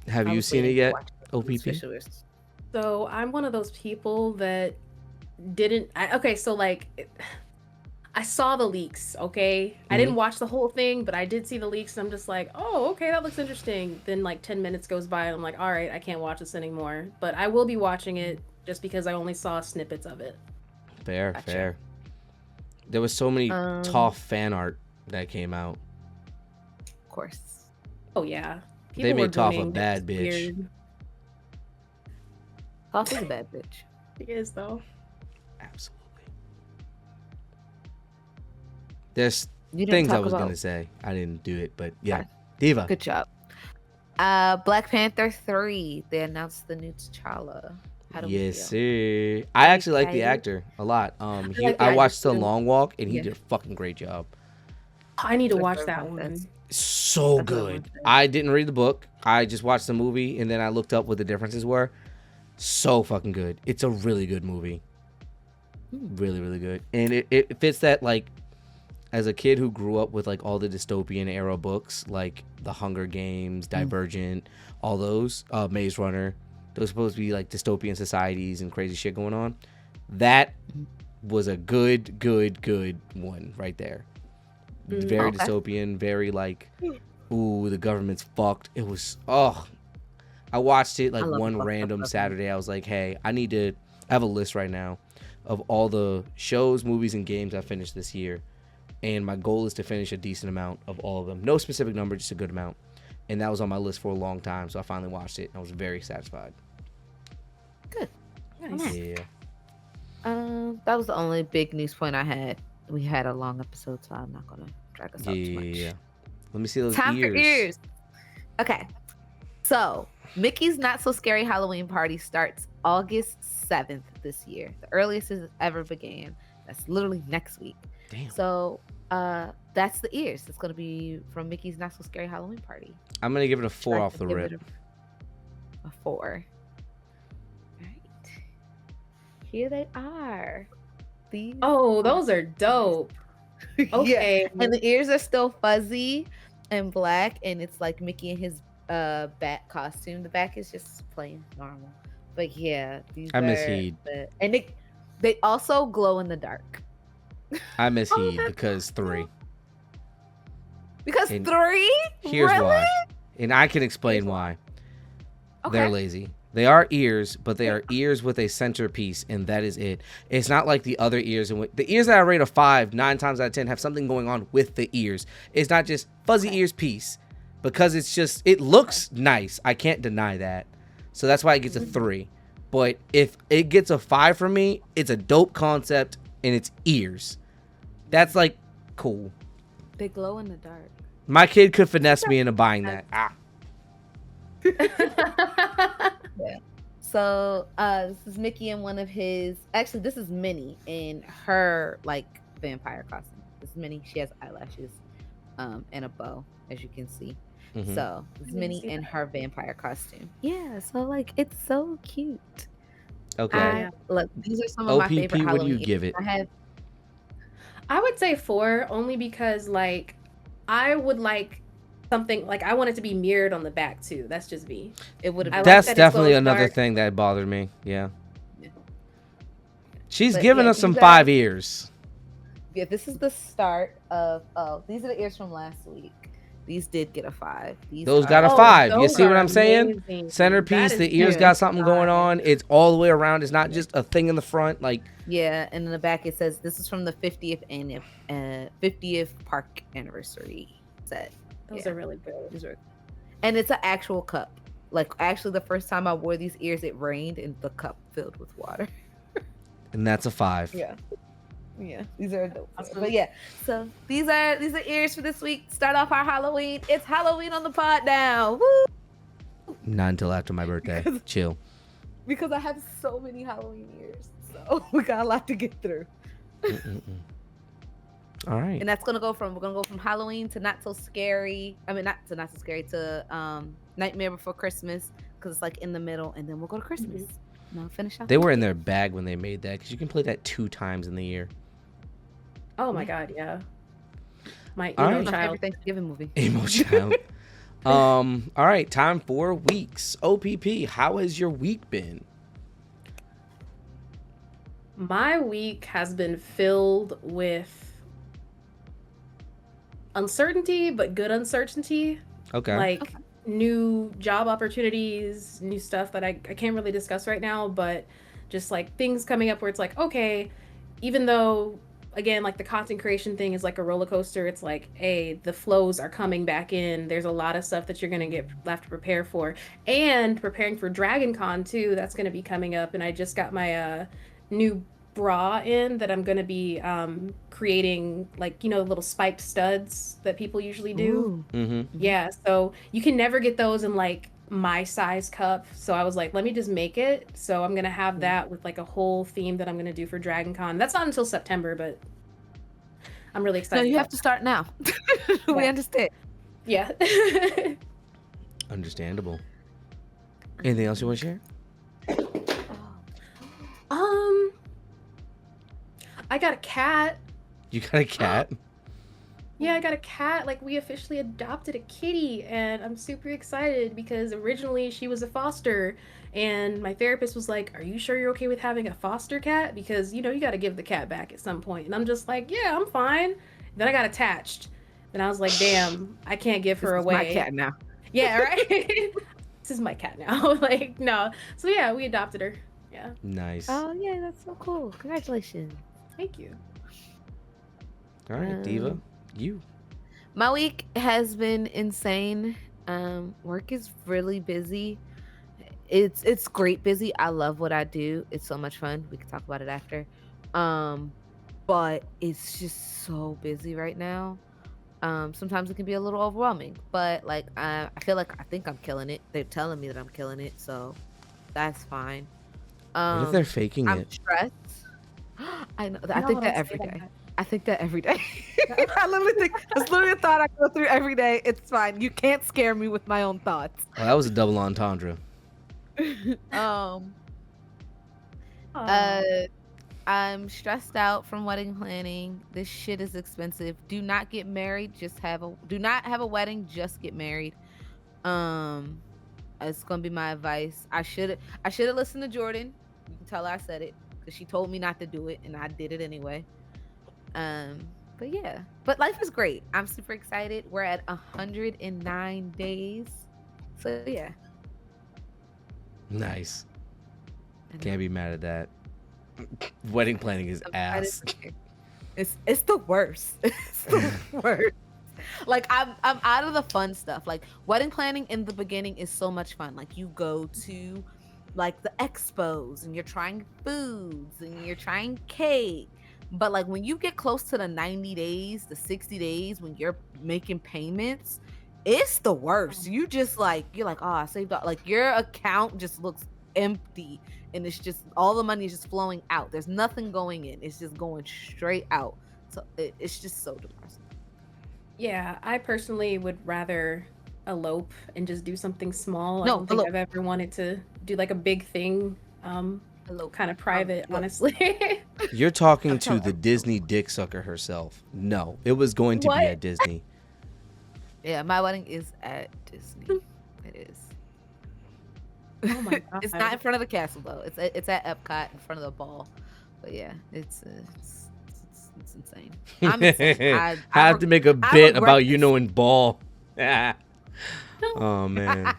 have you seen it yet, OPP? So I'm one of those people that didn't. Okay, so like, I saw the leaks. Okay, I didn't watch the whole thing, but I did see the leaks, and I'm just like, oh, okay, that looks interesting. Then like 10 minutes goes by, and I'm like, all right, I can't watch this anymore. But I will be watching it just because I only saw snippets of it. Fair, Gotcha. fair. There was so many Toph fan art that came out. Of course. Oh yeah, They made Toph a grooming. bad It's bitch. weird. Toph is a bad bitch. She is though. Absolutely. There's You didn't things I talk was about- gonna say. I didn't do it, but yeah. Okay. Diva. Good job. Black Panther 3. They announced the new T'Challa. How do we Yes, feel? sir. I actually like the excited? actor a lot. like the I actor watched The too. Long Walk, and he Yeah. did a fucking great job. I need to That's watch very that fun. one. That's- So That's what I good. wanted to say. I didn't read the book. I just watched the movie, and then I looked up what the differences were. So fucking good. It's a really good movie. Really, really good. And it fits that, like, as a kid who grew up with, like, all the dystopian era books, like The Hunger Games, Divergent, all those, Maze Runner. Those supposed to be, like, dystopian societies and crazy shit going on. That was a good one right there. Very Okay. dystopian, very, like, ooh, the government's fucked. It was, I watched it, like, I love one fucked up random government. Saturday. I was like, hey, I have a list right now of all the shows, movies, and games I finished this year. And my goal is to finish a decent amount of all of them. No specific number, just a good amount. And that was on my list for a long time, so I finally watched it. And I was very satisfied. Good. Nice. Yeah. That was the only big news point I had. We had a long episode, so I'm not gonna drag us out too much. Yeah. Let me see those Time ears. for ears. Okay. So Mickey's Not So Scary Halloween Party starts August 7th this year. The earliest it's ever began. That's literally next week. Damn. So that's the ears. It's gonna be from Mickey's Not So Scary Halloween Party. I'm going to give it a 4 Try off to the give rip. it a 4. Right. Here they are. These. Oh, those are dope. Okay. Yeah. And the ears are still fuzzy and black, and it's like Mickey in his bat costume. The back is just plain normal. But yeah, these I miss are Heed. and they also glow in the dark. I miss Oh, Heed that's because 3. Because And 3? Here's Really? why. And I can explain why. They're Okay. lazy. They are ears, but they are ears with a centerpiece, and that is it. It's not like the other ears. And the ears that I rate a 5, 9 times out of 10 have something going on with the ears. It's not just fuzzy ears piece, because it looks nice. I can't deny that. So that's why it gets a 3. But if it gets a 5 from me, it's a dope concept, and it's ears. That's like cool. They glow in the dark. My kid could finesse me into buying that. So this is Mickey in one of his. Actually, this is Minnie in her like vampire costume. This is Minnie. She has eyelashes, and a bow, as you can see. Mhm. So this is didn't Minnie see in that. her vampire costume. Yeah. So like, it's so cute. Okay. Look, these are some of my OPP, favorite what do you Halloween. give it? I have. I would say 4 only because like I would like something like I want it to be mirrored on the back too. That's just me. It would have. I like That's that it's definitely glow another dark. thing that bothered me. Yeah. Yeah. She's But giving yeah, us some these are- 5 ears. Yeah, this is the start of. Oh, these are the ears from last week. These did get a 5. Those got a Oh, 5. You those see what are I'm saying? amazing. Centerpiece, That the is ears cute. got something going 5. on. It's all the way around. It's not just a thing in the front. Like, Yeah, and in the back it says this is from the 50th park anniversary set. Those Yeah. are really good. These are- And it's an actual cup. Like actually, the first time I wore these ears, it rained and the cup filled with water. and that's a 5. Yeah, yeah. These are dope. Awesome. But yeah, so these are ears for this week. Start off our Halloween. It's Halloween on the pod now. Woo! Not until after my birthday. Chill. Because I have so many Halloween ears, so we got a lot to get through. Mm-mm-mm. All right. And we're gonna go from Halloween to not so scary. I mean, not so scary to Nightmare Before Christmas because it's like in the middle, and then we'll go to Christmas. No, finish out. They were in their bag when they made that because you can play that 2 times in the year. Oh my god, yeah. My All emo right. My child. favorite Thanksgiving movie. Emo child. All right, time for weeks. OPP, how has your week been? My week has been filled with uncertainty, but good uncertainty. Okay. Like new job opportunities, new stuff that I can't really discuss right now, but just like things coming up where it's like, okay, even though again, like the content creation thing is like a roller coaster, it's like, hey, the flows are coming back in. There's a lot of stuff that you're gonna have to prepare for. And preparing for Dragon Con too, that's gonna be coming up. And I just got my new bra in that I'm gonna be creating, like, you know, little spiked studs that people usually do. Yeah, so you can never get those in like my size cup, so I was like, let me just make it. So I'm gonna have that with like a whole theme that I'm gonna do for Dragon Con. That's not until September, but I'm really excited. No, you have to start now. We understand. Yeah. Understandable. Anything else you want to share? I got a cat. You got a cat? Yeah, I got a cat. Like, we officially adopted a kitty, and I'm super excited because originally she was a foster, and my therapist was like, are you sure you're okay with having a foster cat? Because, you know, you got to give the cat back at some point. And I'm just like, yeah, I'm fine. Then I got attached. And I was like, damn, I can't give her away. My cat now. Yeah, right? This is my cat now. Like, no. So, yeah, we adopted her. Yeah. Nice. Oh, yeah, that's so cool. Congratulations. Thank you. All right, Diva, you. My week has been insane. Work is really busy. It's great busy. I love what I do. It's so much fun. We can talk about it after. But it's just so busy right now. Sometimes it can be a little overwhelming, but like I feel like I think I'm killing it. They're telling me that I'm killing it, so that's fine. What if they're faking I'm it? stressed. I know. I think that every day. I think that every day. I literally think that's literally a thought I go through every day. It's fine. You can't scare me with my own thoughts. Oh, that was a double entendre. I'm stressed out from wedding planning. This shit is expensive. Do not get married. Do not have a wedding. Just get married. It's gonna be my advice. I should have listened to Jordan. You can tell her I said it because she told me not to do it, and I did it anyway. But yeah, but life is great. I'm super excited. We're at 109 days. So yeah. Nice. Can't be mad at that. Wedding planning is ass. It's the worst. It's the worst. Like I'm out of the fun stuff. Like wedding planning in the beginning is so much fun. Like you go to like the expos and you're trying foods and you're trying cake. But like when you get close to the 90 days, the 60 days when you're making payments, it's the worst. You just like, you're like, oh, I saved up. Like your account just looks empty and it's just all the money is just flowing out. There's nothing going in. It's just going straight out. So it's just so depressing. Yeah, I personally would rather elope and just do something small. I No, don't think elope. I've ever wanted to do like a big thing. Elope. Kind of private, elope. honestly. You're talking to the Disney dick sucker herself. No, it was going to What? be at Disney. Yeah, my wedding is at Disney. It is. Oh my god. It's not in front of the castle though. It's at Epcot in front of the ball. But yeah, it's insane. I'm insane. I have to make a I bit regret about you this. knowing ball. Oh man.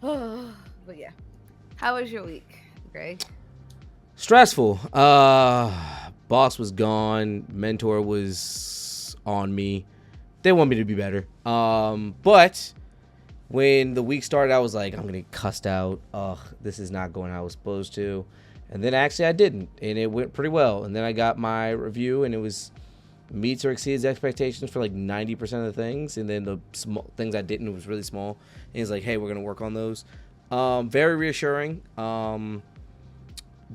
But yeah, how was your week, Greg? Stressful. Boss was gone. Mentor was on me. They want me to be better. But when the week started, I was like, I'm gonna get cussed out. Ugh, this is not going how I was supposed to. And then actually I didn't, and it went pretty well. And then I got my review, and it was meets or exceeds expectations for like 90% of the things. And then the small things I didn't was really small. And he's like, hey, we're gonna work on those. Very reassuring.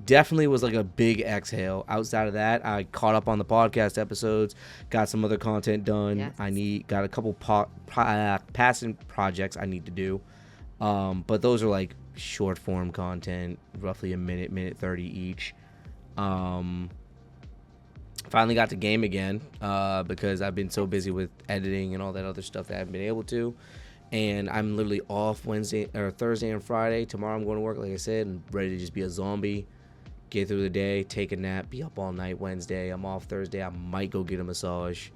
Definitely was like a big exhale. Outside of that, I caught up on the podcast episodes, got some other content done. Yes. Got a couple passion projects I need to do. But those are like short form content, roughly a minute 30 each. Finally got to game again because I've been so busy with editing and all that other stuff that I haven't been able to. And I'm literally off Wednesday or Thursday and Friday. Tomorrow I'm going to work, like I said, and ready to just be a zombie. Get through the day, take a nap, be up all night Wednesday. I'm off Thursday. I might go get a massage.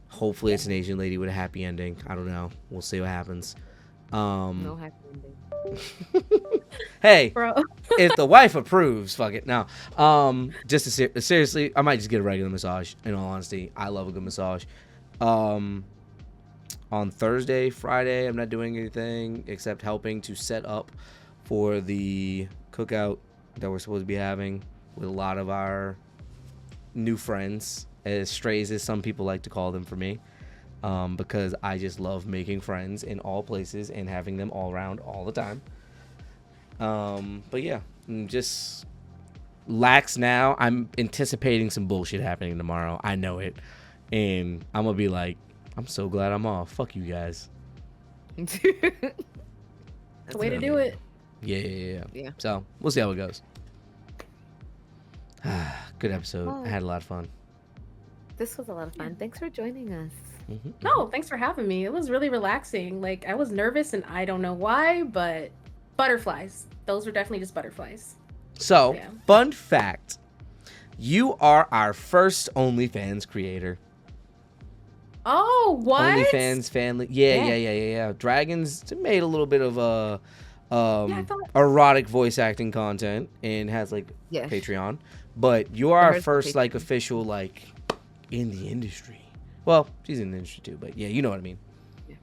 Hopefully it's an Asian lady with a happy ending. I don't know. We'll see what happens. No happy ending. Hey, Bro. if the wife approves, fuck it. No. Seriously, I might just get a regular massage, in all honesty. I love a good massage. On Thursday, Friday, I'm not doing anything except helping to set up for the cookout that we're supposed to be having with a lot of our new friends, as strays as some people like to call them for me, because I just love making friends in all places and having them all around all the time. But yeah, I'm just lax now. I'm anticipating some bullshit happening tomorrow. I know it. And I'm going to be like, I'm so glad I'm off. Fuck you guys. Way to do it. Yeah. So we'll see how it goes. Good episode. I had a lot of fun. This was a lot of fun. Thanks for joining us. No, thanks for having me. It was really relaxing. Like, I was nervous and I don't know why, but butterflies. Those were definitely just butterflies. So, Yeah. Fun fact. You are our first OnlyFans creator. Oh, what? OnlyFans family. Yeah. Dragons made a little bit of I thought- erotic voice acting content and has like Yes. Patreon. But you are I our heard first like Patreon. official like in the industry. Well, she's in the industry too, but yeah, you know what I mean. Oh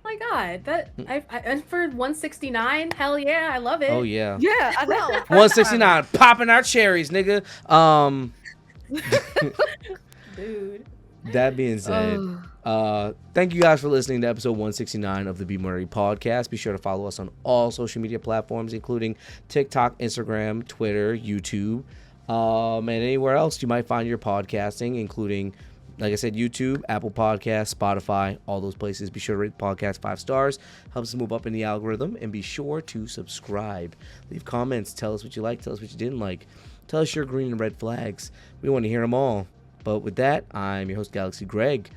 my god, that I and for 169, hell yeah, I love it. Oh yeah. Yeah, I know. 169 popping our cherries, nigga. Dude. That being said, thank you guys for listening to episode 169 of the Be More Nerdy podcast. Be sure to follow us on all social media platforms, including TikTok, Instagram, Twitter, YouTube, and anywhere else you might find your podcasting, including, like I said, YouTube, Apple Podcasts, Spotify, all those places. Be sure to rate the podcast 5 stars. Helps us move up in the algorithm. And be sure to subscribe. Leave comments. Tell us what you like. Tell us what you didn't like. Tell us your green and red flags. We want to hear them all. But with that, I'm your host, Galaxy Greg.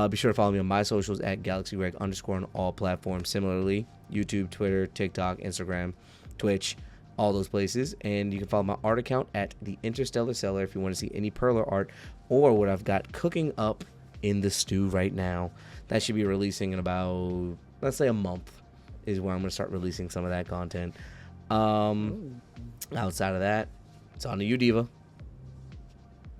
Be sure to follow me on my socials at GalaxyGreg_ on all platforms. Similarly, YouTube, Twitter, TikTok, Instagram, Twitch, all those places. And you can follow my art account at The Interstellar Seller if you want to see any Perler art or what I've got cooking up in the stew right now. That should be releasing in about, let's say, a month is where I'm going to start releasing some of that content. Outside of that, it's on to you, Diva.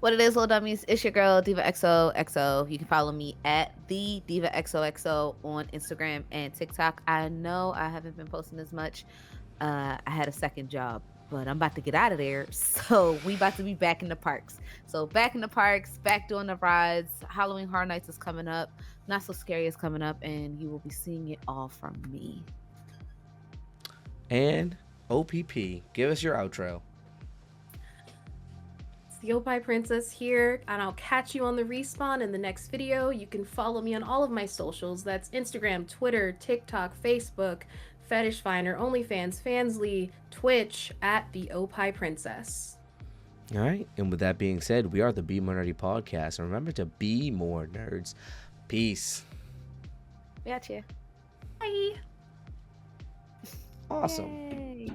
What it is, little dummies, it's your girl, Diva XOXO. You can follow me at the Diva XOXO on Instagram and TikTok. I know I haven't been posting as much. I had a second job, but I'm about to get out of there. So we about to be back in the parks. So back in the parks, back doing the rides. Halloween Horror Nights is coming up. Not So Scary is coming up, and you will be seeing it all from me. And OPP, give us your outro. The Oppai Princess here, and I'll catch you on the respawn in the next video. You can follow me on all of my socials. That's Instagram, Twitter, TikTok, Facebook, Fetish Finder, OnlyFans, Fansly, Twitch, at the Oppai Princess. All right, and with that being said, we are the Be More Nerdy podcast, and remember to be more nerds. Peace. Gotcha. Bye. Awesome. Yay.